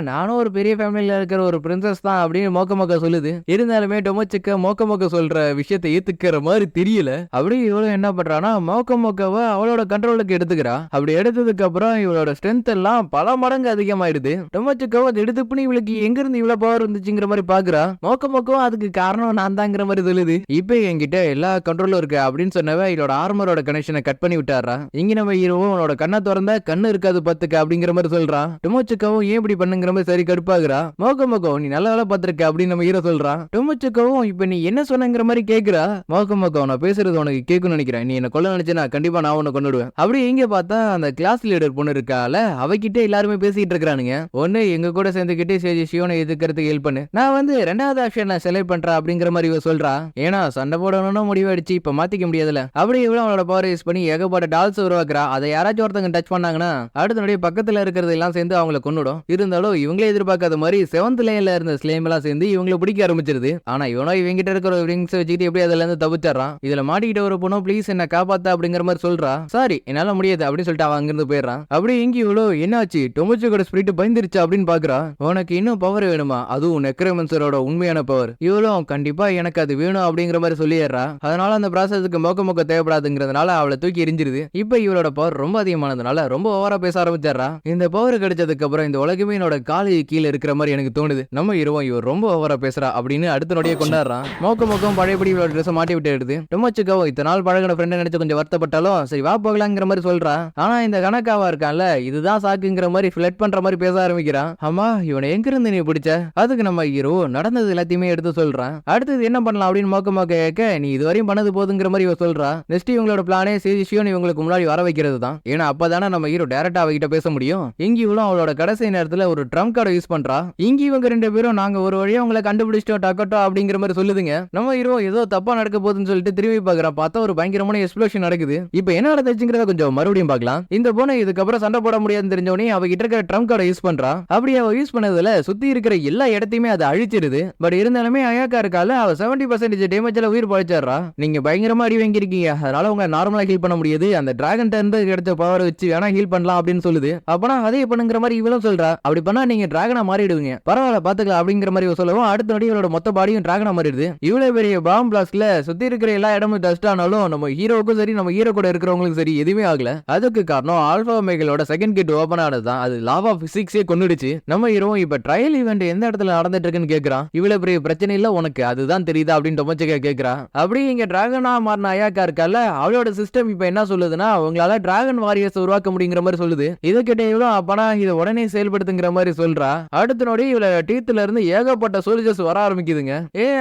நானும் ஒரு பெரிய ஃபேமிலியில இருக்கிற ஒரு பிரின்சஸ் தான் அப்படின்னு மோக்க சொல்லுது. இருந்தாலுமே டொமச்சிக்க மோக்க சொல்ற விஷயத்தை ஏத்துக்கிற மாதிரி தெரியல. அப்படி இவளும் என்ன பண்றானா மோக்கவை அவளோட கண்ட்ரோலுக்கு எடுத்துக்கிறா. அப்படி எடுத்ததுக்கு அப்புறம் இவளோட ஸ்ட்ரென்த் எல்லாம் பல மடங்கு அதிகமாயிடுது. டொமச்சிக்கோ அதை எடுத்துப்புன்னு இவளுக்கு எங்க இருந்து இவ்வளவு பவர் இருந்துச்சுங்கிற மாதிரி பாக்குறா. மோக்கமோக்கும் அதுக்கு காரணம் நான் தாங்கிற மாதிரி சொல்லுது. இப்ப என்கிட்ட எல்லா கண்ட்ரோலும் இருக்கு அப்படின்னு சொன்னவ இதோட ஆர்மரோட கனெக்ஷனை கட் பண்ணி விட்டாரா. இங்க நம்ம ஹீரோவும் உன்னோட கண்ணை திறந்தா கண்ணு இருக்காது பத்துக்க அப்படிங்கிற மாதிரி சொல்றான். டொமச்சிக்காவும் ஏன் இப்படி பண்ணுங்கிற மாதிரி சரி கடுப்பாகுறா. மோக்கமோக்கோ நீ நல்ல வேலை பார்த்திருக்க அப்படின்னு நம்ம ஹீரோ சொல்றான். டொமச்சிக்காவும் இப்ப நீ என்ன சொன்னங்கிற மாதிரி கேக்குறா. மோக்கமோக்கோ நான் பேசுறது உனக்கு கேட்கணும்னு நினைக்கிறேன், நீ என்ன கொல்ல நினைச்சா கண்டிப்பா நான் உன்னை கொண்டுடுவேன். அப்படி இங்க பார்த்தா அந்த கிளாஸ் லீடர் பொண்ணு இருக்கால, அவகிட்ட எல்லாருமே பேசிட்டு இருக்கானுங்க. ஒண்ணு எங்க கூட சேர்ந்துக்கிட்டே சரி ஷியோனை எதுக்கிறதுக்கு ஹெல்ப் பண்ணு, நான் வந்து 2வது ஆப்ஷன் நான் செலக்ட் பண்றேன் அப்படிங்கிற மாதிரி இவ சொல்றா. ஏன்னா சண்டை போடணும்னு முடிவடிச்சு இப்ப மாத்திக்க முடியாதுல. அப்படி இவ்வளவு அவளோட பவர் யூஸ் பண்ணி ஏகப்பட்ட டால்ஸ் உருவாக்குறா. அதை யாராச்சும் ஒருத்தங்க டச் பண்ணாங்கன்னா அடுத்த பக்கத்துல இருக்கிறது எல்லாம் சேர்ந்து அவங்களை கொன்னுடும். இருந்தாலும் இவங்களே எதிர்பார்க்காத மாதிரி 7th லேயர்ல இருந்த ஸ்லேம் எல்லாம் சேர்ந்து இவங்களை பிடிக்க ஆரம்பிச்சிருது. ஆனா இவனோ இவங்கிட்ட இருக்கிற ரிங்ஸ் வச்சுக்கிட்டு எப்படி அதுல இருந்து தப்பிச்சிடறான். இதுல மாட்டிக்கிட்ட ஒரு பொண்ணு ப்ளீஸ் என்ன காப்பாத்தா அப்படிங்கிற மாதிரி சொல்றா. சாரி என்னால முடியாது அப்படின்னு சொல்லிட்டு அவன் அங்கிருந்து போயிடுறான். அப்படி இங்க இவ்வளோ என்னாச்சு டொமச்சிக்கோட ஸ்பிரிட் பயந்துருச்சா அப்படின்னு பாக்குறா. உனக்கு இன்னும் பவர் வேணுமா, அதுவும் நெக்ரோமன்சரோட உண்மையான பவர், இவ்வளோ கண்டிப்பா எனக்கு அது வேணும் அப்படிங்கிற மாதிரி சொல்லிடுறா. அதனால அந்த ப்ராசஸுக்கு மோக்க தேவைப்படாதுங்கிறதுனால அவளை தூக்கி எரிஞ்சிருது. இப்ப இவளோட பவர் ரொம்ப அதிகமானதுனால ரொம்ப ஓவரா பேச ஆரம்பிச்சிடறா. இந்த பவர் கிடைச்சதுக்கு அப்புறம் இந்த உலகமே என்னோட காலு கீழே இருக்கிற மாதிரி எனக்கு தோணுது, நம்ம இருவோம் இவர் ரொம்ப ஓவரா பேசுறா அப்படின்னு அடுத்த நொடியே கொண்டாடுறான். மோக்கம் பழையபடி இவளோட ட்ரெஸ் மாட்டி விட்டு எடுத்து டொமச்சிக்கோ இத்தனை நாள் பழகின ஃப்ரெண்ட் நினைச்சு கொஞ்சம் வருத்தப்பட்டாலும் சரி வா போகலாங்கிற மாதிரி சொல்றா. ஆனா இந்த கணக்காவா இருக்கான்ல இதுதான் சாக்குங்கிற மாதிரி ஃபிளட் பண்ற மாதிரி பேச ஆரம்பிக்கிறான். ஆமா இவனை எங்க இருந்து நீ பிடிச்ச, அதுக்கு நம்ம ஹீரோ நடந்தது எல்லாத்தையுமே எடுத்து சொல்றான். அடுத்தது என்ன பண்ணலாம் அப்படின்னு மோக்க கேட்க நீ இதுவரையும் பண்ணது போதுங்கிற மாதிரி இவ சொல்றா. நெக்ஸ்ட் இவங்களோட பிளானே ஷியோன் இவங்களுக்கு முன்னாடி வர வைக்கிறது தான். ஏன்னா அப்பதானே நம்ம நம்ம ஹீரோ டைரக்டா அவகிட்ட பேச முடியும். இங்க இவளும் அவளோட கடைசி நேரத்துல ஒரு ட்ரம்ப் கார்டை யூஸ் பண்றா. இங்க இவங்க 2 பேரும் நாங்க ஒரு வழியா உங்களை கண்டுபிடிச்சிட்டோம் டக்கட்டோ அப்படிங்கிற மாதிரி சொல்லுதுங்க. நம்ம ஹீரோ ஏதோ தப்பா நடக்க போகுதுன்னு சொல்லிட்டு திரும்பி பாக்குறா. பார்த்தா ஒரு பயங்கரமான எக்ஸ்ப்ளோஷன் நடக்குது. இப்போ என்ன நடந்துச்சுங்கிறத கொஞ்சம் மறுபடியும் பார்க்கலாம். இந்த பொண்ணு இதுக்கப்புறம் சண்டை போட முடியாதுன்னு தெரிஞ்சவனே அவகிட்ட இருக்கிற ட்ரம்ப் கார்டை யூஸ் பண்றா. அப்படி அவ யூஸ் பண்ணதுல சுத்தி இருக்கிற எல்லா இடத்தையுமே அதை அழிச்சிருது. பட் இருந்தாலுமே அயாக்கா இருக்கால, அவ 70% டேமேஜ்ல உயிர் பழிச்சிடுறா. நீங்க பயங்கரமா அடி வாங்கிருக்கீங்க, அதனால உங்க நார்மலா ஹீல் பண்ண முடியாது, அந்த டிராகன் டர்ன் கிடைச்ச பவர் வச்சு வேணா ஹீல் பண்ணலாம் அப்படின்னு சொல்லுது. அப்பனா அதே பண்ணுங்கிற மாதிரி இவளும் சொல்றா. அப்படி பண்ணா நீங்க டிராகனா மாறிடுவீங்க, பரவாயில்ல பாத்துக்கலாம் அப்படிங்கிற மாதிரி சொல்லவும் அடுத்த நொடி இவளோட மொத்த பாடியும் டிராகனா மாறிடுது. இவ்வளவு பெரிய பாம் பிளாஸ்ட்ல சுத்தி இருக்கிற எல்லா இடமும் டஸ்ட் ஆனாலும் நம்ம ஹீரோவுக்கும் சரி நம்ம ஹீரோ கூட இருக்கிறவங்களுக்கும் சரி எதுவுமே ஆகல. அதுக்கு காரணம் ஆல்பா ஒமேகாவோட செகண்ட் கேட் ஓபன் ஆனதுதான். அது லாவா பிசிக்ஸே கொன்னுடுச்சு. நம்ம ஹீரோ இப்ப ட்ரையல் ஈவென்ட் எந்த இடத்துல நடந்துட்டு இருக்குன்னு கேக்குறான். இவ்வளவு பெரிய பிரச்சனை இல்ல உனக்கு அதுதான் தெரியுதா அப்படின்னு டொமச்சிகா கேக்குறா. அப்படி இங்க டிராகனா மாறின அயாக்கா இருக்கல, அவளோட சிஸ்டம் இப்ப என்ன சொல்லுதுன்னா உங்களால டிராகன் வாரியர்ஸ் உருவாக்க முடியுங்கிற மாதிரி சொல்லுது. இதை கேட்ட இவ்வளவு அப்பனா இதை உடனே செயல்படுத்துங்கிற மாதிரி சொல்றா. அடுத்த நொடி இவள டீத்துல இருந்து ஏகப்பட்ட சோல்ஜர்ஸ் வர ஆரம்பிக்குதுங்க.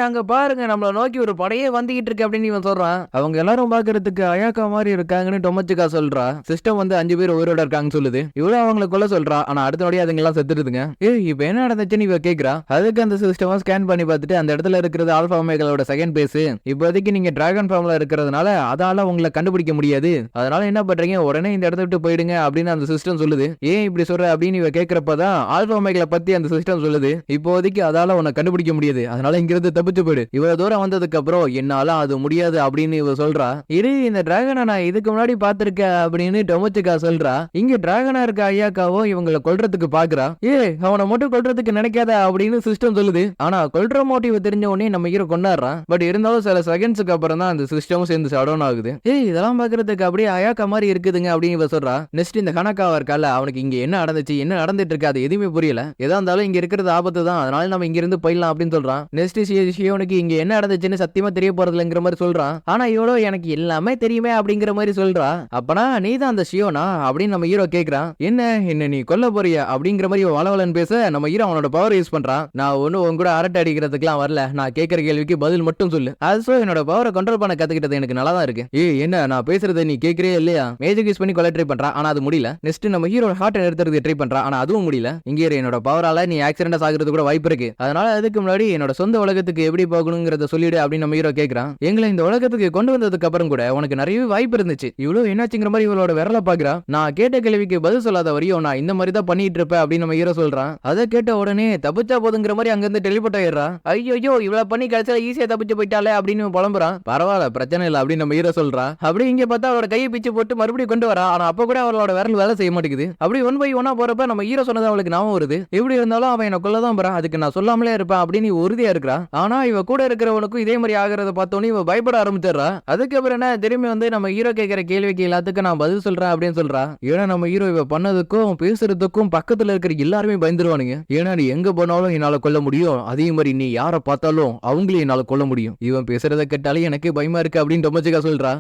அங்க பாருங்க நம்மள நோக்கி ஒரு படையே வந்துகிட்டு இருக்கு அப்படின்னு இவன் சொல்றான். அவங்க எல்லாரும் பாக்குறதுக்கு அயாக்கா மாதிரி இருக்காங்கன்னு டொமச்சிகா சொல்றா. சிஸ்டம் வந்து 5 பேர் உயிரோட இருக்காங்கன்னு சொல்லுது. இவ்வளவு அவங்களை கொல்ல சொல்றா. ஆனா அடுத்த நொடி அதுங்க எல்லாம் செத்துடுதுங்க. இப்ப என்ன நடந்துச்சுன்னு இவ கேக்குறா. அதுக்கு அந்த சிஸ்டம் ஸ்கேன் பண்ணி பார்த்துட்டு அந்த இடத்துல இருக்கிறது ஆல்பா ஒமேகாவோட செகண்ட் பேஸ். இப்போதைக்கு நீங்க டிராகன் ஃபார்ம்ல இருக்கிறதுனால அதால உங்களை கண்டுபிடிக்க முடியாது, அதனால என்ன பண்றீங்க உடனே இந்த இடத்த விட்டு போயிடுங்க அப்படின்னு அந்த சிஸ்டம் சொல்லுது. ஏன் இப்படி சொல்ற அப்படின்னு இவ கேக்குறப்பதான் ஆல்பா ஒமேகா பத்தி அந்த சிஸ்டம் சொல்லுது. இப்போதைக்கு அதால உன்னை கண்டுபிடிக்க முடியாது, அதனால இங்கிருந்து தப்பிச்சு போயிடு. இவ்வளவு தூரம் வந்ததுக்கு அப்புறம் என்னால அது முடியாது அப்படின்னு இவ சொல்றா. இந்த டிராகனை நான் இதுக்கு முன்னாடி பாத்திருக்கேன் அப்படின்னு டொமச்சிகா சொல்றா. இங்க டிராகனா இருக்க ஐயாக்காவோ இவங்களை கொல்றதுக்கு பாக்குறா. அவனை மட்டும் கொல்றதுக்கு நினைக்காத அப்படின்னு சிஸ்டம் சொல்லுது. ஆனா கொல்ற மோட்டிவ் தெரிஞ்ச உடனே நம்ம ஹீரோ கொண்டாடுறான். பட் இருந்தாலும் சில செகண்ட்ஸ்க்கு அப்புறம் தான் அந்த சிஸ்டமும் சேர்ந்து ஷட் ஆகுது. இதெல்லாம் பாக்குறதுக்கு அப்படியே அயாக்கா மாதிரி இருக்குதுங்க அப்படின்னு இவ சொல்றா. நெக்ஸ்ட் இந்த கணக்காவா இருக்கால, அவனுக்கு இங்க என்ன நடந்துச்சு என்ன நடந்துட்டு இருக்கு அது எதுவுமே புரியல. எதா இருந்தாலும் இங்க இருக்கிறது ஆபத்து தான், அதனால நம்ம இங்க இருந்து போயிடலாம் அப்படின்னு சொல்றான். நெக்ஸ்ட் ஷியோனுக்கு இங்க என்ன நடந்துச்சுன்னு சத்தியமா தெரிய போறதுலங்கிற மாதிரி சொல்றான். ஆனா இவ்வளோ எனக்கு எல்லாமே தெரியுமே அப்படிங்கிற மாதிரி சொல்றா. அப்பனா நீ தான் அந்த ஷியோனா அப்படின்னு நம்ம ஹீரோ கேக்குறான். என்ன நீ கொல்ல போறியா அப்படிங்கிற மாதிரி வளவலன்னு பேச நம்ம ஹீரோ அவனோட பவர் யூஸ் பண்றான். நான் ஒன்னும் உன் கூட அரட்டை அடிக்கிறதுக்குலாம் வரல, நான் கேட்கிற கேள்விக்கு பதில் மட்டும் சொல்லு. அது என்னோட பவரை கண்ட்ரோல் பண்ண கத்துக்கிட்டது எனக்கு நல்லா தான் இருக்கு. என்ன நான் பேசுறதை நீ கேட்கறே இல்லையா? மேஜிக் யூஸ் பண்ணி கொல்ல ட்ரை பண்றான், ஆனா அது முடியல. நெக்ஸ்ட் நம்ம ஹீரோ ஹார்ட் நிறுத்துறதுக்கு ட்ரை பண்றான், ஆனா அதுவும் முடியல. இங்க என்னோட பவரால நீ ஆக்சிடென்ட் ஆகிறது கூட வாய்ப்பு இருக்கு, அதனால அதுக்கு முன்னாடி என்னோட சொந்த உலகத்துக்கு எப்படி போகணுங்கிறத சொல்லிடு அப்படின்னு நம்ம ஹீரோ கேக்குறான். எங்களை இந்த உலகத்துக்கு கொண்டு வந்ததுக்கு அப்புறம் கூட உனக்கு நிறைய வாய்ப்பு இருந்துச்சு, இவ்வளவு என்னாச்சுங்கிற மாதிரி இவளோட விரல பாக்குறா. நான் கேட்ட கேள்விக்கு பதில் சொல்லாத வரையும் நான் இந்த மாதிரி தான் பண்ணிட்டு இருப்பேன் அப்படின்னு நம்ம ஹீரோ சொல்றான். அதை கேட்ட உடனே தப்பிச்சா போதுங்கிற மாதிரி அங்க இருந்து டெலிபோர்ட் ஆயிடுறா. ஐயோ இவ்வளவு பண்ணி கடைசியில ஈஸியா தப்பிச்சு போயிட்டாலே அப்படின்னு புலம்புறான். பரவாயில்ல பிரச்சனை இல்லை அப்படின்னு நம்ம ஹீரோ சொல்றா. அப்படி இங்க பார்த்தா அவரோட கையை பிச்சு போட்டு மறுபடியும் கொண்டு வரா. ஆனா அப்ப கூட அவளோட விரல் வேலை செய்ய மாட்டேங்குது. அப்படி 1 by 1 போறப்ப நம்ம ஹீரோ சொன்னது அவளுக்கு ஞாபகம் வருது. எப்படி இருந்தாலும் அவன் என்ன கொல்லதான் போறான், அதுக்கு நான் சொல்லாமலே இருப்பேன் அப்படின்னு உறுதியா இருக்கிறா. ஆனா இவ கூட இருக்கிறவனுக்கும் இதே மாதிரி ஆகிறத பார்த்தோன்னே இவ பயப்பட ஆரம்பிச்சிடறா. அதுக்கப்புறம் என்ன திரும்பி வந்து நம்ம ஹீரோ கேட்கிற கேள்விக்கு எல்லாத்துக்கும் நான் பதில் சொல்றேன் அப்படின்னு சொல்றா. ஏன்னா நம்ம ஹீரோ இவ பண்ணதுக்கும் பேசுறதுக்கும் பக்கத்துல இருக்கிற எல்லாருமே பயந்துருவானுங்க. ஏன்னா நீ எங்க போனாலும் என்னால கொல்ல முடியும், அதே மாதிரி நீ யாரை பார்த்தாலும் அவங்களையும் என்னால கொல்ல முடியும், இவன் பேசுறத கேட்டாலே எனக்கு பயமா இருக்கு அப்படின்னு டொமச்சிகா சொல்றா.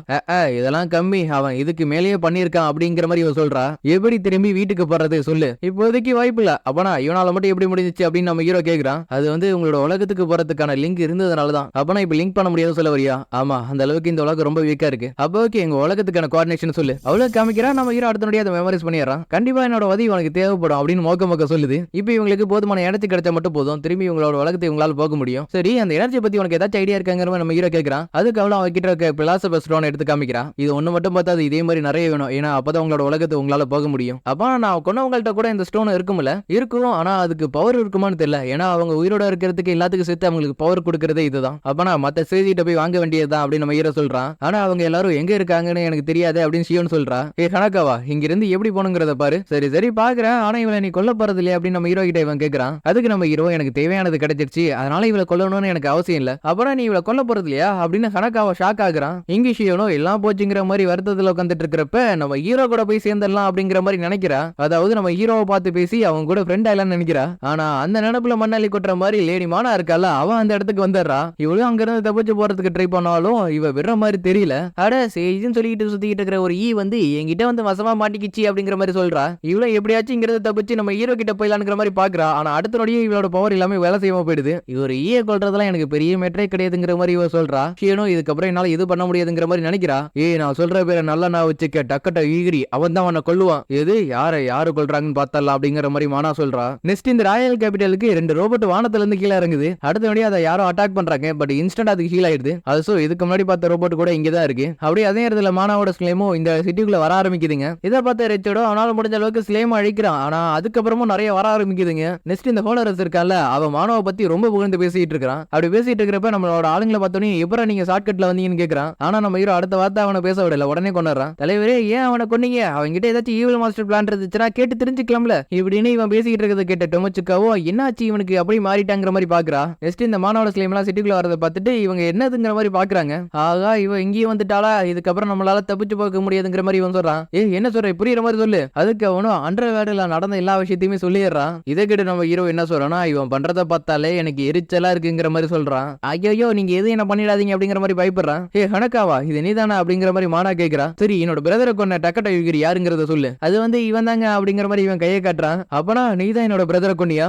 இதெல்லாம் கம்மி, அவன் இதுக்கு மேலேயே பண்ணிருக்கான் அப்படிங்கிற மாதிரி இவன் சொல்றா. எப்படி திரும்பி வீட்டுக்கு போறது சொல்லு, இப்போதைக்கு வாய்ப்பு இல்ல. அப்பனா இவனால மட்டும் எப்படி முடிஞ்சிச்சு அப்படின்னு நம்ம ஹீரோ கேக்குறான். அது வந்து உங்களோட உலகத்துக்கு போறதுக்கான லிங்க் இருந்ததுனாலதான். அப்பனா இப்ப லிங்க் பண்ண முடியாது சொல்ல வரியா? ஆமா, அந்த அளவுக்கு இந்த உலகம் ரொம்ப வீக்கா இருக்கு. அப்போ ஓகே எங்க உலகத்துக்கான கோஆர்டினேஷன் சொல்லு. அவ்வளவு காமிக்கிறா. நம்ம ஹீரோ அடுத்த நொடி அதை மெமரைஸ் பண்ணிடுறான். கண்டிப்பா என்னோட உதவி உனக்கு தேவைப்படும் அப்படின்னு மோக்க சொல்லுது. இப்போ இவங்களுக்கு போதுமான எனர்ஜி கிடைச்சா மட்டும் போதும், திரும்பி இவங்களோட உலகத்தை இவங்களால போக முடியும். சரி அந்த எனர்ஜி பத்தி உனக்கு ஏதாச்சும் ஐடியா இருக்காங்கிற நம்ம ஹீரோ கேட்கறான். அதுக்கு அவளும் அவகிட்ட இருக்க பிலாசபர் ஸ்டோன் எடுத்து காமிக்கிறான். இது ஒண்ணு மட்டும் பார்த்தா அது இதே மாதிரி நிறைய வேணும், ஏன்னா அப்பதான் உங்களோட உலகத்தை உங்களால போக முடியும். அப்ப நான் கொன்னவங்கள்ட்ட கூட இந்த ஸ்டோன் இருக்கும்ல, இருக்கும், ஆனா அதுக்கு பவர் இருக்குமான்னு தெரியல. ஏன்னா அவங்க உயிரோட இருக்கிறதுக்கு எல்லாத்துக்கும் சேர்த்து அவங்களுக்கு பவர் கொடுக்கறதே இதுதான். அப்ப நான் மத்த சேஜிட்ட போய் வாங்க வேண்டியதுதான் அப்படின்னு நம்ம ஹீரோ சொல்றான். ஆனா அவங்க எல்லாரும் எங்க இருக்காங்கன்னு எனக்கு தெரியாது அப்படின்னு ஷியோன் சொல்றா. கணக்காவா இங்க இருந்து எப்படி போகணுங்கிறத பாரு. சரி பாக்குறேன், ஆனா இவளை நீ கொல்ல போறது இல்லையா அப்படின்னு நம்ம ஹீரோ கிட்ட இவன் கேட்கறான். அதுக்கு நம்ம ஹீரோ எனக்கு தேவையானது கிடைச்சிருச்சு, அதனால இவளை கொல்லணும்னு எனக்கு அவசியம் இல்ல. அப்புறம் நீ இவளை கொல்ல போறது இல்லையா அப்படின்னு கணக்காவா ஷாக் ஆகுறான். இங்க ஷியோனோ எல்லாம் போச்சுங்கிற மாதிரி வருத்தத்துல உட்காந்துட்டு இருக்கிறப்ப நம்ம ஹீரோ கூட போய் சேர்ந்துடலாம் அப்படிங்கிற மாதிரி நினைக்கிறா. அதாவது நம்ம ஹீரோவை பார்த்து பேசி அவங்க கூட ஃப்ரெண்ட் ஆயிலான்னு நினைக்கிறா. ஆனா அந்த நினைப்புல மண்ணாளி கொட்டுற மாதிரி லேடி மானா இருக்கால, அவன் அந்த இடத்துக்கு வந்துடுறா. இவளும் அங்க இருந்து தப்பிச்சு போறதுக்கு ட்ரை பண்ணாலும் இவ விடுற மாதிரி தெரியல. அட சேஜ்னு சொல்லிட்டு சுத்திட்டு இருக்கிற ஒரு வந்து என்கிட்ட வந்து வசமா மாட்டிக்கிச்சு அப்படிங்கிற மாதிரி சொல்றா. இவ்வளவு எப்படியாச்சும் இங்கிறத தப்பிச்சு நம்ம ஹீரோ கிட்ட போயிடலாங்கிற மாதிரி பாக்குறா. ஆனா அடுத்த நொடியே இவளோட பவர் எல்லாமே வேலை செய்யாம போயிடுது. இவர் கொல்றதெல்லாம் எனக்கு பெரிய மேட்டரே கிடையாதுங்கிற மாதிரி இவ சொல்றா. ஷியோனோ இதுக்கப்புறம் என்னால இது பண்ண முடியாதுங்கிற மாதிரி நினைக்கிறா. நான் சொல்ற பேரை நல்லா நான் வச்சுக்க டக்கட்ட ஈகிரி அவ வந்து அவனை கொல்லுவான். எது யாரு கொல்றாங்கன்னு பார்த்தலாம் அப்படிங்கிற மாதிரி மானா சொல்றா. நெக்ஸ்ட் இந்த ராயல் கேபிட்டலுக்கு 2 ரோபோட் வானத்துல இருந்து கீழே இறங்குது. அடுத்தபடி அதை யாரோ அட்டாக் பண்றாங்க. பட் இன்ஸ்டன்ட் அதுக்கு ஹீல் ஆயிடுது. அது சோ இதுக்கு முன்னாடி பார்த்த ரோபோட் கூட இங்க தான் இருக்கு. அப்படியே அதே இடத்துல மானாவோட ஸ்லேமும் இந்த சிட்டிக்குள்ள வர ஆரம்பிக்குதுங்க. இதை பார்த்த ரிச்சர்டோ அவனால முடிஞ்ச அளவுக்கு ஸ்லேம் அழிக்கிறான். ஆனா அதுக்கப்புறமும் நிறைய வர ஆரம்பிக்குதுங்க. நெக்ஸ்ட் இந்த ஹோலரஸ் இருக்கால, அவன் மானவை பத்தி ரொம்ப புகழ்ந்து பேசிட்டு இருக்கான். அப்படி பேசிட்டு இருக்கிறப்ப நம்மளோட ஆளுங்களை பார்த்தோன்னே எப்பறம் நீங்க ஷார்ட்கட்ல வந்தீங்கன்னு கேக்குறான். ஆனா நம்ம ஹீரோ அடுத்த வார்த்தை அவனை பேச விடல, உடனே கொண்டுறான். தலைவரே ஏன் அவனை கொன்னீங்க? அவங்க கிட்ட ஏதாச்சும் ஈவில் மாஸ்டர் பிளான் இருந்துச்சுன்னா கேட்டு தெரிஞ்சுக்கலாம்ல இப்படின்னு இவன் பேசிட்டு இருக்கிறத கேட்ட டொமச்சுக்காவோ என்னாச்சு இவனுக்கு அப்படி மாறிட்டாங்கிற மாதிரி பாக்குறா. நெக்ஸ்ட் இந்த மானோட ஸ்லேம் எல்லாம் சிட்டிக்குள்ள வரதை பார்த்துட்டு இவங்க என்னதுங்கிற மாதிரி பாக்குறாங்க. ஆகா இவன் இங்கேயும் வந்துட்டாளா, இதுக்கப்புறம் நம்மளால தப்பிச்சு போக முடியாதுங்கிற மாதிரி இவன் சொல்றான். என்ன சொல்ற, புரியுற மாதிரி சொல்லு. அதுக்கு அவனும் அண்டர் வேர்டுல நடந்த எல்லா விஷயத்தையுமே சொல்லிடுறான். இதை கிட்ட நம்ம ஹீரோ என்ன சொல்றானா, இவன் பண்றத பார்த்தாலே எனக்கு எரிச்சலா இருக்குங்கிற மாதிரி சொல்றான். ஐயோ நீங்க எது என்ன பண்ணிடாதீங்க அப்படிங்கிற மாதிரி பயப்படுறான். ஹனக்காவா இது நீதானா அப்படிங்கிற மாதிரி மானா கேக்குறா. சரி என்னோட பிரதரை கொன்ன டக்கட்ட யுகிரி யாருங்கிறத சொல்லு. அது வந்து இவன் தாங்க அப்படிங்கிற மாதிரி இவன் கையை காட்டுறான். அப்பனா நீதான் என்னோட பிரதரை கொன்னியா?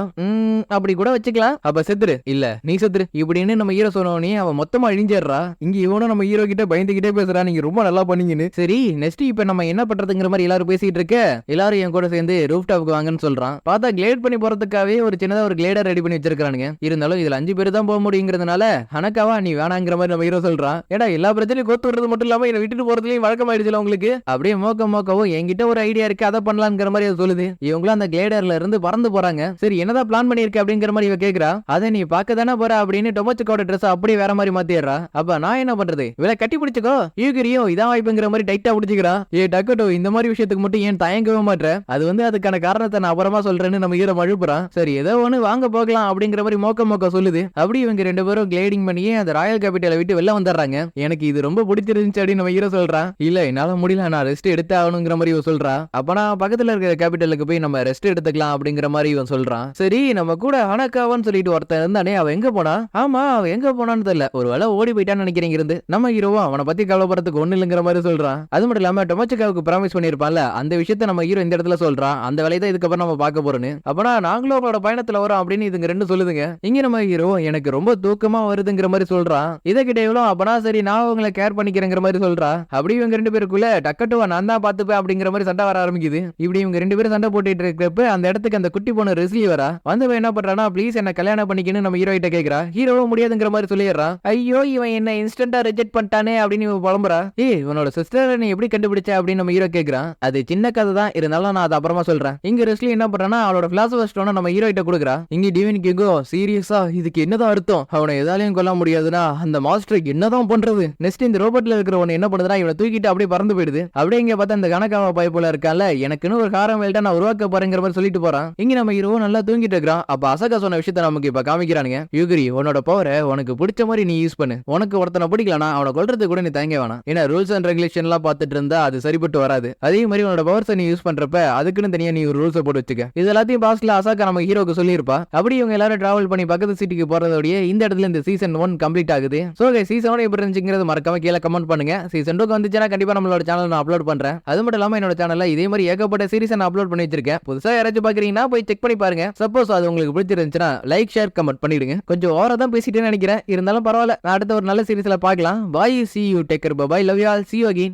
அப்படி கூட வச்சுக்கலாம். அப்ப செத்துரு. இல்ல நீ செத்துரு இப்படின்னு நம்ம ஹீரோ சொன்னோனே அவன் மொத்தமா அழிஞ்சிடுறா. இங்க இவனும் நம்ம ஹீரோ கிட்ட பயந்துகிட்டே பேசுறா, நீங்க ரொம்ப நல்லா பண்ணீங்கன்னு. சரி நெக்ஸ்ட் இப்ப நம்ம என்ன பண்றதுங்கிற மாதிரி எல்லாரும் பேசிட்டு இருக்க, எல்லாரும் என் கூட சேர்ந்து ரூஃப் டாப்க்கு வாங்கன்னு சொல்றான். பார்த்தா கிளேட் பண்ணி போறதுக்காகவே ஒரு சின்னதா ஒரு கிளேடர் ரெடி பண்ணி வச்சிருக்கானுங்க. இருந்தாலும் இதுல 5 பேர் தான் போக முடியுங்கிறதுனால ஹனக்காவா நீ வேணாங்கிற மாதிரி நம்ம ஹீரோ சொல்றான். ஏடா எல்லா பிரச்சனையும் கோத்து விடுறது மட்டும் இல்லாம என்ன விட்டுட்டு போறதுலயும் வழக்கமாயிடுச்சுல உங்களுக்கு. அப்படியே மோக்கவும் என்கிட்ட ஒரு ஐடியா இருக்கு அதை பண்ணலாம்ங்கிற மாதிரி அது சொல்லுது. இவங்களும் அந்த கிளேடர்ல இருந்து பறந்து போறாங்க. சரி என்னதான் பிளான் பண்ணிருக்க அப்படிங்கிற மாதிரி இவ கேக்குறா. அதை நீ பார்க்க தானே போற அப்படின்னு டொமச்சுக்கோட ட்ரெஸ் அப்படியே வேற மாதிரி மாத்திடுறா. அப்ப நான் என்ன பண்றது, இவளை கட்டி பிடிச்சுக்கோ யூகிரியோ இதான் வாய்ப்புங்கிற மாதிரி டைட்டா பிடிச்சிக்கிறா. டக்கட்டோ இந்த மாதிரி விஷயத்துக்கு மட்டும் ஏன் தயங்கவே மாட்டேற, அது வந்து அதுக்கான காரணத்தை நான் அப்புறமா சொல்றேன்னு நம்ம ஹீரோ அழுப்புறான். சரி ஏதோ ஒண்ணு வாங்க போகலாம் அப்படிங்கிற மாதிரி மோக்க சொல்லுது. அப்படி இவங்க 2 பேரும் கிளைடிங் பண்ணியே அந்த ராயல் கேபிட்டலை விட்டு வெளில வந்துடுறாங்க. எனக்கு இது ரொம்ப பிடிச்சிருந்துச்சு அப்படின்னு நம்ம ஹீரோ சொல்றான். இல்ல என்னால முடியல, நான் ரெஸ்ட் எடுத்து ஆகணுங்கிற மாதிரி இவன் சொல்றா. அப்ப நான் பக்கத்துல இருக்கிற கேபிட்டலுக்கு போய் நம்ம ரெஸ்ட் எடுத்துக்கலாம் அப்படிங்கிற மாதிரி இவன் சொல்றான். சரி நம்ம கூட ஹனக்காவான்னு சொல்லிட்டு ஒருத்தன் இருந்தானே, அவன் எங்க போனா? ஆமா அவன் எங்க போனான்னு தெரியல, ஒருவேளை ஓடி போயிட்டான்னு நினைக்கிறீங்க இருந்து. நம்ம ஹீரோவும் அவனை பத்தி கவலைப்படுறதுக்கு ஒண்ணு இல்லைங்கிற மாதிரி சொல்றான். அது மட்டும் இல்லாம டொமச்சுக்காவுக்கு ப்ராமிஸ் பண்ணிருப்பான்ல, அந்த விஷயத்த நம்ம ஹீரோ இந்த இடத்துல சொல்றான். அந்த வேலையை தான் இதுக்கப்புறம் நம்ம பார்க்க போறோன்னு. அப்பனா நாங்களும் அவளோட பயணத்துல வரோம் அப்படின்னு இதுங்க 2 சொல்லுதுங்க. இங்க நம்ம ஹீரோ எனக்கு ரொம்ப தூக்கமா வருதுங்கிற மாதிரி சொல்றான். இதை கிட்ட எவ்வளவு அப்பனா சரி நான் உங்களை கேர் பண்ணிக்கிறேங்கிற மாதிரி சொல்றா. அப்படி இவங்க 2 பேருக்குள்ள டக்கட்டுவா நான் தான் பாத்துப்பேன் அப்படிங்கிற மாதிரி சண்டை வர ஆரம்பிக்குது. இப்படி இவங்க 2 பேரும் சண்டை போட்டுட்டு இருக்கிறப்ப அந்த இடத்துக்கு அந்த குட்டி பொண்ணு ரெஸ்லி வரா. வந்து என்ன பண்றானா, ப்ளீஸ் என்ன கல்யாணம் பண்ணிக்கணும் நம்ம ஹீரோ கிட்ட கேக்குறா. ஹீரோவும் முடியாதுங்கிற மாதிரி சொல்லிடுறா. ஐயோ இவன் என்ன இன்ஸ்டன்டா ரிஜெக்ட் பண்ணிட்டானே அப்படின்னு இவன் புலம்புறா. இவனோட சிஸ்டரை நீ எப்படி கண்டுபிடிச்ச அப்படின்னு நம்ம ஹீரோ கேக்குறான். அது சின்ன கதை தான், இருந்தாலும் நான் அதை அப்புறமா சொல்றேன். இங்க ரெஸ்லி என்ன பண்றானா, அவளோட பிளாஸ்டர் ஸ்டோனை நம்ம ஹீரோ கிட்ட கொடுக்குறா. இங்க டிவின் கேங்கோ சீரியஸா இதுக்கு என்னதான் அர்த்தம், அவனை எதாலையும் கொல்ல முடியாதுன்னா அந்த மாஸ்டருக்கு என்னதான் பண்றது? நெக்ஸ்ட் இந்த ரோபோட்ல இருக்கிறவன் என்ன பண்ணுதுன்னா, இவனை தூக்கிட்டு அப்படியே பறந்து போயிடுது. அப்படியே இங்க பார்த்தா இந்த கணக்காவ பைப்புல இருக்கால, எனக்குன்னு ஒரு காரம் வேல்ட்டா நான் உருவாக்க போறேங்கிற மாதிரி சொல்லிட்டு போறான். இங்க நம்ம ஹீரோ நல்லா தூங்கிட்டு இருக்கிறான். அப்ப அசகா சொன்ன விஷயத்த நமக்கு இப்ப காமிக்கிறானுங்க. யூகிரி உன்னோட பவரை உனக்கு பிடிச்ச மாதிரி நீ யூஸ் பண்ணு. உனக்கு ஒருத்தனை பிடிக்கலனா அவனை கொல்றது கூட நீ தயங்க வேணாம். ஏன்னா ரூல்ஸ் அண்ட் ரெகுலேஷன் எல்லாம் பார்த்துட்டு இருந்தா அது சரிப்பட்டு வராது. அதே மாதிரி உன்னோட பவர்ஸை நீ யூஸ் பண்றப்ப அதுக்குன்னு தனியா நீ ஒரு ரூல்ஸை போட்டு வச்சுக்க. இது எல்லாத்தையும் பாஸ்ல அசாக்கா நம்ம ஹீரோக்கு சொல்லியிருப்பா. அப்படி இவங்க எல்லாரும் டிராவல் பண்ணி பக்கத்து சிட்டிக்கு போறதோடய இந்த இடத்துல இந்த சீசன் 1 கம்ப்ளீட் ஆகுது. சோ சீசன் 1 எப்படி இருந்துச்சுங்கிறது மறக்காம கீழே கமெண்ட் பண்ணுங்க. சீசன் 2 வந்துச்சுன்னா கண்டிப்பா நம்மளோட சேனல் நான் அப்லோட் பண்றேன். அது மட்டும் இல்லாம என்னோட சேனல்ல இதே மாதிரி ஏகப்பட்ட சீரிஸ் நான் அப்லோட் பண்ணி வச்சிருக்கேன். புதுசா யாராச்சும் பாக்குறீங்கன்னா போய் செக் பண்ணி பாருங்க. சப்போஸ் அது உங்களுக்கு பிடிச்சிருந்துச்சுன்னா லைக் ஷேர் கமெண்ட் பண்ணிடுங்க. கொஞ்சம் ஓவரா தான் பேசிட்டேன்னு நினைக்கிறேன், இருந்தாலும் பரவாயில்ல. நான் அடுத்த ஒரு நல்ல சீரிஸ்ல பார்க்கலாம். பாய், see you, take care, bye bye, love you all, see you again.